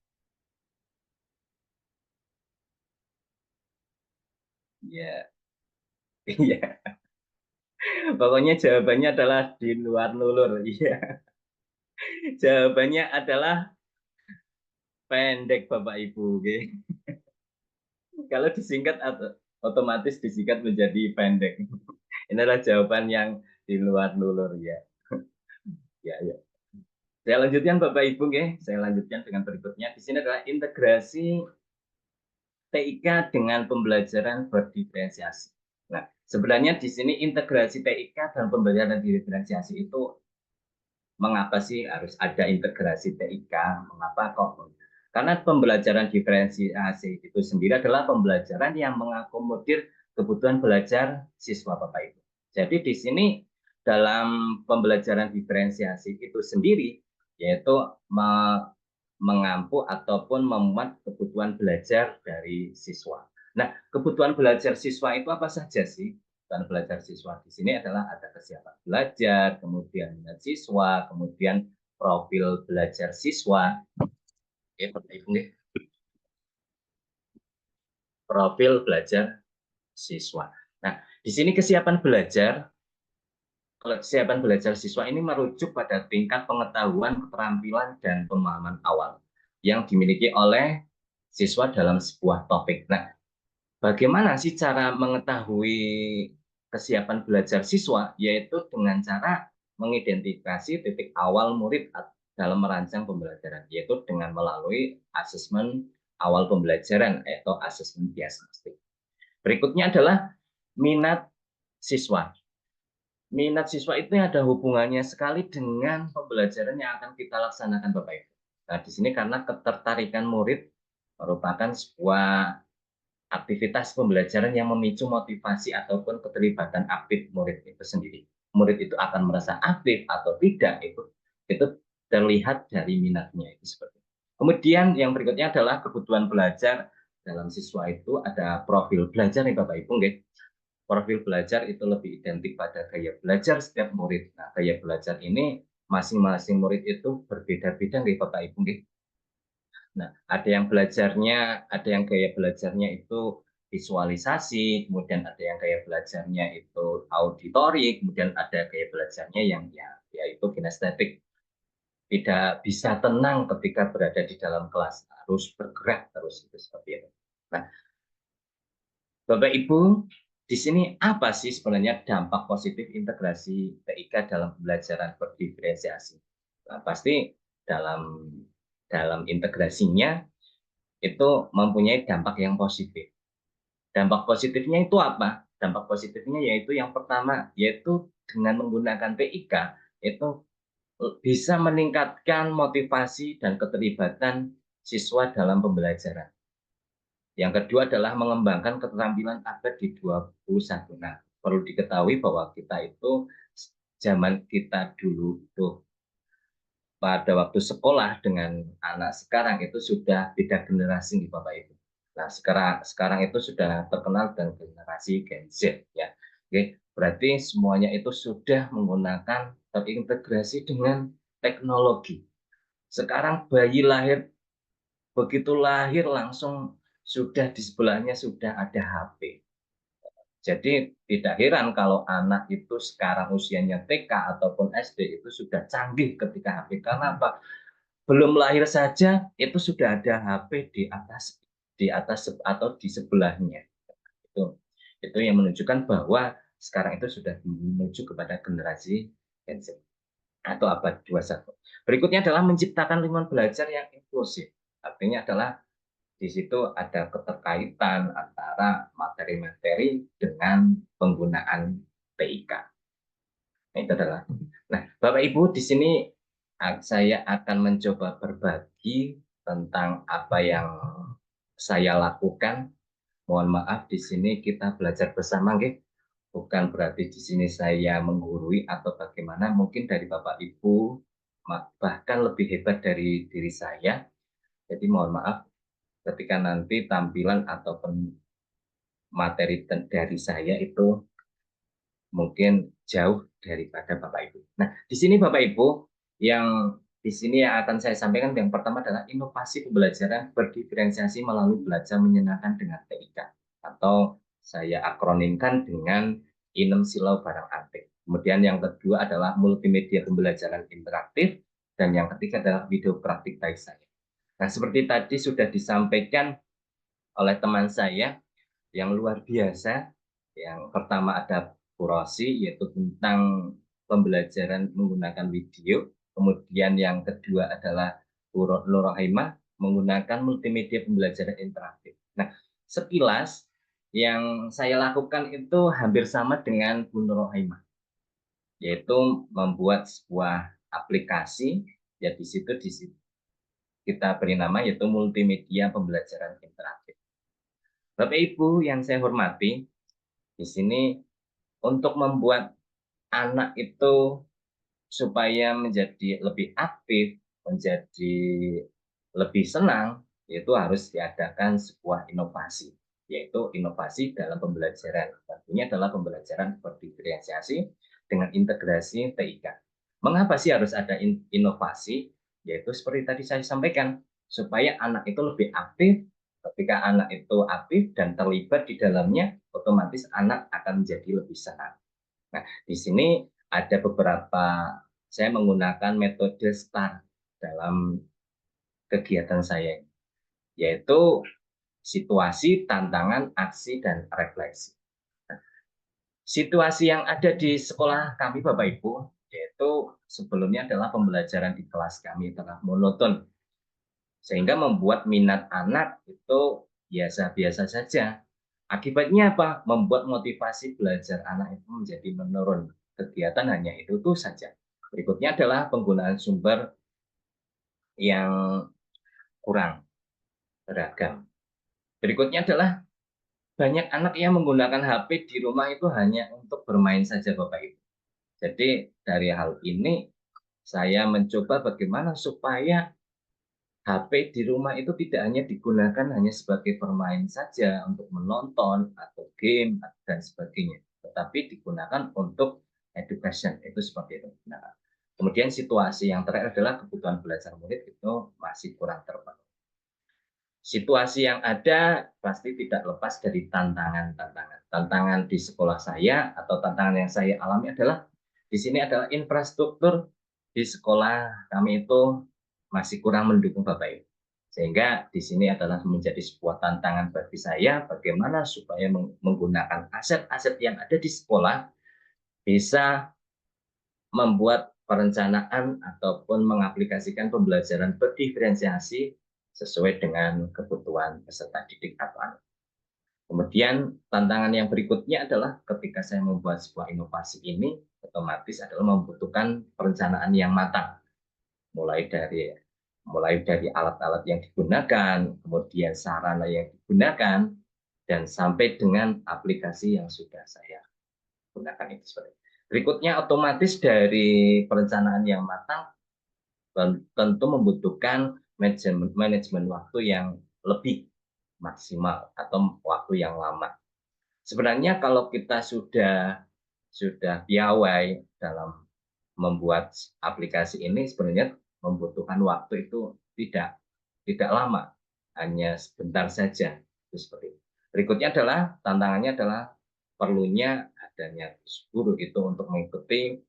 Ya. Iya. Pokoknya jawabannya adalah di luar lulur. Iya. Jawabannya adalah pendek Bapak Ibu. Okay? Kalau disingkat otomatis disingkat menjadi pendek. Ini adalah jawaban yang di luar lulur ya. Ya, ya. Saya lanjutkan Bapak Ibu, saya lanjutkan dengan berikutnya. Di sini adalah integrasi TIK dengan pembelajaran berdiferensiasi. Nah, sebenarnya di sini integrasi TIK dan pembelajaran diferensiasi itu mengapa sih harus ada integrasi TIK? Mengapa kok? Karena pembelajaran diferensiasi itu sendiri adalah pembelajaran yang mengakomodir kebutuhan belajar siswa Bapak Ibu. Jadi di sini dalam pembelajaran diferensiasi itu sendiri yaitu mengampu ataupun memuat kebutuhan belajar dari siswa. Nah, kebutuhan belajar siswa itu apa saja sih? Kebutuhan belajar siswa di sini adalah ada kesiapan belajar, kemudian minat siswa, kemudian profil belajar siswa. Oke, Bapak Ibu, profil belajar siswa. Nah, di sini kesiapan belajar siswa ini merujuk pada tingkat pengetahuan, keterampilan, dan pemahaman awal yang dimiliki oleh siswa dalam sebuah topik. Nah, bagaimana sih cara mengetahui kesiapan belajar siswa? Yaitu dengan cara mengidentifikasi titik awal murid dalam merancang pembelajaran, yaitu dengan melalui asesmen awal pembelajaran atau asesmen diagnostik. Berikutnya adalah minat siswa. Minat siswa itu ada hubungannya sekali dengan pembelajaran yang akan kita laksanakan Bapak Ibu. Nah, di sini karena ketertarikan murid merupakan sebuah aktivitas pembelajaran yang memicu motivasi ataupun keterlibatan aktif murid itu sendiri. Murid itu akan merasa aktif atau tidak itu terlihat dari minatnya itu seperti itu. Kemudian yang berikutnya adalah kebutuhan belajar dalam siswa itu ada profil belajar nih Bapak Ibu, nggih. Profil belajar itu lebih identik pada gaya belajar setiap murid. Nah, gaya belajar ini masing-masing murid itu berbeda-beda nih Bapak Ibu. Nah, ada yang gaya belajarnya itu visualisasi, kemudian ada yang gaya belajarnya itu auditori, kemudian ada gaya belajarnya yang yaitu kinestetik. Tidak bisa tenang ketika berada di dalam kelas, harus bergerak terus itu seperti itu. Nah, Bapak Ibu, di sini apa sih sebenarnya dampak positif integrasi TIK dalam pembelajaran berdiferensiasi? Nah, pasti dalam integrasinya itu mempunyai dampak yang positif. Dampak positifnya itu apa? Dampak positifnya yaitu yang pertama, yaitu dengan menggunakan TIK itu bisa meningkatkan motivasi dan keterlibatan siswa dalam pembelajaran. Yang kedua adalah mengembangkan keterampilan abad di 21. Nah, perlu diketahui bahwa kita itu zaman kita dulu tuh pada waktu sekolah dengan anak sekarang itu sudah beda generasi nih Bapak Ibu. Nah, sekarang itu sudah terkenal dengan generasi Gen Z ya. Oke, berarti semuanya itu sudah menggunakan terintegrasi dengan teknologi. Sekarang bayi lahir, begitu lahir langsung sudah di sebelahnya sudah ada HP. Jadi tidak heran kalau anak itu sekarang usianya TK ataupun SD itu sudah canggih ketika HP. Karena apa? Belum lahir saja itu sudah ada HP di atas atau di sebelahnya. Itu yang menunjukkan bahwa sekarang itu sudah menuju kepada generasi Gen Z atau abad 21. Berikutnya adalah menciptakan lingkungan belajar yang inklusif. Artinya adalah di situ ada keterkaitan antara materi-materi dengan penggunaan TIK. Nah, itu adalah. Nah, Bapak Ibu, di sini saya akan mencoba berbagi tentang apa yang saya lakukan. Mohon maaf, di sini kita belajar bersama, nggih. Bukan berarti di sini saya menggurui atau bagaimana. Mungkin dari Bapak Ibu bahkan lebih hebat dari diri saya. Jadi mohon maaf ketika nanti tampilan ataupun materi dari saya itu mungkin jauh daripada Bapak Ibu. Nah, di sini Bapak Ibu, yang di sini yang akan saya sampaikan yang pertama adalah inovasi pembelajaran berdiferensiasi melalui belajar menyenangkan dengan TIK atau saya akronimkan dengan Inem Silau Barang Antik. Kemudian yang kedua adalah multimedia pembelajaran interaktif dan yang ketiga adalah video praktik baik saya. Nah, seperti tadi sudah disampaikan oleh teman saya yang luar biasa. Yang pertama ada Bu Rosi, yaitu tentang pembelajaran menggunakan video. Kemudian yang kedua adalah Bu Nurrohimah menggunakan multimedia pembelajaran interaktif. Nah, sekilas yang saya lakukan itu hampir sama dengan Bu Nurrohimah, yaitu membuat sebuah aplikasi, ya di situ kita beri nama yaitu multimedia pembelajaran interaktif. Bapak Ibu yang saya hormati, di sini untuk membuat anak itu supaya menjadi lebih aktif, menjadi lebih senang, itu harus diadakan sebuah inovasi, yaitu inovasi dalam pembelajaran. Tentunya adalah pembelajaran berdiferensiasi dengan integrasi TIK. Mengapa sih harus ada inovasi? Yaitu seperti tadi saya sampaikan, supaya anak itu lebih aktif. Ketika anak itu aktif dan terlibat di dalamnya, otomatis anak akan menjadi lebih senang. Nah, di sini ada beberapa, saya menggunakan metode STAR dalam kegiatan saya, yaitu situasi, tantangan, aksi, dan refleksi. Nah, situasi yang ada di sekolah kami, Bapak Ibu, yaitu sebelumnya adalah pembelajaran di kelas kami telah monoton, sehingga membuat minat anak itu biasa-biasa saja. Akibatnya apa? Membuat motivasi belajar anak itu menjadi menurun. Kegiatan hanya itu saja. Berikutnya adalah penggunaan sumber yang kurang beragam. Berikutnya adalah banyak anak yang menggunakan HP di rumah itu hanya untuk bermain saja, Bapak Ibu. Jadi dari hal ini saya mencoba bagaimana supaya HP di rumah itu tidak hanya digunakan hanya sebagai permain saja untuk menonton atau game dan sebagainya, tetapi digunakan untuk education, itu seperti itu. Nah, kemudian situasi yang terakhir adalah kebutuhan belajar murid itu masih kurang terpenuhi. Situasi yang ada pasti tidak lepas dari tantangan-tantangan. Tantangan di sekolah saya atau tantangan yang saya alami adalah di sini adalah infrastruktur di sekolah kami itu masih kurang mendukung Bapak Ibu. Sehingga di sini adalah menjadi sebuah tantangan bagi saya bagaimana supaya menggunakan aset-aset yang ada di sekolah bisa membuat perencanaan ataupun mengaplikasikan pembelajaran berdiferensiasi sesuai dengan kebutuhan peserta didik atau anak. Kemudian tantangan yang berikutnya adalah ketika saya membuat sebuah inovasi ini, otomatis adalah membutuhkan perencanaan yang matang. Mulai dari alat-alat yang digunakan, kemudian sarana yang digunakan, dan sampai dengan aplikasi yang sudah saya gunakan itu seperti itu. Berikutnya otomatis dari perencanaan yang matang tentu membutuhkan manajemen waktu yang lebih maksimal atau waktu yang lama. Sebenarnya kalau kita sudah piawai dalam membuat aplikasi ini, sebenarnya membutuhkan waktu itu tidak lama, hanya sebentar saja. Itu seperti itu. Berikutnya adalah tantangannya adalah perlunya adanya guru itu untuk mengikuti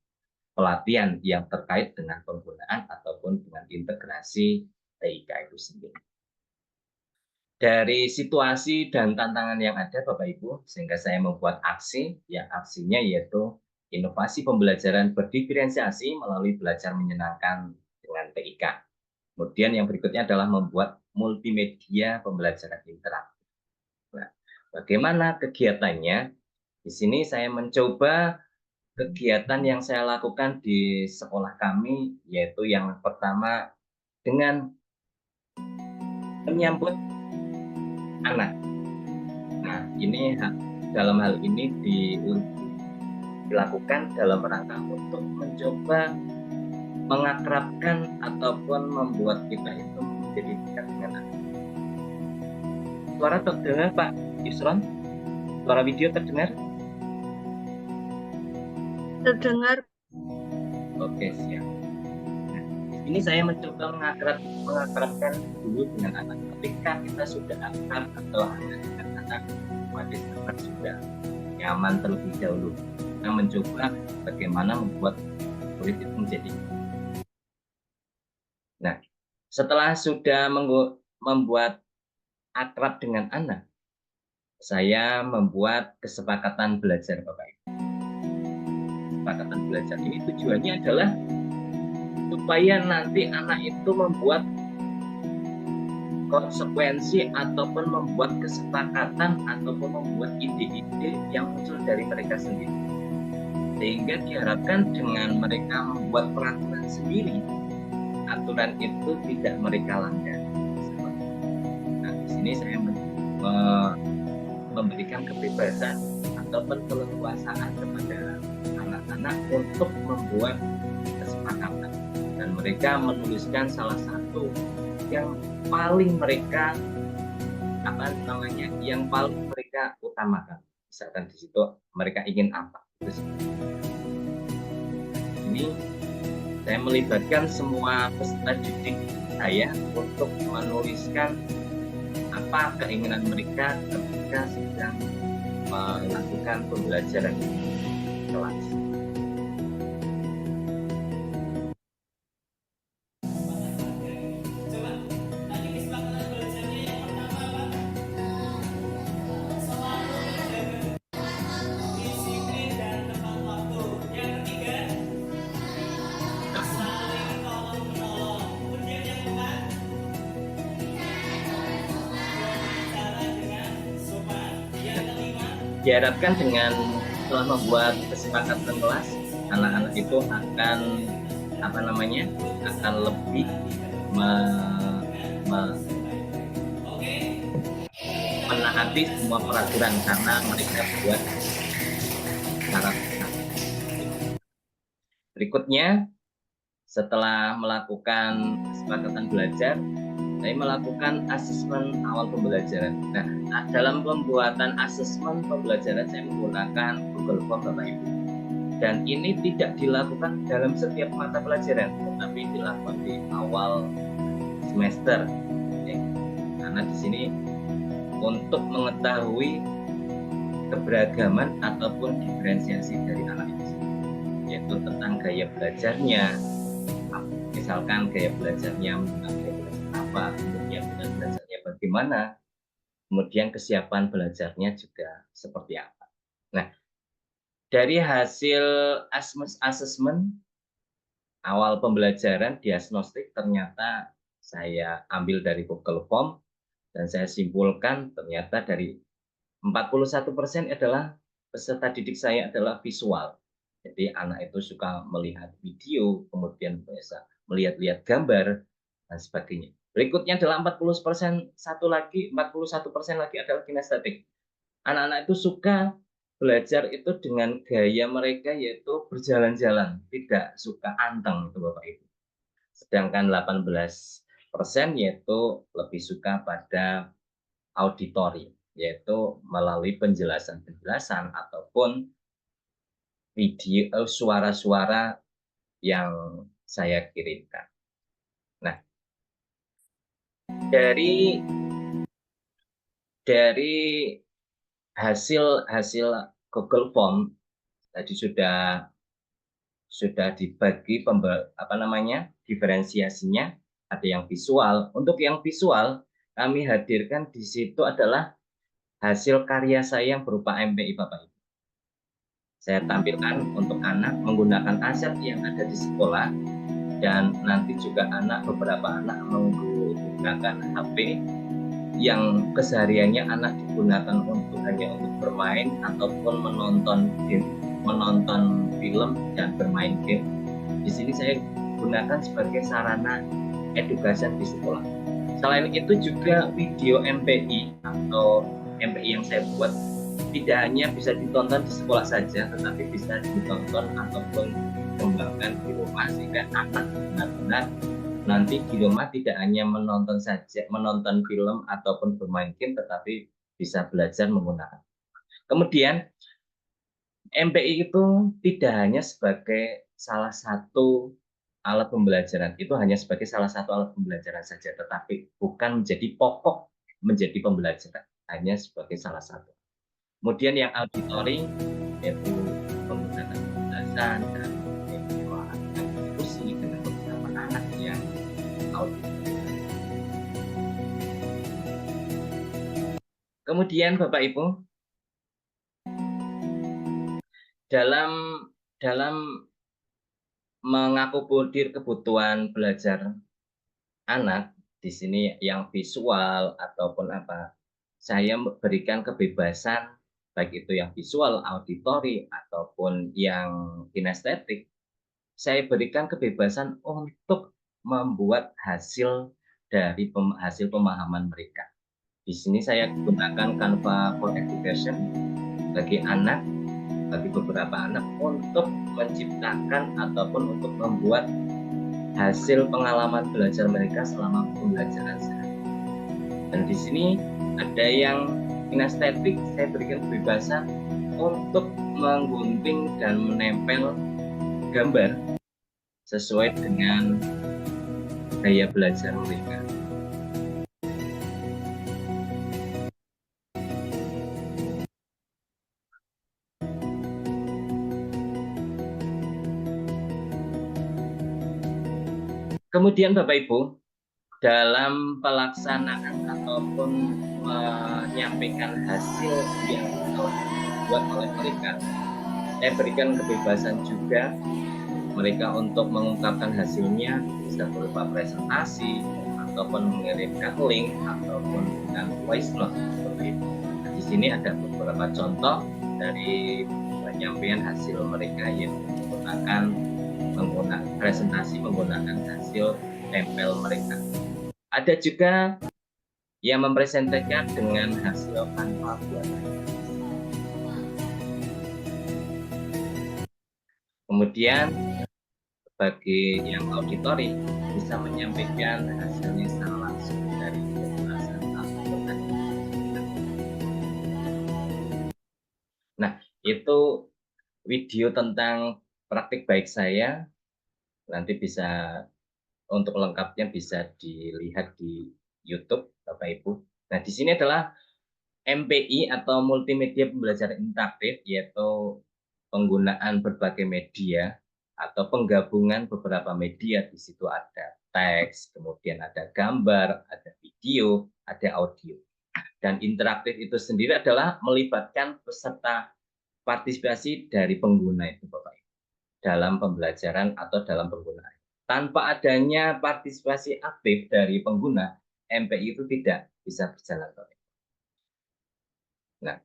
pelatihan yang terkait dengan penggunaan ataupun dengan integrasi TIK itu sendiri. Dari situasi dan tantangan yang ada Bapak Ibu, sehingga saya membuat aksi, yang aksinya yaitu inovasi pembelajaran berdiferensiasi melalui belajar menyenangkan dengan TIK. Kemudian yang berikutnya adalah membuat multimedia pembelajaran interaktif. Nah, bagaimana kegiatannya? Di sini saya mencoba kegiatan yang saya lakukan di sekolah kami, yaitu yang pertama dengan menyambut anak. Nah, ini dalam hal ini dilakukan dalam rangka untuk mencoba mengakrabkan ataupun membuat kita itu menjadi dekat dengan anak. Suara terdengar Pak Yusron? Suara video terdengar? Terdengar. Oke, siap. Nah, ini saya mencoba mengakrabkan dulu dengan anak. Ketika kita sudah akrab atau hanya dengan anak, otomatis kita sudah nyaman terlebih dahulu. Kita mencoba bagaimana membuat murid itu menjadi. Nah, setelah sudah membuat akrab dengan anak, saya membuat kesepakatan belajar Bapak Ibu. Kesepakatan belajar ini tujuannya adalah supaya nanti anak itu membuat konsekuensi ataupun membuat kesepakatan ataupun membuat ide-ide yang muncul dari mereka sendiri, sehingga diharapkan dengan mereka membuat peraturan sendiri, aturan itu tidak mereka langgar. Nah, di sini saya memberikan kebebasan ataupun keleluasaan kepada anak-anak untuk membuat kesepakatan, dan mereka menuliskan salah satu yang paling mereka yang paling mereka utamakan. Misalkan di situ mereka ingin apa. Terus ini saya melibatkan semua peserta didik saya untuk menuliskan apa keinginan mereka ketika sedang melakukan pembelajaran di kelas. Diharapkan dengan setelah membuat kesepakatan kelas, anak-anak itu akan lebih menaati semua peraturan karena mereka buat syarat. Berikutnya, setelah melakukan kesepakatan belajar, saya melakukan asesmen awal pembelajaran. Nah, dalam pembuatan asesmen pembelajaran saya menggunakan Google Form Bapak Ibu. Dan ini tidak dilakukan dalam setiap mata pelajaran, tetapi dilakukan di awal semester. Ya. Karena di sini untuk mengetahui keberagaman ataupun diferensiasi dari anak itu, yaitu tentang gaya belajarnya. Misalkan gaya belajarnya apa, kemudian bagaimana, kemudian kesiapan belajarnya juga seperti apa. Nah, dari hasil assessment awal pembelajaran diagnostik ternyata saya ambil dari Google Form dan saya simpulkan ternyata dari 41% adalah peserta didik saya adalah visual. Jadi anak itu suka melihat video, kemudian bisa melihat-lihat gambar dan sebagainya. Berikutnya adalah 41% lagi adalah kinestetik. Anak-anak itu suka belajar itu dengan gaya mereka yaitu berjalan-jalan, tidak suka anteng itu Bapak Ibu. Sedangkan 18% yaitu lebih suka pada auditori, yaitu melalui penjelasan-penjelasan ataupun video suara-suara yang saya kirimkan. Nah, dari hasil Google Form tadi sudah dibagi diferensiasinya, ada yang visual. Untuk yang visual kami hadirkan di situ adalah hasil karya saya yang berupa MPI Bapak Ibu. Saya tampilkan untuk anak menggunakan aset yang ada di sekolah, dan nanti juga beberapa anak menggunakan HP yang kesehariannya anak digunakan hanya untuk bermain ataupun menonton film dan bermain game. Di sini saya gunakan sebagai sarana edukasi di sekolah. Selain itu juga video MPI atau MPI yang saya buat tidak hanya bisa ditonton di sekolah saja, tetapi bisa ditonton ataupun dikembangkan di rumah sehingga anak benar-benar nanti di rumah tidak hanya menonton film ataupun bermain game, tetapi bisa belajar menggunakan. Kemudian MPI itu tidak hanya sebagai salah satu alat pembelajaran, itu hanya sebagai salah satu alat pembelajaran saja, tetapi bukan menjadi pokok menjadi pembelajaran, hanya sebagai salah satu. Kemudian yang auditori yaitu menggunakan penjelasan dan diskusi dengan beberapa anak yang auditori. Kemudian Bapak Ibu, dalam mengakomodir kebutuhan belajar anak di sini yang visual ataupun saya berikan kebebasan baik itu yang visual, auditori ataupun yang kinestetik. Saya berikan kebebasan untuk membuat hasil dari hasil pemahaman mereka. Di sini saya gunakan Canva for Education bagi beberapa anak untuk menciptakan ataupun untuk membuat hasil pengalaman belajar mereka selama pembelajaran sehari. Dan di sini ada yang kinestetik, saya berikan kebebasan untuk menggunting dan menempel gambar sesuai dengan gaya belajar mereka. Kemudian Bapak Ibu, dalam pelaksanaan ataupun menyampaikan hasil yang telah dibuat oleh mereka, saya berikan kebebasan juga mereka untuk mengungkapkan hasilnya, bisa berupa presentasi ataupun mengirimkan link ataupun dengan voice note seperti itu. Di sini ada beberapa contoh dari penyampaian hasil mereka yang menggunakan presentasi menggunakan hasil tempel mereka. Ada juga yang mempresentasikan dengan hasil Canva buatan. Kemudian bagi yang auditori bisa menyampaikan hasilnya secara langsung dari penjelasan ataupun tadi. Nah, itu video tentang praktik baik saya. Nanti bisa untuk lengkapnya bisa dilihat di YouTube Bapak Ibu. Nah, di sini adalah MPI atau multimedia pembelajaran interaktif, yaitu penggunaan berbagai media atau penggabungan beberapa media. Di situ ada teks, kemudian ada gambar, ada video, ada audio. Dan interaktif itu sendiri adalah melibatkan peserta partisipasi dari pengguna itu Bapak Ibu dalam pembelajaran atau dalam penggunaan. Tanpa adanya partisipasi aktif dari pengguna, MPI itu tidak bisa berjalan Bapak Ibu. Nah,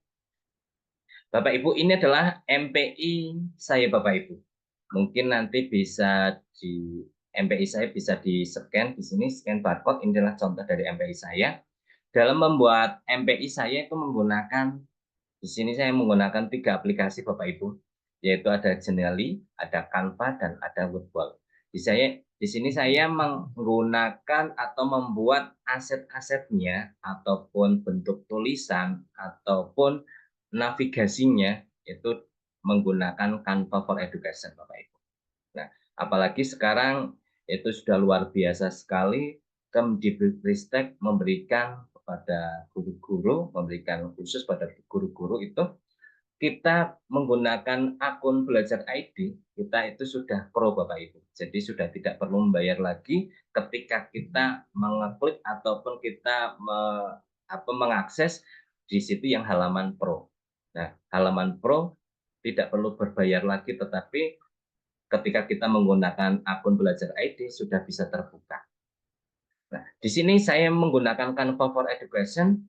Bapak Ibu, ini adalah MPI saya Bapak Ibu. Mungkin nanti bisa di MPI saya bisa di-scan di sini, scan barcode. Ini adalah contoh dari MPI saya. Dalam membuat MPI saya itu menggunakan, di sini saya menggunakan 3 aplikasi Bapak Ibu, yaitu ada Genially, ada Canva, dan ada Woodwall. Di sini saya menggunakan atau membuat aset-asetnya ataupun bentuk tulisan ataupun navigasinya itu menggunakan Canva for Education Bapak Ibu. Nah, apalagi sekarang itu sudah luar biasa sekali Kemdikbudristek memberikan kepada guru-guru, memberikan khusus pada guru-guru itu kita menggunakan akun Belajar ID, kita itu sudah pro Bapak Ibu. Jadi sudah tidak perlu membayar lagi ketika kita mengeklik ataupun kita mengakses di situ yang halaman pro. Nah, halaman pro tidak perlu berbayar lagi, tetapi ketika kita menggunakan akun Belajar ID sudah bisa terbuka. Nah, di sini saya menggunakan Canva for Education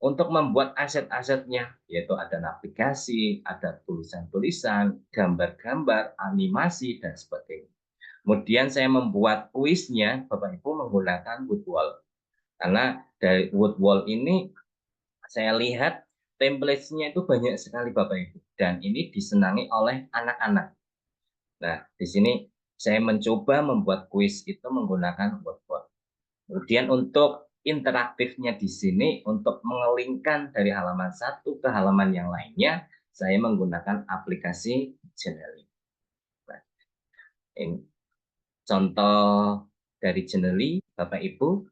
untuk membuat aset-asetnya, yaitu ada navigasi, ada tulisan-tulisan, gambar-gambar, animasi, dan sebagainya. Kemudian saya membuat kuisnya, Bapak Ibu, menggunakan Woodwall. Karena dari Woodwall ini, saya lihat template-nya itu banyak sekali Bapak Ibu. Dan ini disenangi oleh anak-anak. Nah, di sini saya mencoba membuat kuis itu menggunakan Woodwall. Kemudian untuk interaktifnya di sini, untuk mengelingkan dari halaman satu ke halaman yang lainnya, saya menggunakan aplikasi Genially. Nah, ini contoh dari Genially, Bapak Ibu.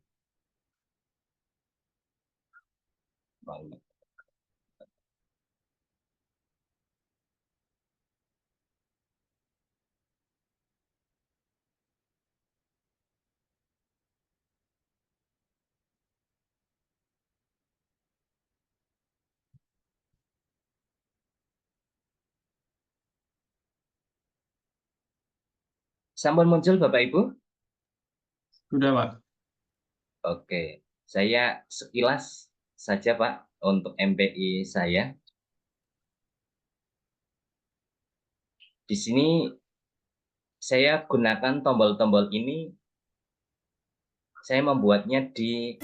Sampun muncul Bapak Ibu? Sudah, Pak. Oke, saya sekilas saja Pak untuk MPI saya. Di sini saya gunakan tombol-tombol ini, saya membuatnya di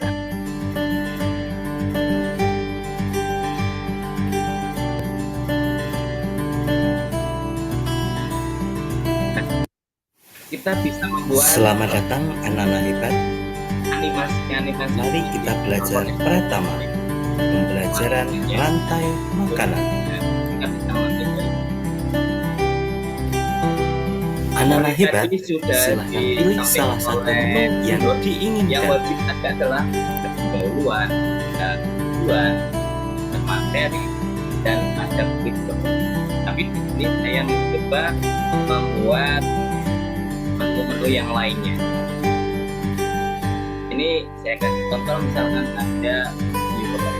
kita bisa membuat. Selamat datang anak-anak hebat. Animasi. Mari kita belajar pertama, pembelajaran rantai makanan. Anak-anak hebat, silahkan pilih salah satu menu yang Yang diinginkan. wajib ada adalah pendahuluan, tujuan, materi, dan ada klik. Tapi di sini saya mencoba membuat menu-menu yang lainnya. Ini saya kasih contoh, misalkan ada video.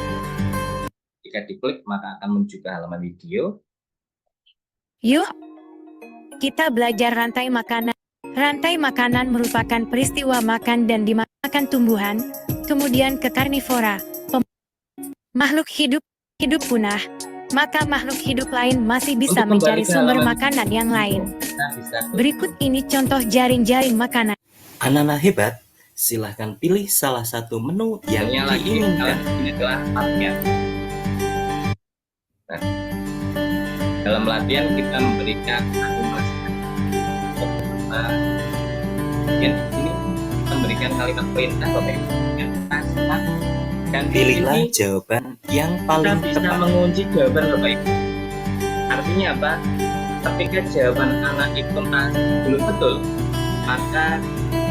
Jika diklik maka akan menuju ke halaman video. Yuk, kita belajar rantai makanan. Rantai makanan merupakan peristiwa makan dan dimakan tumbuhan, kemudian ke karnivora. Makhluk hidup punah, maka makhluk hidup lain masih bisa Untuk mencari kembali ke sumber halaman makanan yang lain. Kita bisa Berikut ini contoh jaring-jaring makanan. Anak-anak hebat, silahkan pilih salah satu menu yang Misalnya lagi, diinginkan. ini adalah latihan. Nah, dalam latihan kita memberikan animasi. Kemudian ini memberikan kalimat perintah Bapak Ibu. Dan di Pilihlah sini jawaban yang kita paling bisa tepat. mengunci jawaban Bapak Ibu. Artinya apa? Ketika jawaban anak itu masih belum betul, maka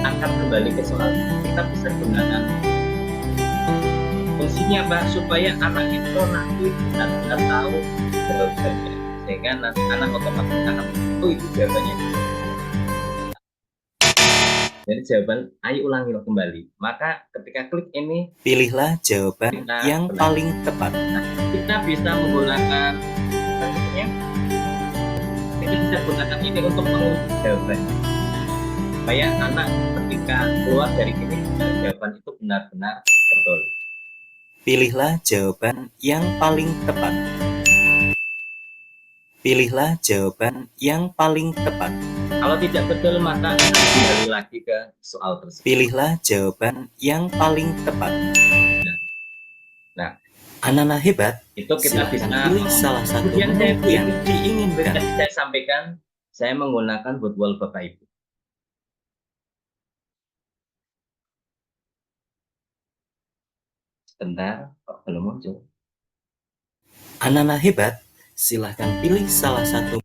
akan kembali ke soal. Kita bisa gunakan fungsinya apa? Supaya anak itu nanti benar-benar tahu jawabannya, sehingga nanti anak otomatis akan tahu itu jawabannya. Jadi jawaban, ayo ulangi kembali. Maka ketika klik ini, pilihlah jawaban yang paling tepat. Kita bisa menggunakan, kita bisa gunakan ini untuk menguji jawabannya. Supaya anak ketika keluar dari ini, jawaban itu benar-benar betul. Pilihlah jawaban yang paling tepat. Pilihlah jawaban yang paling tepat. Kalau tidak betul, maka kembali lagi ke soal tersebut. Pilihlah jawaban yang paling tepat. Nah, anak-anak hebat, itu kita bisa pilih salah satu yang diinginkan. Saya sampaikan, saya menggunakan jadwal Bapak Ibu. Sebentar, kok belum muncul. Anak-anak hebat, silahkan pilih salah satu.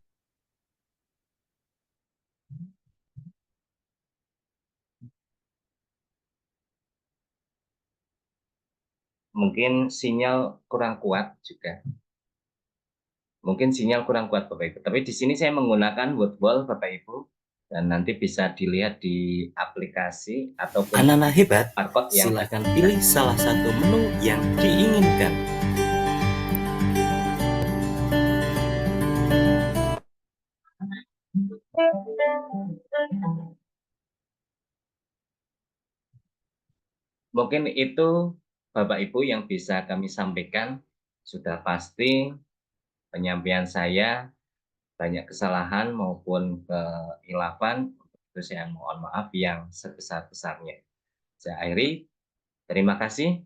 Mungkin sinyal kurang kuat juga. Mungkin sinyal kurang kuat Bapak Ibu. Tapi di sini saya menggunakan wall Bapak Ibu, dan nanti bisa dilihat di aplikasi ataupun anak-anak hebat, yang silakan pilih salah satu menu yang diinginkan. Mungkin itu Bapak Ibu yang bisa kami sampaikan. Sudah pasti penyampaian saya banyak kesalahan maupun kekhilafan. Itu saya mohon maaf yang sebesar-besarnya. Saya akhiri. Terima kasih.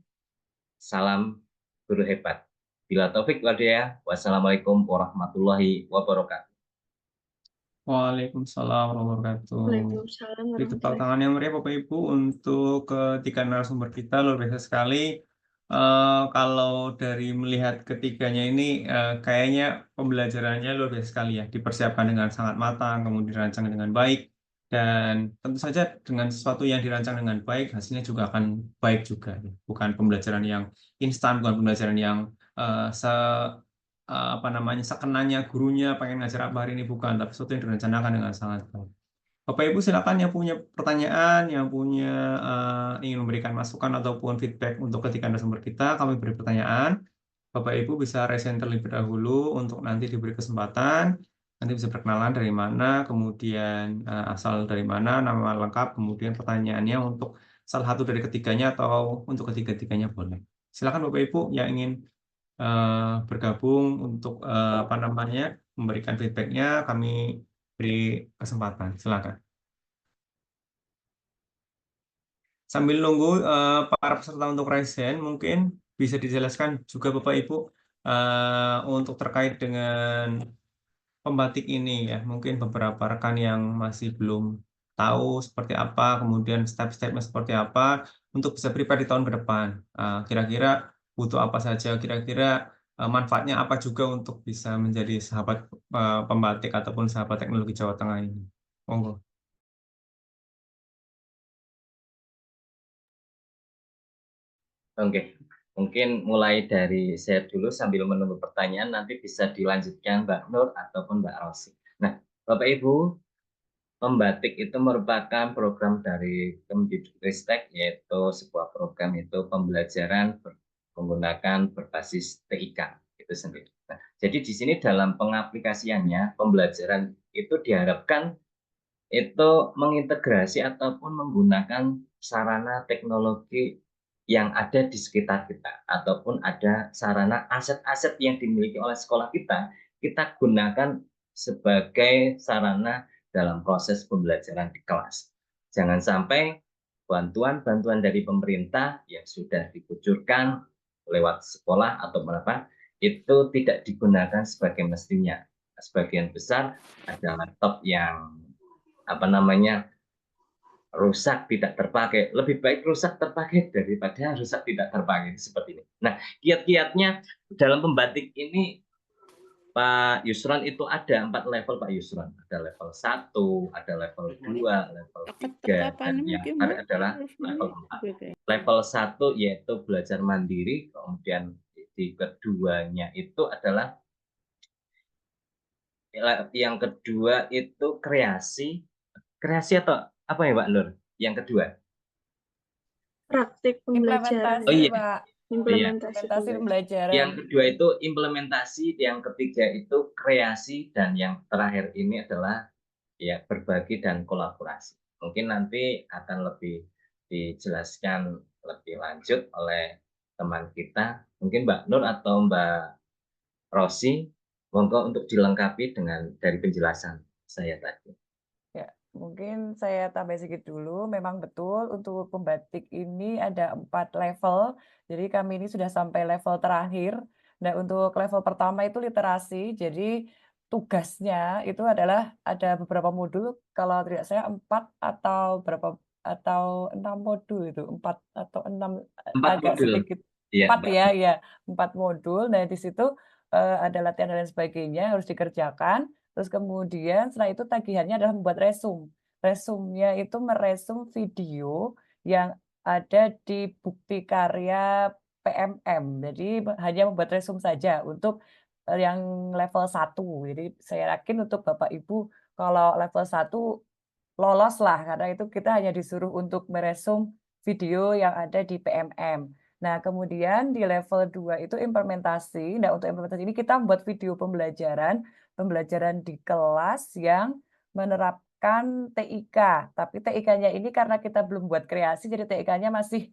Salam guru hebat. Bila taufik walhidayah. Wassalamualaikum warahmatullahi wabarakatuh. Waalaikumsalam warahmatullahi wabarakatuh. Waalaikumsalam Di tepuk warahmatullahi tangan yang meriah Bapak Ibu untuk ketiga narasumber kita, luar biasa sekali. Kalau dari melihat ketiganya ini kayaknya pembelajarannya luar biasa sekali ya, dipersiapkan dengan sangat matang, kemudian dirancang dengan baik, dan tentu saja dengan sesuatu yang dirancang dengan baik hasilnya juga akan baik juga. Bukan pembelajaran yang instan, bukan pembelajaran yang sekenanya gurunya pengen ngajar apa hari ini, bukan, tapi sesuatu yang direncanakan dengan sangat baik. Bapak Ibu silakan yang punya pertanyaan, yang punya ingin memberikan masukan ataupun feedback untuk ketiga narasumber kita, kami beri pertanyaan. Bapak Ibu bisa raise hand terlebih dahulu untuk nanti diberi kesempatan, nanti bisa perkenalan dari mana, kemudian asal dari mana, nama lengkap, kemudian pertanyaannya untuk salah satu dari ketiganya atau untuk ketiga-tiganya boleh. Silakan Bapak Ibu yang ingin bergabung untuk memberikan feedbacknya, kami beri kesempatan. Silakan. Sambil nunggu para peserta untuk raise hand, mungkin bisa dijelaskan juga Bapak Ibu untuk terkait dengan pembatik ini ya. Mungkin beberapa rekan yang masih belum tahu seperti apa, kemudian step-stepnya seperti apa untuk bisa prepare di tahun ke depan. Kira-kira butuh apa saja, kira-kira manfaatnya apa juga untuk bisa menjadi sahabat pembatik ataupun sahabat teknologi Jawa Tengah ini. Monggo. Oke, mungkin mulai dari saya dulu sambil menunggu pertanyaan, nanti bisa dilanjutkan Mbak Nur ataupun Mbak Rosi. Nah, Bapak Ibu, Pembatik itu merupakan program dari Kemdikbudristek, yaitu sebuah program itu pembelajaran menggunakan berbasis TIK itu sendiri. Nah, jadi di sini dalam pengaplikasiannya, pembelajaran itu diharapkan itu mengintegrasi ataupun menggunakan sarana teknologi yang ada di sekitar kita, ataupun ada sarana aset-aset yang dimiliki oleh sekolah kita gunakan sebagai sarana dalam proses pembelajaran di kelas. Jangan sampai bantuan-bantuan dari pemerintah yang sudah dikucurkan lewat sekolah atau apa itu tidak digunakan sebagai mestinya. Sebagian besar ada laptop yang rusak tidak terpakai. Lebih baik rusak terpakai daripada rusak tidak terpakai, seperti ini. Nah, kiat-kiatnya dalam pembatik ini Pak Yusron itu ada 4 level Pak Yusron. Ada level 1, ada level 2, level 3, dan yang terakhir adalah level 4. Level 1 yaitu belajar mandiri, kemudian di keduanya itu adalah yang kedua itu kreasi atau apa ya Pak Nur? yang kedua? Praktik pembelajaran. Oh Implementasi, iya, Pak. iya. Implementasi Implementasi pembelajaran. pembelajaran. Yang kedua itu implementasi, yang ketiga itu kreasi, dan yang terakhir ini adalah ya berbagi dan kolaborasi. Mungkin nanti akan lebih dijelaskan lebih lanjut oleh teman kita, mungkin Mbak Nur atau Mbak Rosi, monggo untuk dilengkapi dengan dari penjelasan saya tadi. Ya, mungkin saya tambah sedikit dulu. Memang betul untuk pembatik ini ada 4 level. Jadi kami ini sudah sampai level terakhir. Nah, untuk level pertama itu literasi. Jadi tugasnya itu adalah ada beberapa modul, kalau tidak saya 4 atau berapa atau 6 modul itu, 4 atau 6 4 agak modul. sedikit Iya, 4 Mbak. ya, ya, 4 modul. Nah, di situ ada latihan dan lain sebagainya harus dikerjakan. Terus kemudian setelah itu tagihannya adalah membuat resume. Resumenya itu meresum video yang ada di bukti karya PMM. Jadi hanya membuat resume saja untuk yang level 1. Jadi saya yakin untuk Bapak Ibu kalau level 1 lolos lah, karena itu kita hanya disuruh untuk meresum video yang ada di PMM. Nah, kemudian di level 2 itu implementasi. Nah, untuk implementasi ini kita membuat video pembelajaran di kelas yang menerapkan TIK. Tapi TIK-nya ini karena kita belum buat kreasi, jadi TIK-nya masih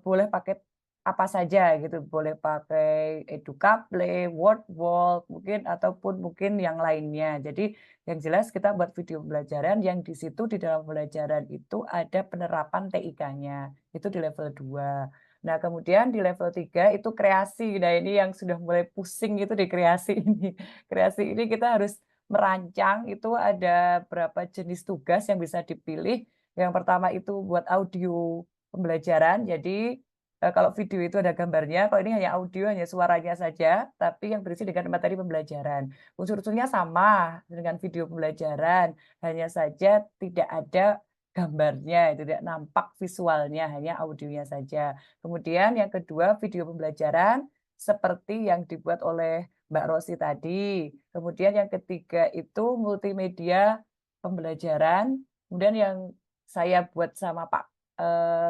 boleh pakai apa saja gitu, boleh pakai Educable, Wordwall, mungkin ataupun mungkin yang lainnya. Jadi yang jelas kita buat video pembelajaran yang di situ di dalam pembelajaran itu ada penerapan TIK-nya. Itu di level 2. Nah, kemudian di level 3 itu kreasi. Nah, ini yang sudah mulai pusing itu di kreasi ini. Kreasi ini kita harus merancang, itu ada berapa jenis tugas yang bisa dipilih. Yang pertama itu buat audio pembelajaran. Jadi kalau video itu ada gambarnya, kalau ini hanya audio, hanya suaranya saja, tapi yang berisi dengan materi pembelajaran. Unsur-unsurnya sama dengan video pembelajaran, hanya saja tidak ada gambarnya, tidak nampak visualnya, hanya audionya saja. Kemudian yang kedua, video pembelajaran seperti yang dibuat oleh Mbak Rosi tadi. Kemudian yang ketiga itu multimedia pembelajaran. Kemudian yang saya buat sama Pak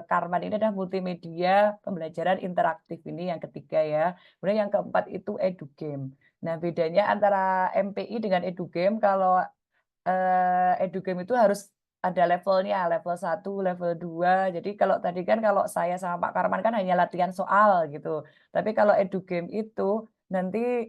Karman ini adalah multimedia pembelajaran interaktif, ini yang ketiga ya. Kemudian yang keempat itu edugame. Nah, bedanya antara MPI dengan edugame, kalau edugame itu harus ada levelnya, level 1, level 2. Jadi kalau tadi kan kalau saya sama Pak Karman kan hanya latihan soal gitu. Tapi kalau edugame itu nanti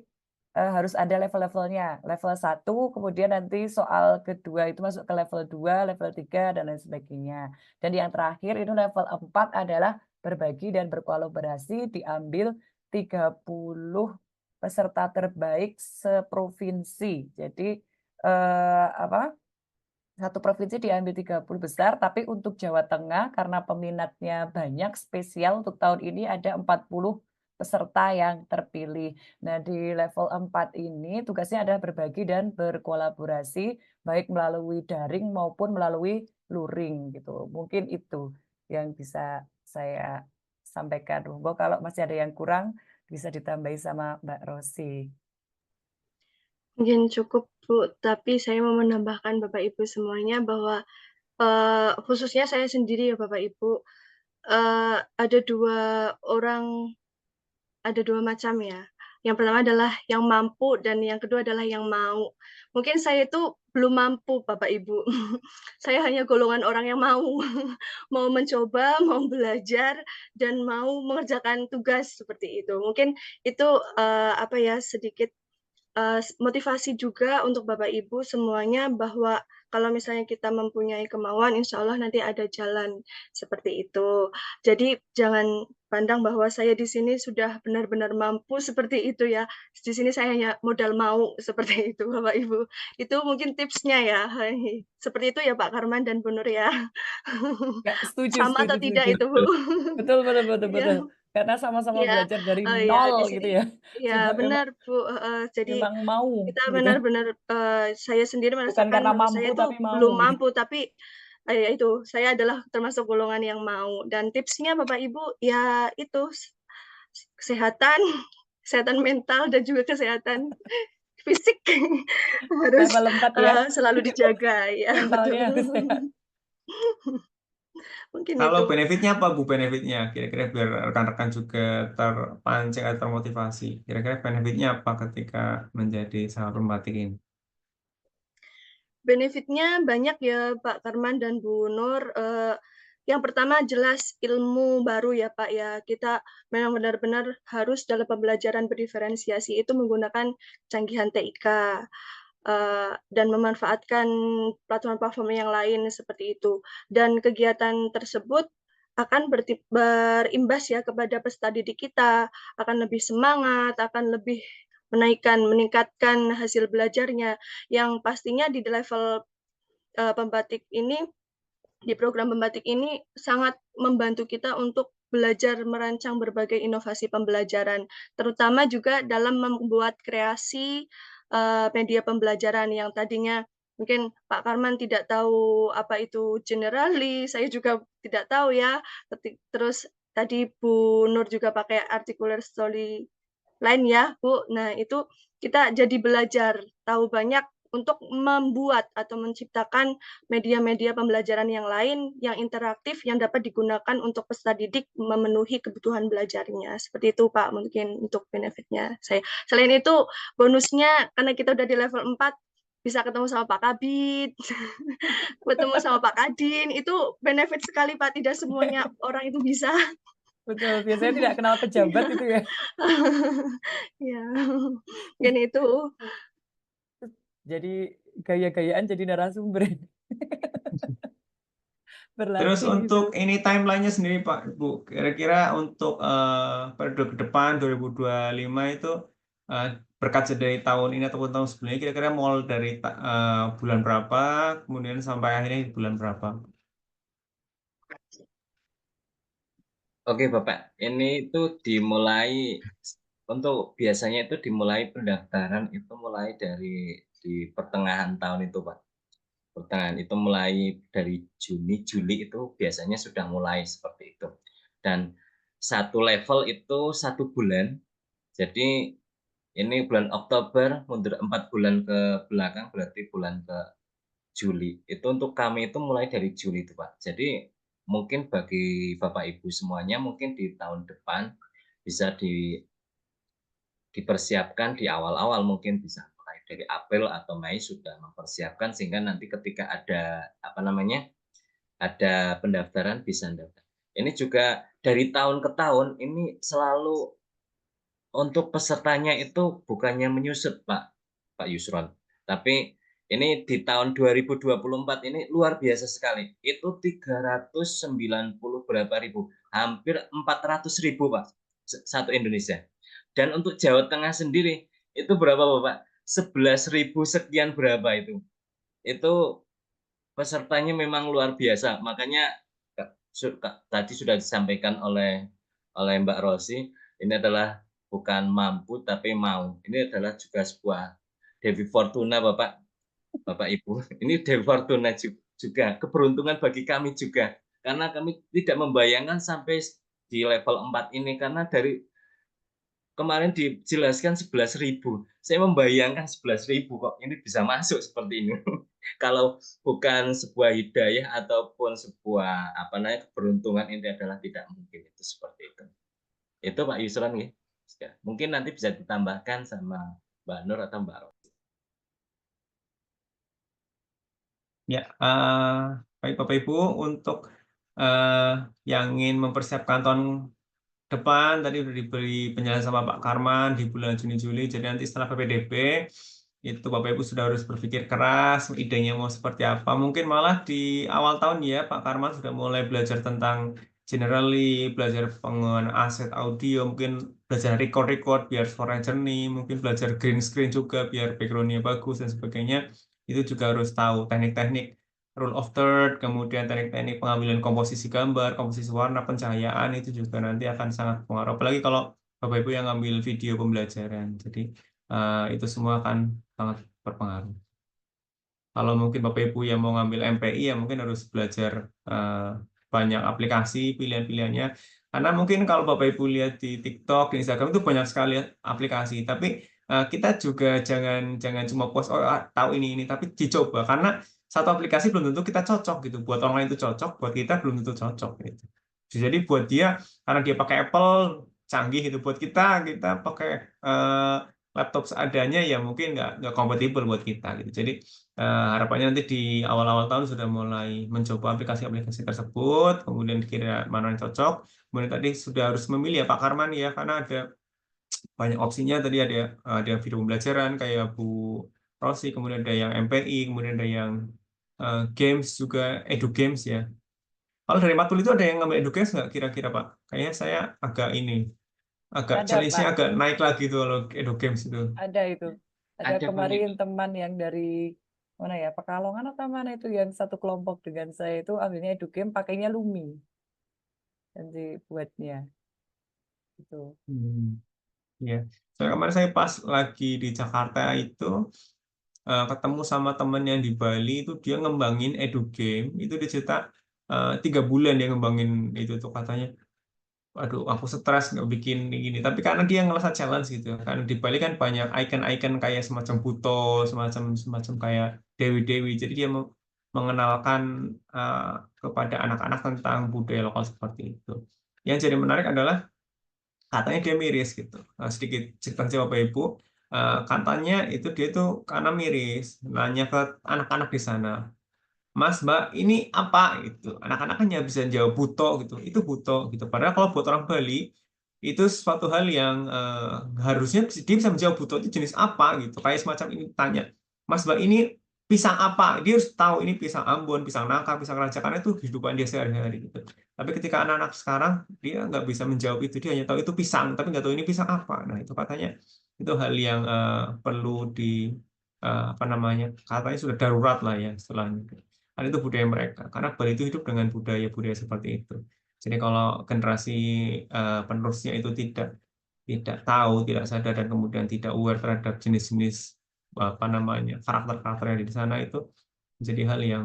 harus ada level-levelnya. Level 1, kemudian nanti soal kedua itu masuk ke level 2, level 3, dan lain sebagainya. Dan yang terakhir itu level 4 adalah berbagi dan berkolaborasi, diambil 30 peserta terbaik seprovinsi. Jadi satu provinsi diambil 30 besar, tapi untuk Jawa Tengah karena peminatnya banyak, spesial untuk tahun ini ada 40 peserta yang terpilih. Nah, di level 4 ini tugasnya adalah berbagi dan berkolaborasi, baik melalui daring maupun melalui luring gitu. Mungkin itu yang bisa saya sampaikan. Monggo kalau masih ada yang kurang bisa ditambahi sama Mbak Rosi. Mungkin cukup, Bu, tapi saya mau menambahkan Bapak Ibu semuanya bahwa khususnya saya sendiri ya Bapak Ibu, ada dua macam ya. Yang pertama adalah yang mampu dan yang kedua adalah yang mau. Mungkin saya itu belum mampu Bapak Ibu. Saya hanya golongan orang yang mau. Mau mencoba, mau belajar, dan mau mengerjakan tugas seperti itu. Mungkin itu sedikit motivasi juga untuk Bapak Ibu semuanya bahwa kalau misalnya kita mempunyai kemauan, insya Allah nanti ada jalan seperti itu. Jadi jangan pandang bahwa saya di sini sudah benar-benar mampu seperti itu ya. Di sini saya hanya modal mau seperti itu, Bapak Ibu. Itu mungkin tipsnya ya. Seperti itu ya Pak Karman dan Bu Nur ya. Ya, setuju, Sama atau setuju, tidak setuju. itu, Bu? Betul, betul, betul, Ya, betul. Karena sama-sama ya, belajar dari ya di nol gitu sini, ya. ya Cuma memang benar Bu. Jadi mau kita gitu. benar-benar saya sendiri Bukan merasakan karena bahwa mampu saya tapi tuh mau belum gitu. mampu, tapi ya itu saya adalah termasuk golongan yang mau. Dan tipsnya Bapak Ibu ya itu kesehatan, kesehatan mental dan juga kesehatan fisik harus Level 4 ya. selalu dijaga ya. Mentalnya harus sehat. Mungkin Kalau itu. benefitnya apa Bu benefitnya? Kira-kira biar rekan-rekan juga terpancing atau termotivasi. Kira-kira benefitnya apa ketika menjadi sahabat pembatik ini? Benefitnya banyak ya Pak Karman dan Bu Nur. Yang pertama jelas ilmu baru ya Pak ya. Kita memang benar-benar harus dalam pembelajaran berdiferensiasi itu menggunakan canggihan TIK dan memanfaatkan platform-platform yang lain seperti itu. Dan kegiatan tersebut akan berimbas ya kepada peserta didik kita, akan lebih semangat, akan lebih meningkatkan hasil belajarnya, yang pastinya di level pembatik ini, di program pembatik ini sangat membantu kita untuk belajar merancang berbagai inovasi pembelajaran, terutama juga dalam membuat kreasi media pembelajaran yang tadinya mungkin Pak Karman tidak tahu apa itu Generali, saya juga tidak tahu ya. Terus tadi Bu Nur juga pakai articular storyline ya, Bu. Nah, itu kita jadi belajar, tahu banyak untuk membuat atau menciptakan media-media pembelajaran yang lain yang interaktif yang dapat digunakan untuk peserta didik memenuhi kebutuhan belajarnya. Seperti itu Pak, mungkin untuk benefitnya saya. Selain itu, bonusnya karena kita udah di level 4, bisa ketemu sama Pak Kabid, ketemu sama Pak Kadin, itu benefit sekali Pak, tidak semuanya orang itu bisa. Betul, biasanya tidak kenal pejabat itu ya. Ya, mungkin itu. Jadi gaya-gayaan jadi narasumber. Terus Berlatih untuk gitu. ini timeline-nya sendiri Pak Bu, kira-kira untuk periode ke depan 2025 itu berkaca dari tahun ini ataupun tahun sebelumnya, kira-kira mulai dari bulan berapa, kemudian sampai akhirnya di bulan berapa? Oke Bapak, ini itu dimulai untuk biasanya itu dimulai pendaftaran itu mulai dari di pertengahan tahun itu Pak. Pertengahan itu mulai dari Juni, Juli itu biasanya sudah mulai seperti itu. Dan satu level itu 1 bulan. Jadi ini bulan Oktober mundur 4 bulan ke belakang berarti bulan ke Juli. Itu untuk kami itu mulai dari Juli itu Pak. Jadi mungkin bagi Bapak Ibu semuanya mungkin di tahun depan bisa dipersiapkan di awal-awal, mungkin bisa mulai dari April atau Mei sudah mempersiapkan sehingga nanti ketika ada ada pendaftaran bisa daftar. Ini juga dari tahun ke tahun ini selalu untuk pesertanya itu bukannya menyusut Pak Yusron, tapi ini di tahun 2024 ini luar biasa sekali. Itu 390 berapa ribu, hampir 400.000 Pak, satu Indonesia. Dan untuk Jawa Tengah sendiri itu berapa Bapak? 11.000 sekian berapa itu. Itu pesertanya memang luar biasa. Makanya tadi sudah disampaikan oleh Mbak Rosi, ini adalah bukan mampu tapi mau. Ini adalah juga sebuah Dewi Fortuna Bapak Ibu. Ini Dewi Fortuna juga keberuntungan bagi kami juga. Karena kami tidak membayangkan sampai di level 4 ini karena dari kemarin dijelaskan 11.000. Saya membayangkan 11.000 kok ini bisa masuk seperti ini. Kalau bukan sebuah hidayah ataupun sebuah keberuntungan, ini adalah tidak mungkin itu seperti itu. Itu Pak Yusron ya. Mungkin nanti bisa ditambahkan sama Mbak Nur atau Mbak Rosi. Ya, baik Bapak Ibu, untuk yang ingin mempersiapkan tahun depan tadi sudah diberi penjelasan sama Pak Karman di bulan Juni-Juli. Jadi nanti setelah PPDB itu Bapak Ibu sudah harus berpikir keras, idenya mau seperti apa. Mungkin malah di awal tahun ya Pak Karman sudah mulai belajar tentang Generali, belajar pengelolaan aset audio, mungkin belajar record biar suaranya jernih, mungkin belajar green screen juga biar background-nya bagus dan sebagainya. Itu juga harus tahu teknik-teknik rule of third, kemudian teknik-teknik pengambilan komposisi gambar, komposisi warna, pencahayaan, itu juga nanti akan sangat pengaruh. Apalagi kalau Bapak Ibu yang ngambil video pembelajaran. Jadi itu semua akan sangat berpengaruh. Kalau mungkin Bapak Ibu yang mau ngambil MPI, ya mungkin harus belajar banyak aplikasi, pilihan-pilihannya. Karena mungkin kalau Bapak Ibu lihat di TikTok, di Instagram itu banyak sekali aplikasi. Tapi kita juga jangan cuma puas tahu ini, tapi dicoba, karena satu aplikasi belum tentu kita cocok gitu. Buat orang lain itu cocok, buat kita belum tentu cocok gitu. Jadi buat dia, karena dia pakai Apple canggih itu, buat kita pakai laptop seadanya ya mungkin nggak kompatibel buat kita gitu. Jadi harapannya nanti di awal-awal tahun sudah mulai mencoba aplikasi-aplikasi tersebut, kemudian dikira mana yang cocok. Kemudian tadi sudah harus memilih ya Pak Karman ya, karena ada banyak opsinya. Tadi ada video pembelajaran kayak Bu Rosi, kemudian ada yang MPI, kemudian ada yang games juga, edu games ya. Kalau dari Matul itu ada yang ngambil edu games nggak kira-kira Pak? Kayaknya saya agak Ada, challenge-nya Pak. agak naik lagi tuh kalau edu games itu. Ada itu. Ada Ada, Bang, kemarin itu. teman yang dari mana ya, Pekalongan atau mana itu, yang satu kelompok dengan saya itu ambilnya EduGame pakainya Lumi nanti buatnya itu. Ya, kemarin saya pas lagi di Jakarta itu ketemu sama temen yang di Bali itu, dia ngembangin edu game itu, dia cerita 3 bulan dia ngembangin itu tuh, katanya aduh aku stres nggak bikin gini, tapi karena dia ngerasa challenge gitu, karena di Bali kan banyak icon-icon kayak semacam Buto, semacam kayak dewi-dewi, jadi dia mengenalkan kepada anak-anak tentang budaya lokal seperti itu. Yang jadi menarik adalah katanya dia miris gitu. Sedikit cerita sama Bapak Ibu, katanya itu dia tuh karena miris, nanya ke anak-anak di sana, Mas, Mbak, ini apa itu? Anak-anak hanya bisa jawab buto gitu. Itu buto gitu. Padahal kalau buat orang Bali itu suatu hal yang harusnya dia bisa menjawab buto itu jenis apa gitu. Kayak semacam ini tanya, Mas, Mbak, ini pisang apa? Dia harus tahu ini pisang Ambon, pisang Nangka, pisang Raja, karena itu kehidupan dia sehari-hari gitu. Tapi ketika anak-anak sekarang dia nggak bisa menjawab itu, dia hanya tahu itu pisang, tapi nggak tahu ini pisang apa. Nah itu katanya itu hal yang perlu apa namanya, katanya sudah darurat lah ya istilahnya. Karena itu budaya mereka. Karena Bali itu hidup dengan budaya-budaya seperti itu. Jadi kalau generasi penerusnya itu tidak tahu, tidak sadar, dan kemudian tidak aware terhadap jenis-jenis apa namanya karakter-karakter yang ada di sana, itu menjadi hal yang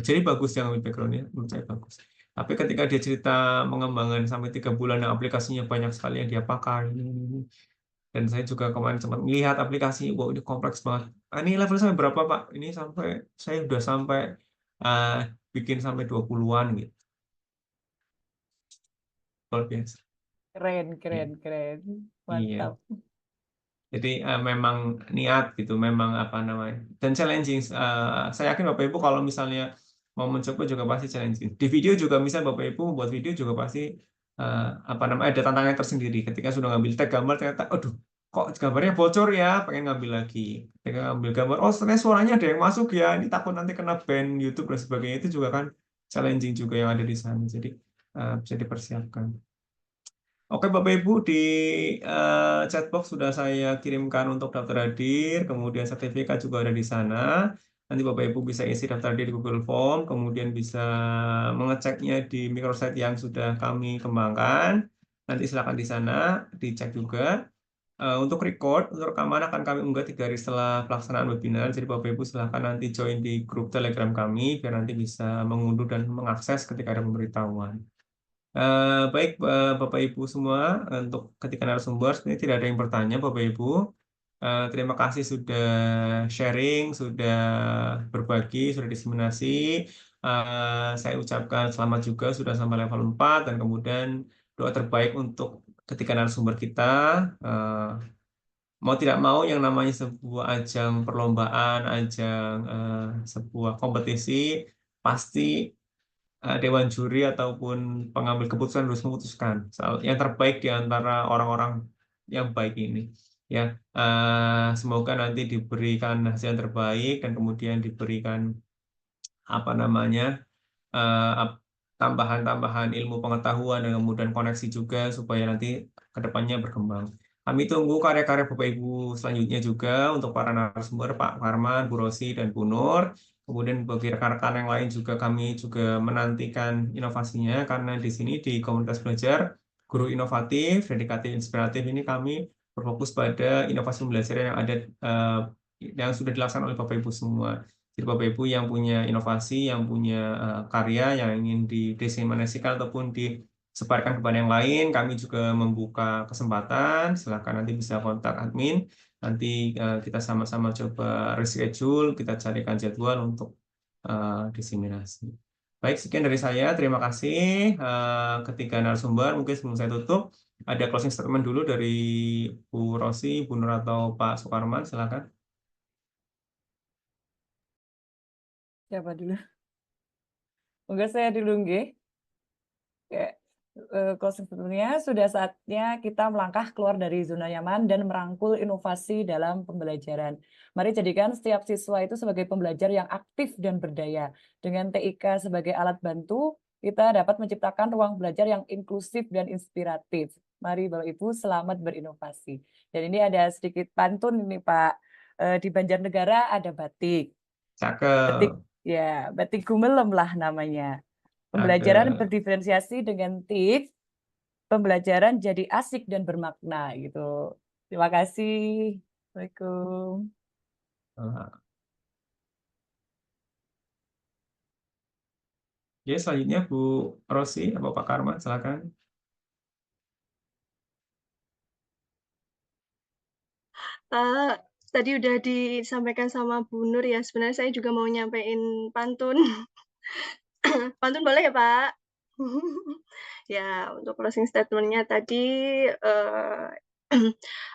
jadi bagus yang background-nya menurut saya bagus. Tapi ketika dia cerita mengembangkan sampai 3 bulan yang aplikasinya banyak sekali yang dia pakai, dan saya juga kemarin sempat melihat aplikasi, wow ini kompleks banget. Ini level sampai berapa Pak? Ini saya udah sampai bikin sampai 20-an gitu. Luar biasa. Keren. Iya. Mantap. Jadi memang niat gitu, memang apa namanya, dan challenging. Saya yakin Bapak Ibu kalau misalnya mau mencoba juga pasti challenging. Di video juga misalnya Bapak Ibu membuat video juga pasti apa namanya ada tantangan tersendiri. Ketika sudah ngambil tag gambar ternyata, aduh kok gambarnya bocor ya, pengen ngambil lagi. Ketika ngambil gambar, oh ternyata suaranya ada yang masuk ya, ini takut nanti kena ban YouTube dan sebagainya, itu juga kan challenging juga yang ada di sana. Jadi bisa dipersiapkan. Oke Bapak Ibu, di chatbox sudah saya kirimkan untuk daftar hadir, kemudian sertifikat juga ada di sana. Nanti Bapak Ibu bisa isi daftar hadir di Google Form, kemudian bisa mengeceknya di microsite yang sudah kami kembangkan. Nanti silakan di sana, dicek juga. Untuk rekaman akan kami unggah 3 hari setelah pelaksanaan webinar. Jadi Bapak Ibu silakan nanti join di grup Telegram kami, biar nanti bisa mengunduh dan mengakses ketika ada pemberitahuan. Baik Bapak Ibu semua, untuk ketika narasumber ini tidak ada yang bertanya Bapak Ibu. Terima kasih sudah sharing, sudah berbagi, sudah diseminasi. Saya ucapkan selamat juga sudah sampai level 4, dan kemudian doa terbaik untuk ketika narasumber kita. Mau tidak mau yang namanya sebuah ajang perlombaan, ajang sebuah kompetisi, pasti dewan juri ataupun pengambil keputusan harus memutuskan yang terbaik di antara orang-orang yang baik ini. Ya, semoga nanti diberikan hasil yang terbaik, dan kemudian diberikan apa namanya tambahan-tambahan ilmu pengetahuan, dan kemudian koneksi juga supaya nanti kedepannya berkembang. Kami tunggu karya-karya Bapak Ibu selanjutnya juga untuk para narasumber, Pak Karman, Bu Rosi, dan Bu Nur. Kemudian bagi rekan-rekan yang lain juga kami juga menantikan inovasinya, karena di sini di komunitas belajar guru inovatif, dedikatif, inspiratif ini kami berfokus pada inovasi pembelajaran yang ada yang sudah dilaksanakan oleh Bapak Ibu semua. Jadi Bapak Ibu yang punya inovasi, yang punya karya yang ingin didesimasikan ataupun sebarkan kepada yang lain. Kami juga membuka kesempatan, silakan nanti bisa kontak admin. Nanti kita sama-sama coba reschedule, kita carikan jadwal untuk diseminasi. Baik, sekian dari saya. Terima kasih. Ketiga narasumber, mungkin sebelum saya tutup, ada closing statement dulu dari Bu Rosi, Bu Nur atau Pak Sukarman, silakan. Siapa dulu? Enggak, saya dulu nggih. Closing statement-nya, sudah saatnya kita melangkah keluar dari zona nyaman dan merangkul inovasi dalam pembelajaran. Mari jadikan setiap siswa itu sebagai pembelajar yang aktif dan berdaya. Dengan TIK sebagai alat bantu, kita dapat menciptakan ruang belajar yang inklusif dan inspiratif. Mari Bapak Ibu selamat berinovasi. Dan ini ada sedikit pantun ini Pak. Di Banjarnegara ada batik. Batik, Cakep. ya, batik gumelem lah namanya. Pembelajaran Cakep. berdiferensiasi dengan TIK, pembelajaran jadi asik dan bermakna gitu. Terima kasih. Assalamualaikum. Ya, selanjutnya Bu Rosi atau Pak Karman, silakan. Tadi udah disampaikan sama Bu Nur ya, sebenarnya saya juga mau nyampein pantun. Pantun boleh ya, Pak? Ya, untuk closing statement-nya tadi,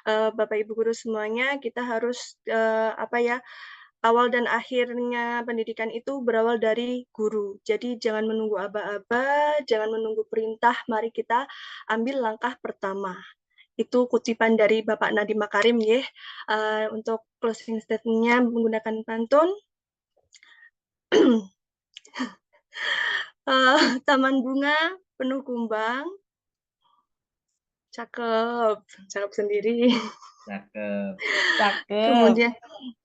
Bapak Ibu guru semuanya, kita harus, awal dan akhirnya pendidikan itu berawal dari guru. Jadi jangan menunggu aba-aba, jangan menunggu perintah, mari kita ambil langkah pertama. Itu kutipan dari Bapak Nadiem Makarim ya. Untuk closing statement-nya menggunakan pantun. Taman bunga penuh kumbang. Cakep, cakep sendiri. Cakep. Kemudian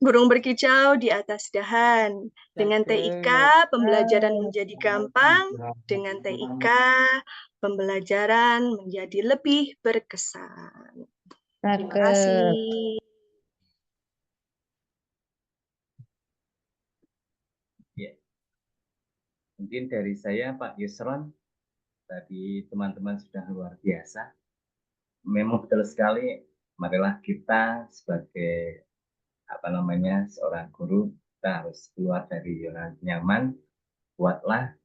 burung berkicau di atas dahan. Dengan TIK pembelajaran menjadi gampang, dengan TIK pembelajaran menjadi lebih berkesan. Terima kasih. Ya. Mungkin dari saya Pak Yusron, tadi teman-teman sudah luar biasa. Memang betul sekali, marilah kita sebagai seorang guru, kita harus keluar dari zona nyaman, buatlah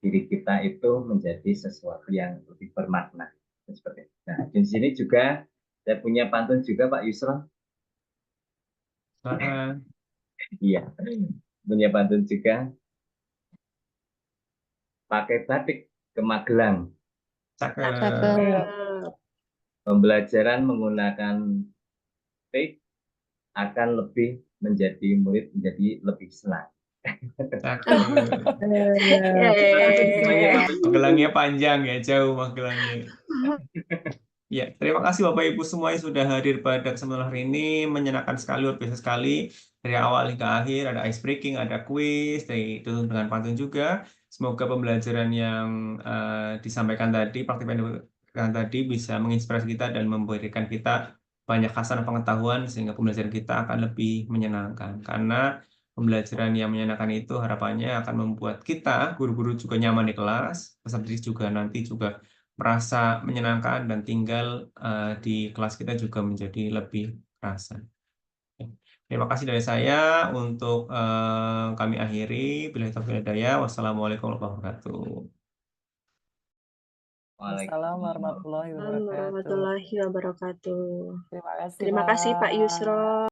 diri kita itu menjadi sesuatu yang lebih bermakna. Seperti itu. Nah, di sini juga saya punya pantun juga Pak Yusron. Iya, punya pantun juga. Pakai batik ke Magelang. Pembelajaran menggunakan TIK akan lebih menjadi murid menjadi lebih senang. Magelangnya panjang ya, jauh Magelangnya. Ya, terima kasih Bapak Ibu semua yang sudah hadir pada kesempatan hari ini. Menyenangkan sekali, luar biasa sekali. Dari awal hingga akhir ada ice breaking, ada quiz, ditutup dengan pantun juga. Semoga pembelajaran yang disampaikan tadi, praktik yang tadi bisa menginspirasi kita dan memberikan kita banyak hasanah pengetahuan sehingga pembelajaran kita akan lebih menyenangkan. Karena pembelajaran yang menyenangkan itu harapannya akan membuat kita, guru-guru juga nyaman di kelas, peserta didik juga nanti juga merasa menyenangkan dan tinggal di kelas kita juga menjadi lebih terasa. Terima kasih dari saya. Untuk kami akhiri. Billahi taufiq wal hidayah. Wassalamualaikum warahmatullahi wabarakatuh. Waalaikumsalam warahmatullahi wabarakatuh. Terima kasih. Terima kasih, Terima kasih Pak Yusron.